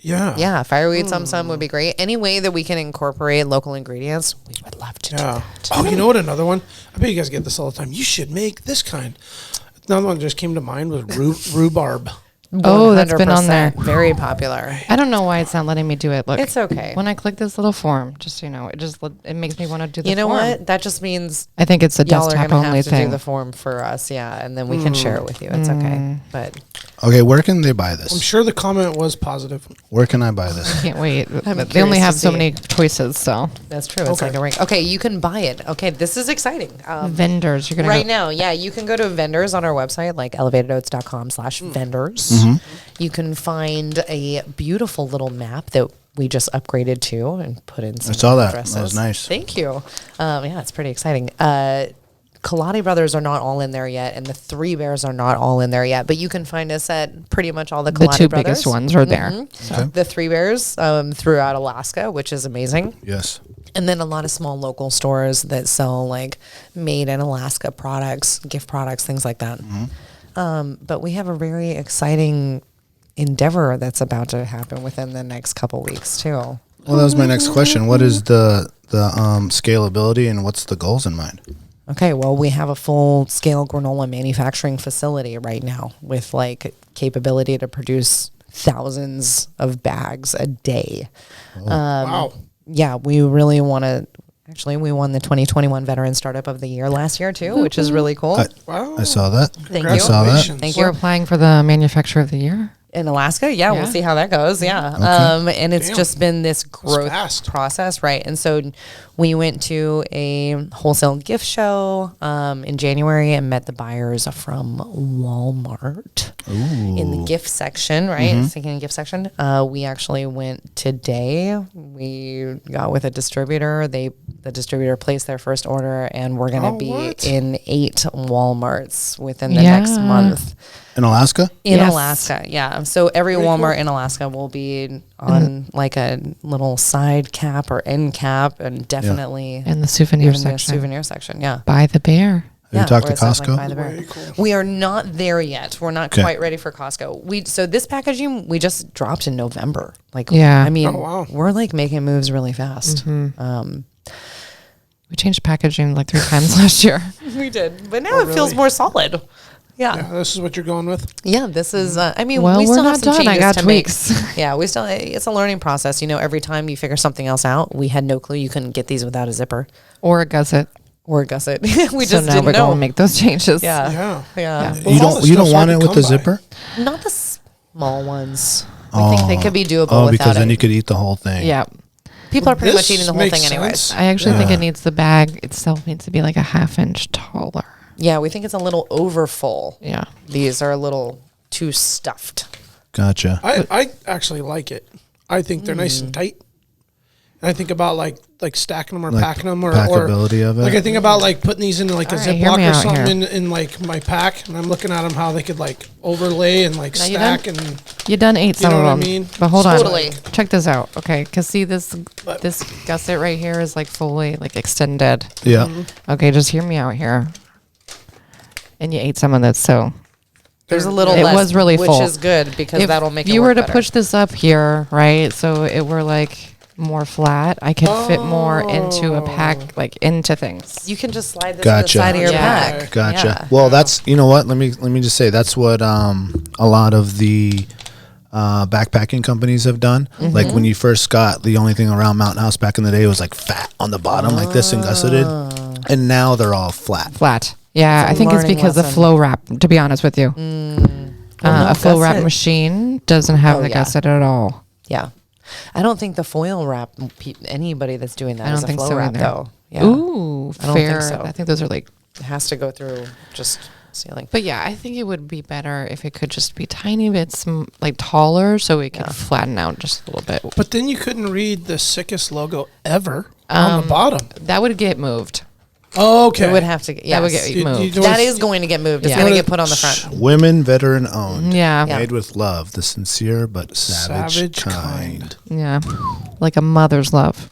Yeah. Yeah, fireweed, some would be great. Any way that we can incorporate local ingredients, we would love to do Yeah. that. Oh, you know what? Another one. I bet you guys get this all the time. You should make this kind. Another one that just came to mind was rhubarb. Oh, that's been on there. 100% Very popular. I don't know why it's not letting me do it. Look, It's okay. When I click this little form, just so you know, it makes me want to do the You know form. what? That just means I think it's a y'all are desktop gonna only have to thing. do the form for us, yeah, and then we can share it with you. It's okay. But Okay, where can they buy I'm this? sure the comment was positive. Where can I buy this? Can't wait. I'm They only curious have to so see. many choices, so that's true. It's Okay. like a ring. Okay, you can buy it. Okay, this is exciting. vendors. You're gonna Right go, now, yeah, you can go to vendors on our website, like elevatedoats.com/vendors. You can find a beautiful little map that we just upgraded to and put in some I saw that. addresses. That was nice. Thank you. Yeah, it's pretty exciting. Kaladi Brothers are not all in there yet, and the Three Bears are not all in there yet, but you can find us at pretty much all the the Kaladi two Brothers. biggest ones are there. Okay. The Three Bears throughout Alaska, which is amazing. Yes. And then a lot of small local stores that sell like made in Alaska products, gift products, things like that. But we have a very exciting endeavor that's about to happen within the next couple weeks too. Well, that was my next question. What is the scalability and what's the goals in mind? Okay, well, we have a full scale granola manufacturing facility right now with like capability to produce thousands of bags a day. Wow. Yeah, we really want to. Actually, we won the 2021 Veteran Startup of the Year last year too, which is really cool. Wow. I saw that. Thank I you. saw that. Congratulations. Thank We're you. applying for the manufacturer of the year. In Alaska, yeah, we'll Yeah. see how that goes. Yeah, and it's Damn. just been this growth fast. process, right? And so we went to a wholesale gift show in January and met the buyers from Walmart in the gift section, right? Thinking gift section. We actually went today. We got with a distributor. The distributor placed their first order, and we're going to be what? in 8 Walmarts within the next Yeah. month. In Alaska? In Yes. Alaska, yeah. So every Walmart in Alaska will be on like a little side cap or end cap, and definitely In the souvenir in the section. souvenir section. Yeah. Buy the bear. Have you talked where to it says, Costco? buy the bear. Very cool. We are not there yet. We're not Okay. quite ready for Costco. So this packaging we just dropped in November. Like, Yeah. I mean, Oh, wow. we're like making moves really fast. We changed packaging like 3 times last year. We did, but now it feels really? more solid. Yeah. Yeah, this is what you're going with. Yeah, this is. I mean, Well, we we're still have not some done. I changes got to tweaks. make. Yeah, we still. It's a learning process. You know, every time you figure something else out, we had no clue you couldn't get these without a zipper Or a gusset. or a gusset. We So just now didn't we're know. going to make those changes. Yeah, Yeah. yeah. Well, You all don't this you don't stuff's want it hard to with the come by. zipper? Not the small ones. I think they could be doable Oh, without because then it. you could eat the whole thing. Yeah. People are pretty much This eating the whole makes thing anyways. sense. I actually think Yeah. it needs the bag itself needs to be like a ½ inch taller. Yeah, we think it's a little over full. Yeah. These are a little too stuffed. Gotcha. I actually like it. I think they're nice and tight. And I think about like stacking them or Like packing them or packability of it? Like I think about like putting these in like a All right, hear Ziploc me or out something here. in like my pack, and I'm looking at them how they could like overlay and like Now you stack and You done ate some know of what I them. mean? But hold Totally. on. Check this out. Okay. Because see this But- this gusset right here is like fully like extended. Yeah. Okay. Just hear me out here. And you ate some of this. So There's a little It less, was really which full. is good because that'll make it you work were to better. push this up here, right? So it were like more flat. I could fit more into a pack, like into things. You can just slide this Gotcha. to the side of your Yeah. pack. Gotcha. Yeah. Well, that's you know what. Let me just say that's what a lot of the backpacking companies have done. Like when you first got the only thing around Mountain House back in the day was like fat on the bottom, like this and gusseted, and now they're all flat. Flat. Yeah, It's a I think it's learning because of lesson. flow wrap, to be honest with you. A flow wrap gusset. machine doesn't have Oh, the yeah. gusset at all. Yeah. I don't think the foil wrap, anybody that's doing that I is don't a think flow so wrap either. though. Yeah. Ooh, I don't think fair. so. I think those are like It has to go through just ceiling. But yeah, I think it would be better if it could just be tiny bits like taller, so it could flatten out just a little bit. But then you couldn't read the sickest logo ever on the bottom. That would get moved. Oh, okay. It would have to. Yes. That would get moved. That is going to get moved. It's Yeah. going to get put on the front. Women veteran owned. Yeah. Made with love, the sincere but savage kind. Yeah. Like a mother's love.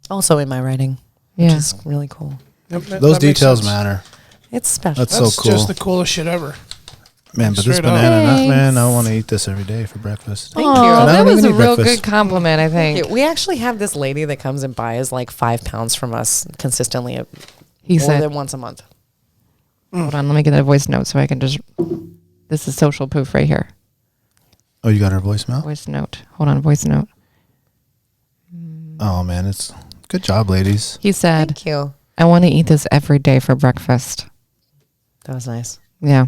Also in my writing, which Yeah. is really cool. Yep, Those that makes details sense. matter. It's special. That's That's so cool. just the coolest shit ever. Man, but this Straight up. banana nut, man, I Thanks. want to eat this every day for breakfast. Thank Oh, you. And I that don't was even a eat real breakfast. good compliment, I think. We actually have this lady that comes and buys like 5 pounds from us consistently, He more said, than once a month. hold on, let me get that voice note so I can just, this is social proof right here. Oh, you got her voicemail? Voice note. Hold on, voice note. Oh, man, it's good job, ladies. He said, Thank you. I want to eat this every day for breakfast. That was nice. Yeah.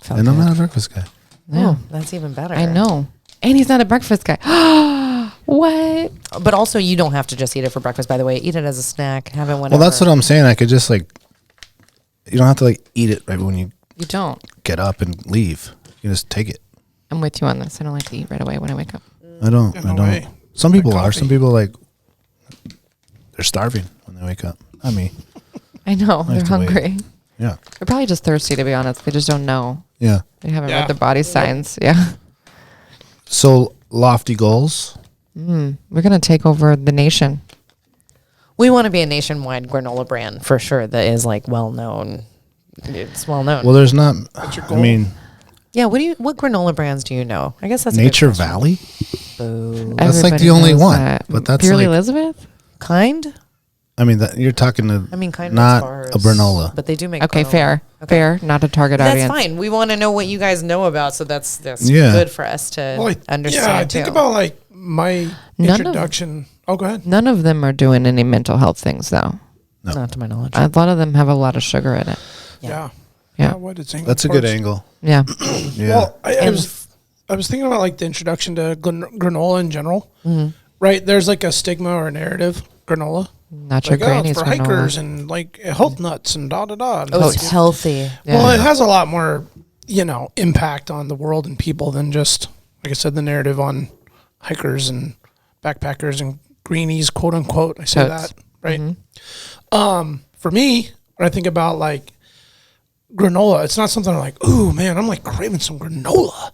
Felt And I'm good. not a breakfast guy. Yeah. Oh, that's even better. I know. And he's not a breakfast guy. What? But also, you don't have to just eat it for breakfast, by the way. Eat it as a snack. Have it whenever. Well, that's what I'm saying. I could just like, you don't have to like eat it right when you You don't. get up and leave. You just take it. I'm with you on this. I don't like to eat right away when I wake up. I don't. Yeah, I no don't. way. Some people Like are. coffee. Some people like they're starving when they wake up. Not me. I know. have They're to wait. hungry. Yeah. They're probably just thirsty, to be honest. They just don't know. Yeah. They haven't Yeah. read their body signs. Yeah. So lofty goals. We're going to take over the nation. We want to be a nationwide granola brand for sure that is like well known. It's well known. Well, there's not. your I goal? mean, yeah. What granola brands do you know? I guess that's Nature a good question. Valley. Boo. That's like Everybody the only knows one, that. but that's Purely like- Elizabeth? Kind. I mean, that you're talking to. I mean, kind of not bars, a granola. but they do make. Okay, granola. fair. Okay. Fair. Not a target That's audience. fine. We want to know what you guys know about, so that's Yeah. good for us to Well, understand yeah, I too. think about like my None of- introduction. Oh, go ahead. None of them are doing any mental health things, though. Not to my knowledge. A lot of them have a lot of sugar in it. Yeah. Yeah. What it's angled That's a good towards. angle. Yeah. Yeah. Well, I And was thinking about like the introduction to granola in general. Mm-hmm. Right? There's like a stigma or a narrative. Granola. Not your Like, oh, granny's it's for granola. hikers and like health nuts and da da da. oh, it's healthy. Yeah. Well, it has a lot more, impact on the world and people than just, like I said, the narrative on hikers and backpackers and greenies, quote unquote. I say Totes. that, right? For me, when I think about like granola, it's not something I'm like, ooh, man, I'm like craving some granola.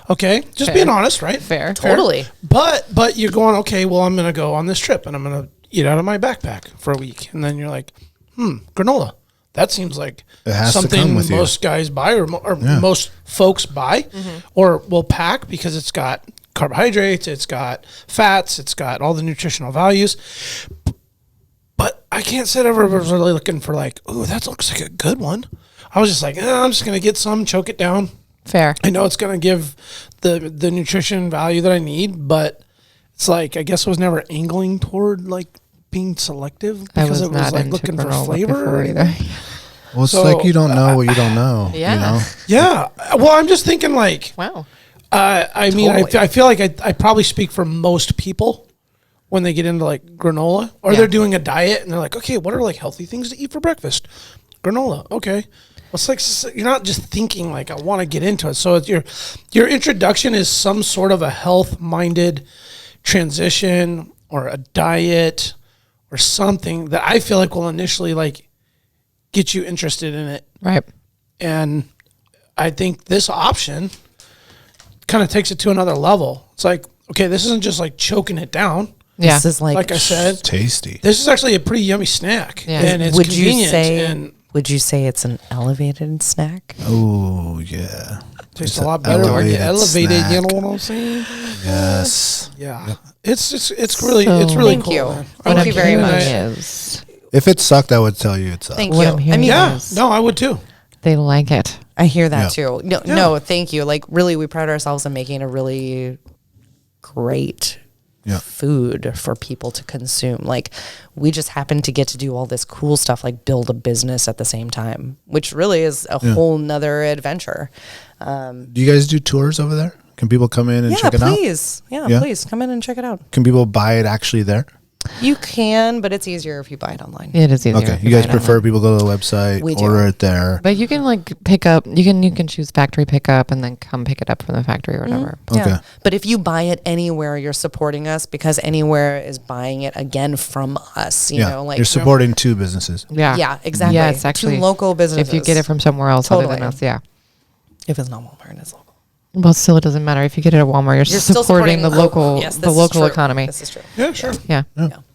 Okay, just being honest, right? Fair. Totally. But you're going, okay, well, I'm gonna go on this trip and I'm gonna eat out of my backpack for a week, and then you're like, granola. That seems like It has to something come with you. most guys buy or Yeah. most folks buy or will pack because it's got carbohydrates, it's got fats, it's got all the nutritional values. But I can't say I ever was really looking for like, ooh, that looks like a good one. I was just like, I'm just gonna get some, choke it down. Fair. I know it's going to give the nutrition value that I need, but it's like I guess I was never angling toward like being selective I because was it was not like into looking for granola flavor. before either. Well, it's So, like you don't know what you don't know. Yeah. You know? Yeah. Well, I'm just thinking like, Wow. I mean, Totally. I feel like I probably speak for most people when they get into like granola or Yeah. they're doing a diet and they're like, okay, what are like healthy things to eat for breakfast? Granola. Okay. Well, it's like you're not just thinking like I want to get into it. So it's your introduction is some sort of a health-minded transition or a diet or something that I feel like will initially like get you interested in it. Right. And I think this option kind of takes it to another level. It's like, okay, this isn't just like choking it down. Yeah. This is Like I said, Tasty. this is actually a pretty yummy snack. Yeah. And it's would you convenient say? and Would you say it's an elevated snack? Oh yeah. tastes It's a an lot better when you elevated elevated. You snack. know what I'm saying? Yes. Yeah. It's really So- really Thank cool. you. Man. Thank I you like very it. much. Is If it sucked, I would tell you it sucked. Thank What you. I'm I hearing mean, Yeah. is No, I would too. they like it. I hear that Yeah. too. No, no, thank you. Like really, we pride ourselves in making a really great Yeah. food for people to consume. Like we just happen to get to do all this cool stuff, like build a business at the same time, which really is a whole nother adventure. Do you guys do tours over there? Can people come in and Yeah, check it out? please. Yeah, Yeah? please come in and check it out. Can people buy it actually there? You can, but it's easier if you buy it online. It is easier. Okay, if you guys buy it prefer online. people go to the website, We do. order it there. But you can like pick up. You can choose factory pickup and then come pick it up from the factory or whatever. Okay. Yeah. But if you buy it anywhere, you're supporting us because anywhere is buying it again from us. You know, like you're supporting two businesses. Yeah. Yeah, exactly. Yeah, it's actually two local businesses. If you get it from somewhere else other Totally. than us, yeah. if it's not Walmart, it's local. Well, still, it doesn't matter if you get it at Walmart. You're Still supporting the local, Yes, the this is local true. economy. This is true. Yeah, sure. Yeah,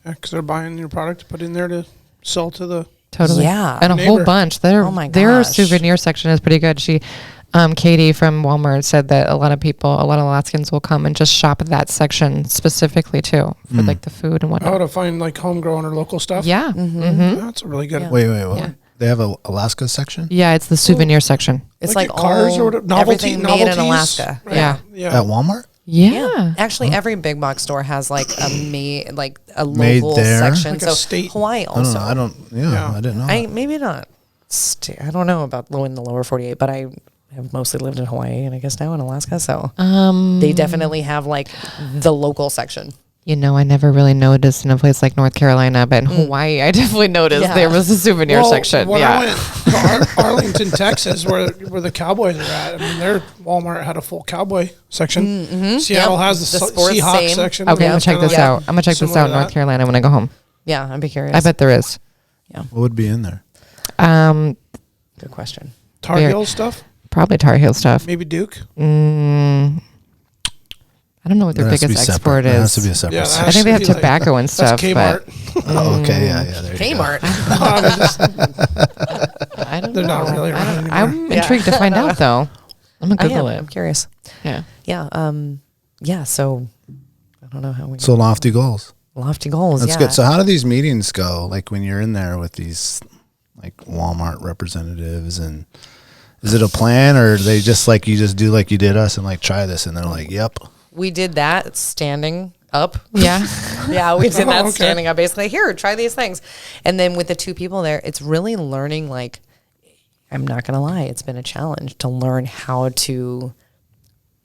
Because they're buying your product to put in there to sell to the. totally. Yeah. and a Neighbor. whole bunch. Their Oh my their gosh. souvenir section is pretty good. She, Katie from Walmart said that a lot of Alaskans will come and just shop at that section specifically too for like the food and How whatnot. to find like homegrown or local stuff. Yeah, That's a really good. Yeah. Wait, what? Yeah. They have a Alaska section yeah. It's the souvenir section. It's Like like, your cars all or whatever, novelty- everything made in novelties? Alaska. Right. Yeah. Yeah. at Walmart. Yeah. Actually, every big box store has like a Made local there? section. Like a so state. Hawaii I don't also. know. I don't. Yeah. I didn't know. I that. maybe not. I don't know about in the lower 48, but I have mostly lived in Hawaii and I guess now in Alaska. So they definitely have like the local section. You know, I never really noticed in a place like North Carolina, but in Hawaii, I definitely noticed Yeah. there was a souvenir Well, section. when Yeah. I went to Arlington, Texas, where the Cowboys are at, I mean, their Walmart had a full cowboy section. Seattle Yep. has the, The sports Seahawks same. section. Okay, I'm gonna It's check kinda this like out. I'm gonna check this similar out to in North that. Carolina when I go home. Yeah, I'd be curious. I bet there is. What would be in there? Good question. Tar Very- Heel stuff, Probably Tar Heel stuff. maybe Duke. I don't know what their That has to biggest be separate. export That has to be a is. separate. Yeah, section. I think they have Actually, like, tobacco and stuff. That's Kmart. Oh, okay. Yeah. There you go. Kmart. But I don't They're know. not really I around don't- anymore. I'm intrigued to find out though. I'm gonna Google I'm it. curious. Yeah. Yeah. Yeah. So I don't know how we So lofty goals. lofty goals. That's yeah. good. So how do these meetings go? Like when you're in there with these like Walmart representatives, and is it a plan, or they just like you just do like you did us and like try this, and they're like, yep. We did that standing up. Yeah. Yeah, we did that Okay. standing up. Basically, here, try these things. And then with the two people there, it's really learning. Like, I'm not gonna lie, it's been a challenge to learn how to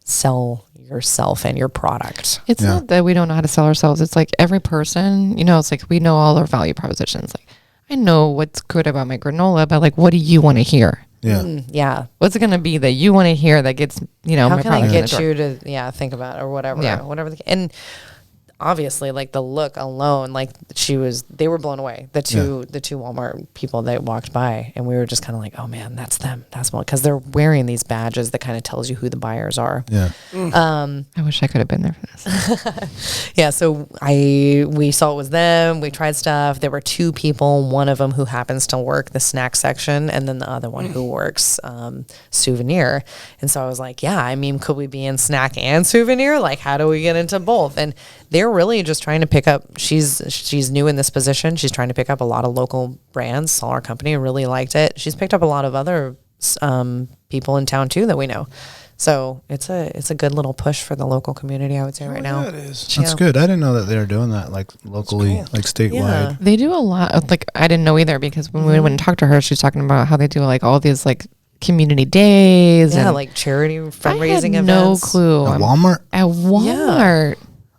sell yourself and your product. It's Yeah. not that we don't know how to sell ourselves. It's like every person, you know, it's like we know all our value propositions. Like I know what's good about my granola, but like, what do you want to hear? Yeah. Yeah. What's it going to be that you want to hear that gets, you know, How my can I product in the get door? you to think about it or whatever, Yeah. whatever. And obviously, like the look alone, like they were blown away. The two Walmart people that walked by, and we were just kind of like, oh man, that's them. That's because they're wearing these badges that kind of tells you who the buyers are. Yeah. I wish I could have been there for this. Yeah, so we saw it was them. We tried stuff. There were two people, one of them who happens to work the snack section, and then the other one who works souvenir. And so I was like, yeah, I mean, could we be in snack and souvenir? Like, how do we get into both? And they're really just trying to pick up. She's new in this position. She's trying to pick up a lot of local brands. Saw our company, really liked it. She's picked up a lot of other people in town too that we know. So it's a good little push for the local community, I would say, right now. Yeah, it is. That's Yeah. good. I didn't know that they were doing that like locally, like statewide. Yeah. They do a lot of like, I didn't know either because when we went and talked to her, she's talking about how they do like all these like community days. Yeah, and like charity I fundraising had events. no clue. At Walmart? At Walmart.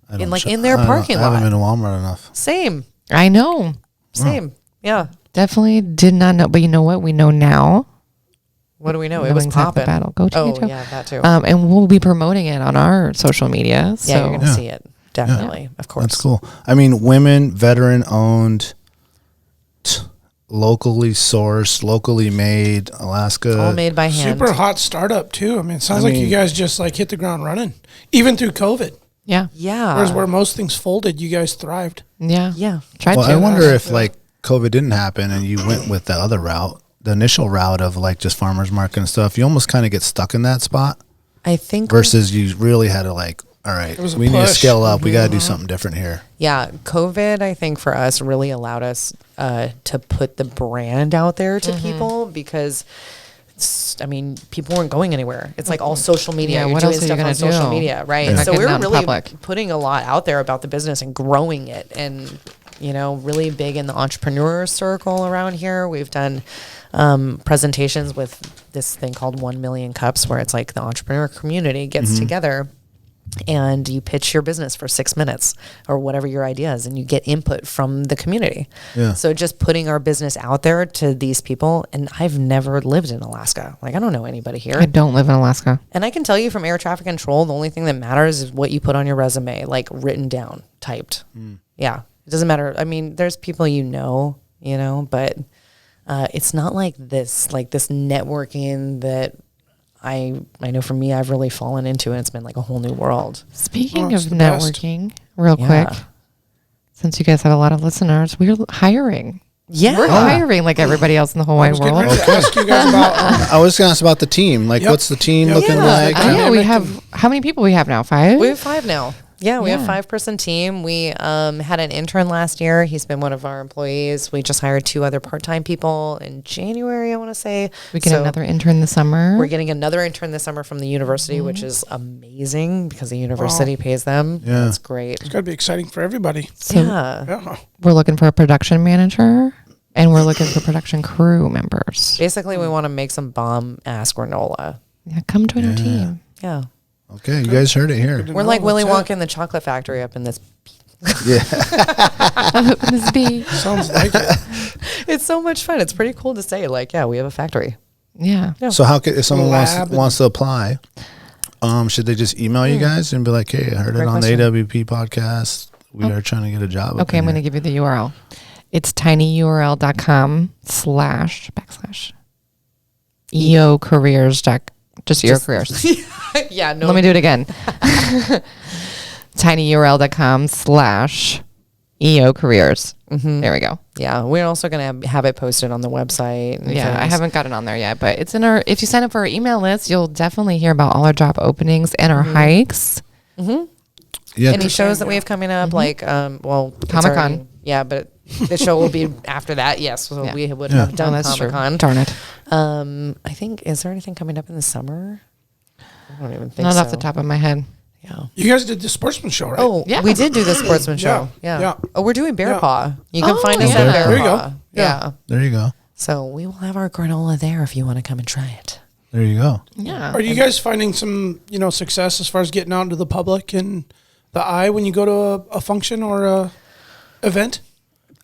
I don't like, sh- in their I don't know. parking I haven't lot. been to Walmart enough. Same. I know. Same. Yeah. Definitely did not know. But you know what? We know now. What do we know? It Knowing was half the popping. battle. Go Oh, Chico. yeah, that too. And we'll be promoting it on our social media. So yeah, you're going to Yeah. see it. Definitely. Of course. That's cool. I mean, women, veteran owned, locally sourced, locally made, Alaska. All made by hand. Super hot startup too. I mean, it sounds like you mean- guys just like hit the ground running, even through COVID. yeah. Yeah. Whereas where most things folded, you guys thrived. Yeah. Yeah. Tried Well, to. I wonder if like COVID didn't happen and you went with the other route, the initial route of like just farmers market and stuff, you almost kind of get stuck in that spot I think. versus you really had to like, all right, was a we need to push. scale up. We got to do something different here. Yeah. COVID, I think for us really allowed us to put the brand out there to people because. I mean, people weren't going anywhere. It's like all social media. Yeah, You're what doing else are you stuff gonna on social do? media, right? Yeah. So Not we were getting out in really public. putting a lot out there about the business and growing it, and really big in the entrepreneur circle around here. We've done presentations with this thing called 1 Million Cups, where it's like the entrepreneur community gets together and you pitch your business for 6 minutes or whatever your idea is, and you get input from the community. Yeah. So just putting our business out there to these people, and I've never lived in Alaska. Like, I don't know anybody here. I don't live in Alaska. And I can tell you from air traffic control, the only thing that matters is what you put on your resume, like written down, typed. Yeah. It doesn't matter. I mean, there's people but it's not like this networking that I know for me, I've really fallen into, and it's been like a whole new world. Speaking it's of the best. networking, real Yeah. quick, since you guys have a lot of listeners, we're hiring. Yeah. We're hiring like everybody else in the whole I wide was getting world. ready to ask you guys about. I was going to ask about the team. Like, Yep. what's the team Yep. looking Yeah. like? I know we Dynamic have, how many people we have now? 5? We have 5 now. Yeah, we have Yeah. 5-person team. We had an intern last year. He's been one of our employees. We just hired 2 other part-time people in January, I want to say. We get So another intern this summer. We're getting another intern this summer from the university, which is amazing because the university pays them. Yeah. That's great. It's got to be exciting for everybody. So Yeah. Yeah. we're looking for a production manager, and we're looking for production crew members. Basically, we want to make some bomb-ass granola. Yeah, come join our team. Yeah. Okay, you guys heard it here. We're like Willy That's Wonka in the chocolate factory up in this. Miss B. Sounds like it. It's so much fun. It's pretty cool to say, like, yeah, we have a factory. Yeah. So how could, if someone Lab wants to apply, should they just email you guys and be like, hey, I heard Great it on question. the AWP podcast. We are trying to get a job. up Okay, I'm in going to here." give you the URL. It's tinyurl.com / eocareers. Just EO Careers. Yeah, no. Let me do it again. tinyurl.com / EO Careers. There we go. Yeah, we're also going to have it posted on the website. And Yeah, I things. haven't got it on there yet, but it's in our, if you sign up for our email list, you'll definitely hear about all our job openings and our hikes. Yeah, Any shows that we have coming up, like, it's Comic-Con. already- Yeah, but the show will be after that. Yes, so Yeah. we would Yeah. have done that's true. Comic-Con. Darn it. I think, is there anything coming up in the summer? I don't even think Not so. off the top of my head. Yeah. You guys did the sportsman show, right? Oh, Yeah. we did do the sportsman show. Yeah. Yeah. Oh, we're doing Bear Yeah. Paw. You can Oh, find us yeah. at Bear There you go. Paw. Yeah. Yeah. there you go. So we will have our granola there if you want to come and try it. There you go. Yeah. Are you guys finding some, success as far as getting out into the public and the eye when you go to a function or a event?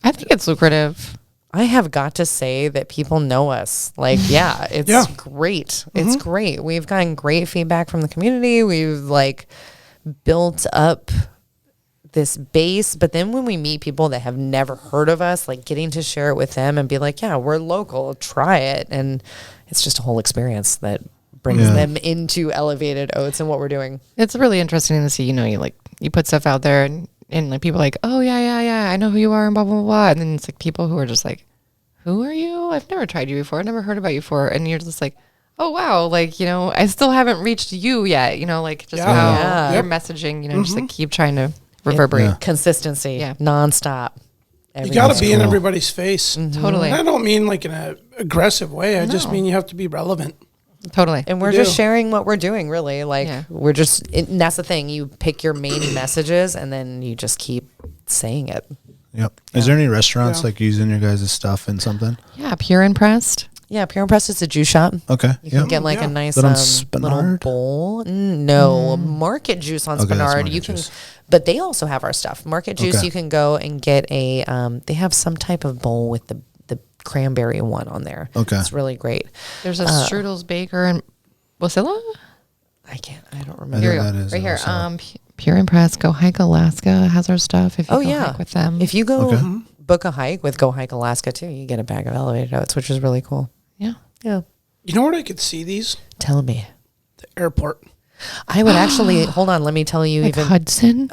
I think it's lucrative. I have got to say that people know us. Like, yeah, it's Yeah. great. It's great. We've gotten great feedback from the community. We've built up this base, but then when we meet people that have never heard of us, like getting to share it with them and be like, yeah, we're local, try it. And it's just a whole experience that brings Yeah. them into Elevated Oats and what we're doing. It's really interesting to see, you put stuff out there and like people are like, oh yeah, I know who you are and blah, blah, blah. And then it's like people who are just like, who are you? I've never tried you before. I've never heard about you before. And you're just like, oh wow, I still haven't reached you yet, just Yeah. how Yeah. you're messaging, just like keep trying to reverberate. Yeah. Consistency, Yeah. nonstop. You got to be in cool. everybody's face. Totally. I don't mean like in an aggressive way. I just No. mean you have to be relevant. Totally. And we're You just do. sharing what we're doing, really. Like, Yeah. we're just, and that's the thing. You pick your main messages and then you just keep saying it. Yep. Is there any restaurants Yeah. like using your guys' stuff and something? Yeah, Pure Impressed. Yeah, Pure and Pressed is a juice shop. Okay. You can Yep. get like Yeah. a nice Is that on little Spenard? bowl. No, Market Juice on Okay, that's Spenard. Market You can, Juice. but they also have our stuff. Market Juice, Okay. you can go and get a. They have some type of bowl with the cranberry one on there. Okay. It's really great. There's a Strudel's Baker in Wasilla. I don't I remember. Here think we go. that is Right here. also- Pure Impressed. Go Hike Alaska has our stuff. If you Oh go yeah, hike with them. If you go Okay. book a hike with Go Hike Alaska too, you get a bag of Elevated Oats, which is really cool. yeah. Yeah. You know where I could see these? Tell me. The airport. I would actually hold on. Let me tell you. Like Even Hudson.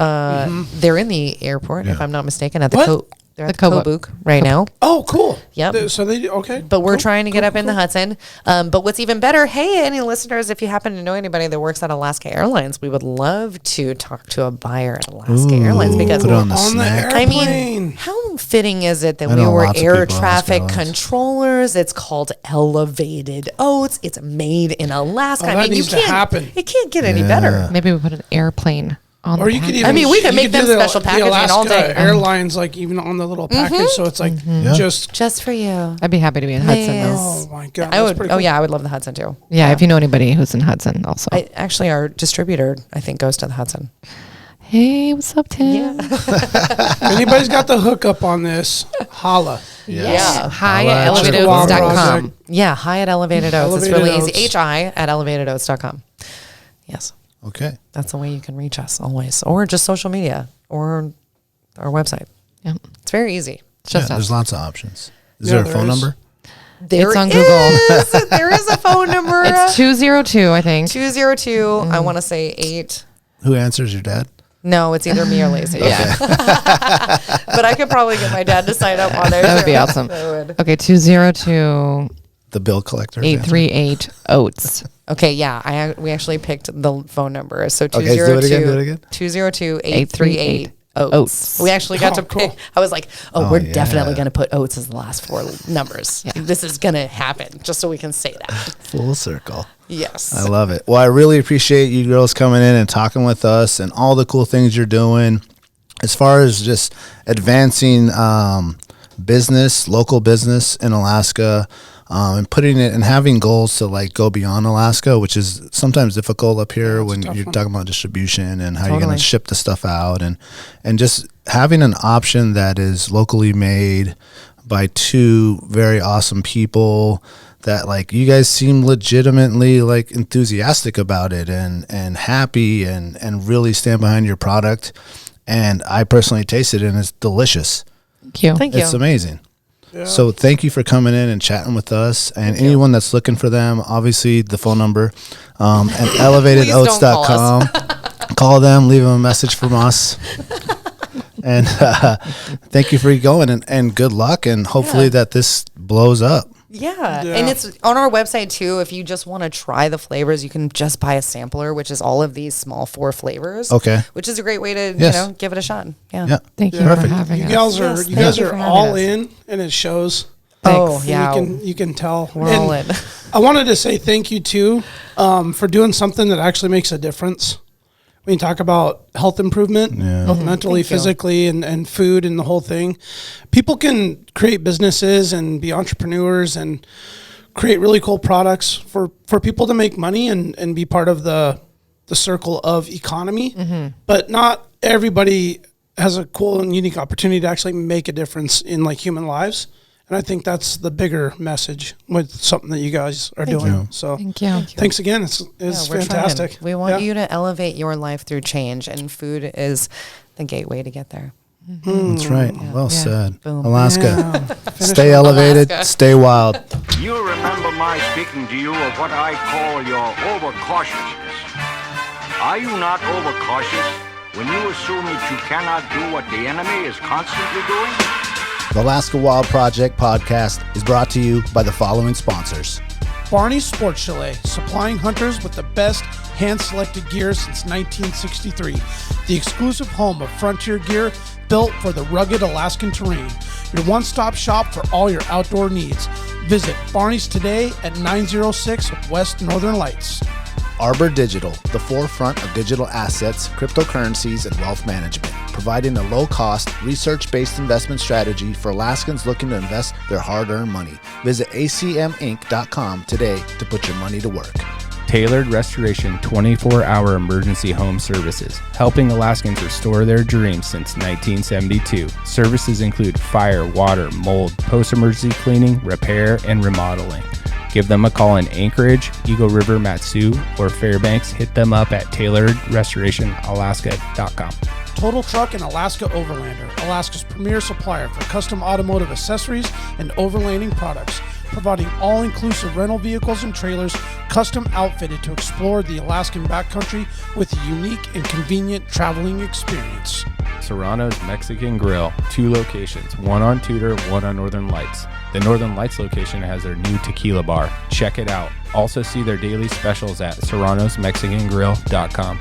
they're in the airport, if Yeah. I'm not mistaken, at the What? they're The at the Kobuk right now. Oh, cool. Yep. So they okay. But we're Cool. trying to get up in the Hudson. But what's even better, hey, any listeners, if you happen to know anybody that works at Alaska Airlines, we would love to talk to a buyer at Alaska Ooh, Airlines because put it on the on the snack. I airplane. mean, how fitting is it that I we know were lots of air people at traffic Alaska Airlines. controllers? It's called Elevated Oats. It's made in Alaska. Oh, I that mean, needs to happen. It can't get any Yeah. better. Maybe we put an airplane On Or the you could package. even. I mean, we could you make do them the- special the packaging all Alaska day. Airlines, like even on the little package, so it's like Just for you. I'd be happy to be in Hudson. Please. Though. Oh my god, I that's would. pretty Oh cool. yeah, I would love the Hudson too. Yeah, if you know anybody who's in Hudson, also. Actually, our distributor, I think, goes to the Hudson. Hey, what's up, Tim? If anybody's got the hookup on this, holla. Yeah. Hi Holla at at your elevatedoats.com. Yeah. Hi at Elevated Oats. It's Elevated really Oats. easy. HI at elevatedoats.com. Yes. Okay. That's the way you can reach us always. Or just social media or our website. Yep. It's very easy. It's just There's us. lots of options. Is Yeah, there a there phone is. number? There on is. There is a phone number. It's 202, I think. 202. I want to say 8. Who answers? Your dad? No, it's either me or Lacey. Yeah. But I could probably get my dad to sign up on there. That would be too. awesome. I would. Okay, 202 The bill collector. 838 Oats. Okay, yeah. We actually picked the phone number. So Okay, do it again, do it again. 202-838 Oats. Oats. We actually got Oh, to pick. cool. I was like, Oh, we're yeah. definitely going to put Oats as the last 4 numbers. This is going to happen just so we can say that. Full circle. Yes. I love it. Well, I really appreciate you girls coming in and talking with us and all the cool things you're doing as far as just advancing business, local business in Alaska, and putting it and having goals to like go beyond Alaska, which is sometimes difficult up here when you're talking about distribution and how you're going to ship the stuff out and just having an option that is locally made by 2 very awesome people that like you guys seem legitimately like enthusiastic about it and happy and really stand behind your product. And I personally tasted it and it's delicious. Thank you. Thank you. It's amazing. So thank you for coming in and chatting with us. And anyone that's looking for them, obviously the phone number at elevatedoats.com. Call them, leave them a message from us. And thank you for going and good luck. And hopefully that this blows up. Yeah. And it's on our website too. If you just want to try the flavors, you can just buy a sampler, which is all of these small 4 flavors. Okay. Which is a great way to, Yes. give it a shot. Yeah. Yeah. Thank you Perfect. for having You us. guys are Yes, you thank guys you are for having all us. in, and it shows. Oh, Thanks. yeah. You can tell. We're And all in. I wanted to say thank you too for doing something that actually makes a difference. When you talk about health improvement, both mentally, Thank you. physically, and food and the whole thing, people can create businesses and be entrepreneurs and create really cool products for people to make money and be part of the circle of economy. But not everybody has a cool and unique opportunity to actually make a difference in like human lives. And I think that's the bigger message with something that you guys are doing. So Thank you. thanks again. It's We're fantastic. trying. We want you to elevate your life through change, and food is the gateway to get there. That's right. Well said. Boom. Alaska. Finish Stay with elevated. Alaska. Stay wild. You remember my speaking to you of what I call your overcautiousness. Are you not overcautious when you assume that you cannot do what the enemy is constantly doing? The Alaska Wild Project podcast is brought to you by the following sponsors. Barney's Sports Chalet, supplying hunters with the best hand-selected gear since 1963. The exclusive home of frontier gear built for the rugged Alaskan terrain. Your one-stop shop for all your outdoor needs. Visit Barney's today at 906 West Northern Lights. Arbor Digital, the forefront of digital assets, cryptocurrencies, and wealth management, providing a low-cost, research-based investment strategy for Alaskans looking to invest their hard-earned money. Visit acminc.com today to put your money to work. Tailored Restoration 24-hour emergency home services, helping Alaskans restore their dreams since 1972. Services include fire, water, mold, post-emergency cleaning, repair, and remodeling. Give them a call in Anchorage, Eagle River, Matsu, or Fairbanks. Hit them up at tailoredrestorationalaska.com. Total Truck and Alaska Overlander, Alaska's premier supplier for custom automotive accessories and overlanding products, providing all-inclusive rental vehicles and trailers custom outfitted to explore the Alaskan backcountry with a unique and convenient traveling experience. Serrano's Mexican Grill, 2 locations, one on Tudor, one on Northern Lights. The Northern Lights location has their new tequila bar. Check it out. Also see their daily specials at serranosmexicangrill.com.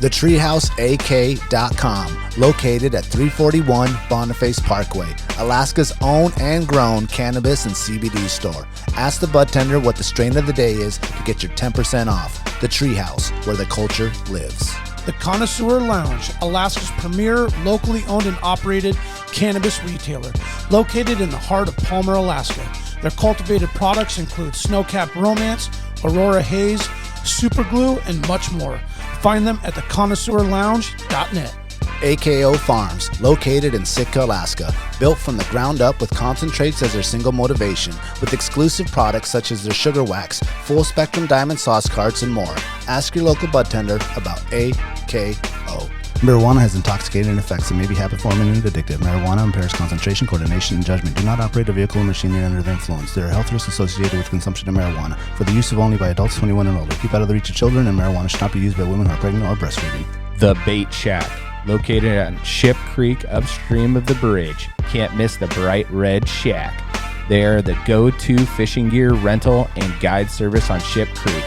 TheTreehouseAK.com, located at 341 Boniface Parkway, Alaska's own and grown cannabis and CBD store. Ask the bud tender what the strain of the day is to get your 10% off. The Treehouse, where the culture lives. The Connoisseur Lounge, Alaska's premier locally owned and operated cannabis retailer, located in the heart of Palmer, Alaska. Their cultivated products include Snowcap Romance, Aurora Haze, Super Glue, and much more. Find them at theconnoisseurlounge.net. AKO Farms, located in Sitka, Alaska, built from the ground up with concentrates as their single motivation, with exclusive products such as their sugar wax, full spectrum diamond sauce carts, and more. Ask your local bud tender about AKO. Marijuana has intoxicating effects and may be habit-forming and addictive. Marijuana impairs concentration, coordination, and judgment. Do not operate a vehicle or machinery under the influence. There are health risks associated with consumption of marijuana. For the use of only by adults 21 and older. Keep out of the reach of children, and marijuana should not be used by women who are pregnant or breastfeeding. The Bait Shack, located on Ship Creek upstream of the bridge. Can't miss the bright red shack. They are the go-to fishing gear rental and guide service on Ship Creek.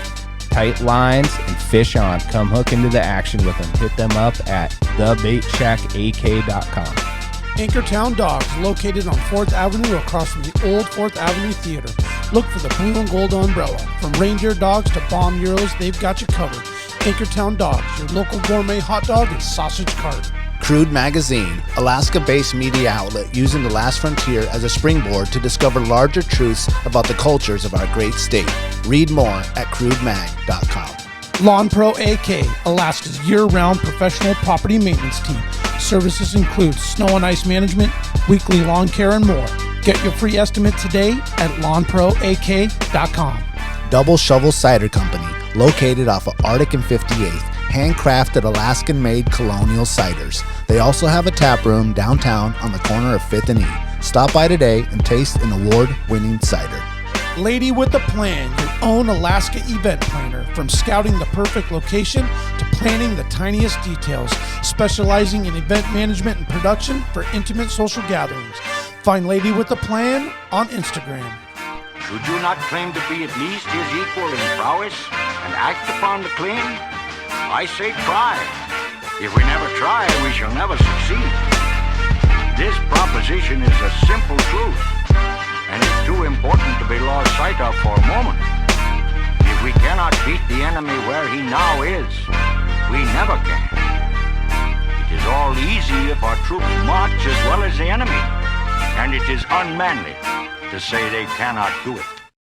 Tight lines and fish on. Come hook into the action with them. Hit them up at thebaitshackak.com. Anchortown Dogs, located on 4th Avenue across from the old 4th Avenue Theater. Look for the blue and gold umbrella. From reindeer dogs to bomb euros, they've got you covered. Anchortown Dogs, your local gourmet hot dog and sausage cart. Crude Magazine, Alaska-based media outlet using the last frontier as a springboard to discover larger truths about the cultures of our great state. Read more at crudemag.com. Lawn Pro AK, Alaska's year-round professional property maintenance team. Services include snow and ice management, weekly lawn care, and more. Get your free estimate today at lawnproak.com. Double Shovel Cider Company, located off of Arctic and 58th. Handcrafted Alaskan-made colonial ciders. They also have a tap room downtown on the corner of 5th and E. Stop by today and taste an award-winning cider. Lady with a Plan, your own Alaska event planner. From scouting the perfect location to planning the tiniest details, specializing in event management and production for intimate social gatherings. Find Lady with a Plan on Instagram. Should you not claim to be at least his equal in prowess and act upon the claim? I say try. If we never try, we shall never succeed. This proposition is a simple truth, and it's too important to be lost sight of for a moment. If we cannot beat the enemy where he now is, we never can. It is all easy if our troops march as well as the enemy, and it is unmanly to say they cannot do it.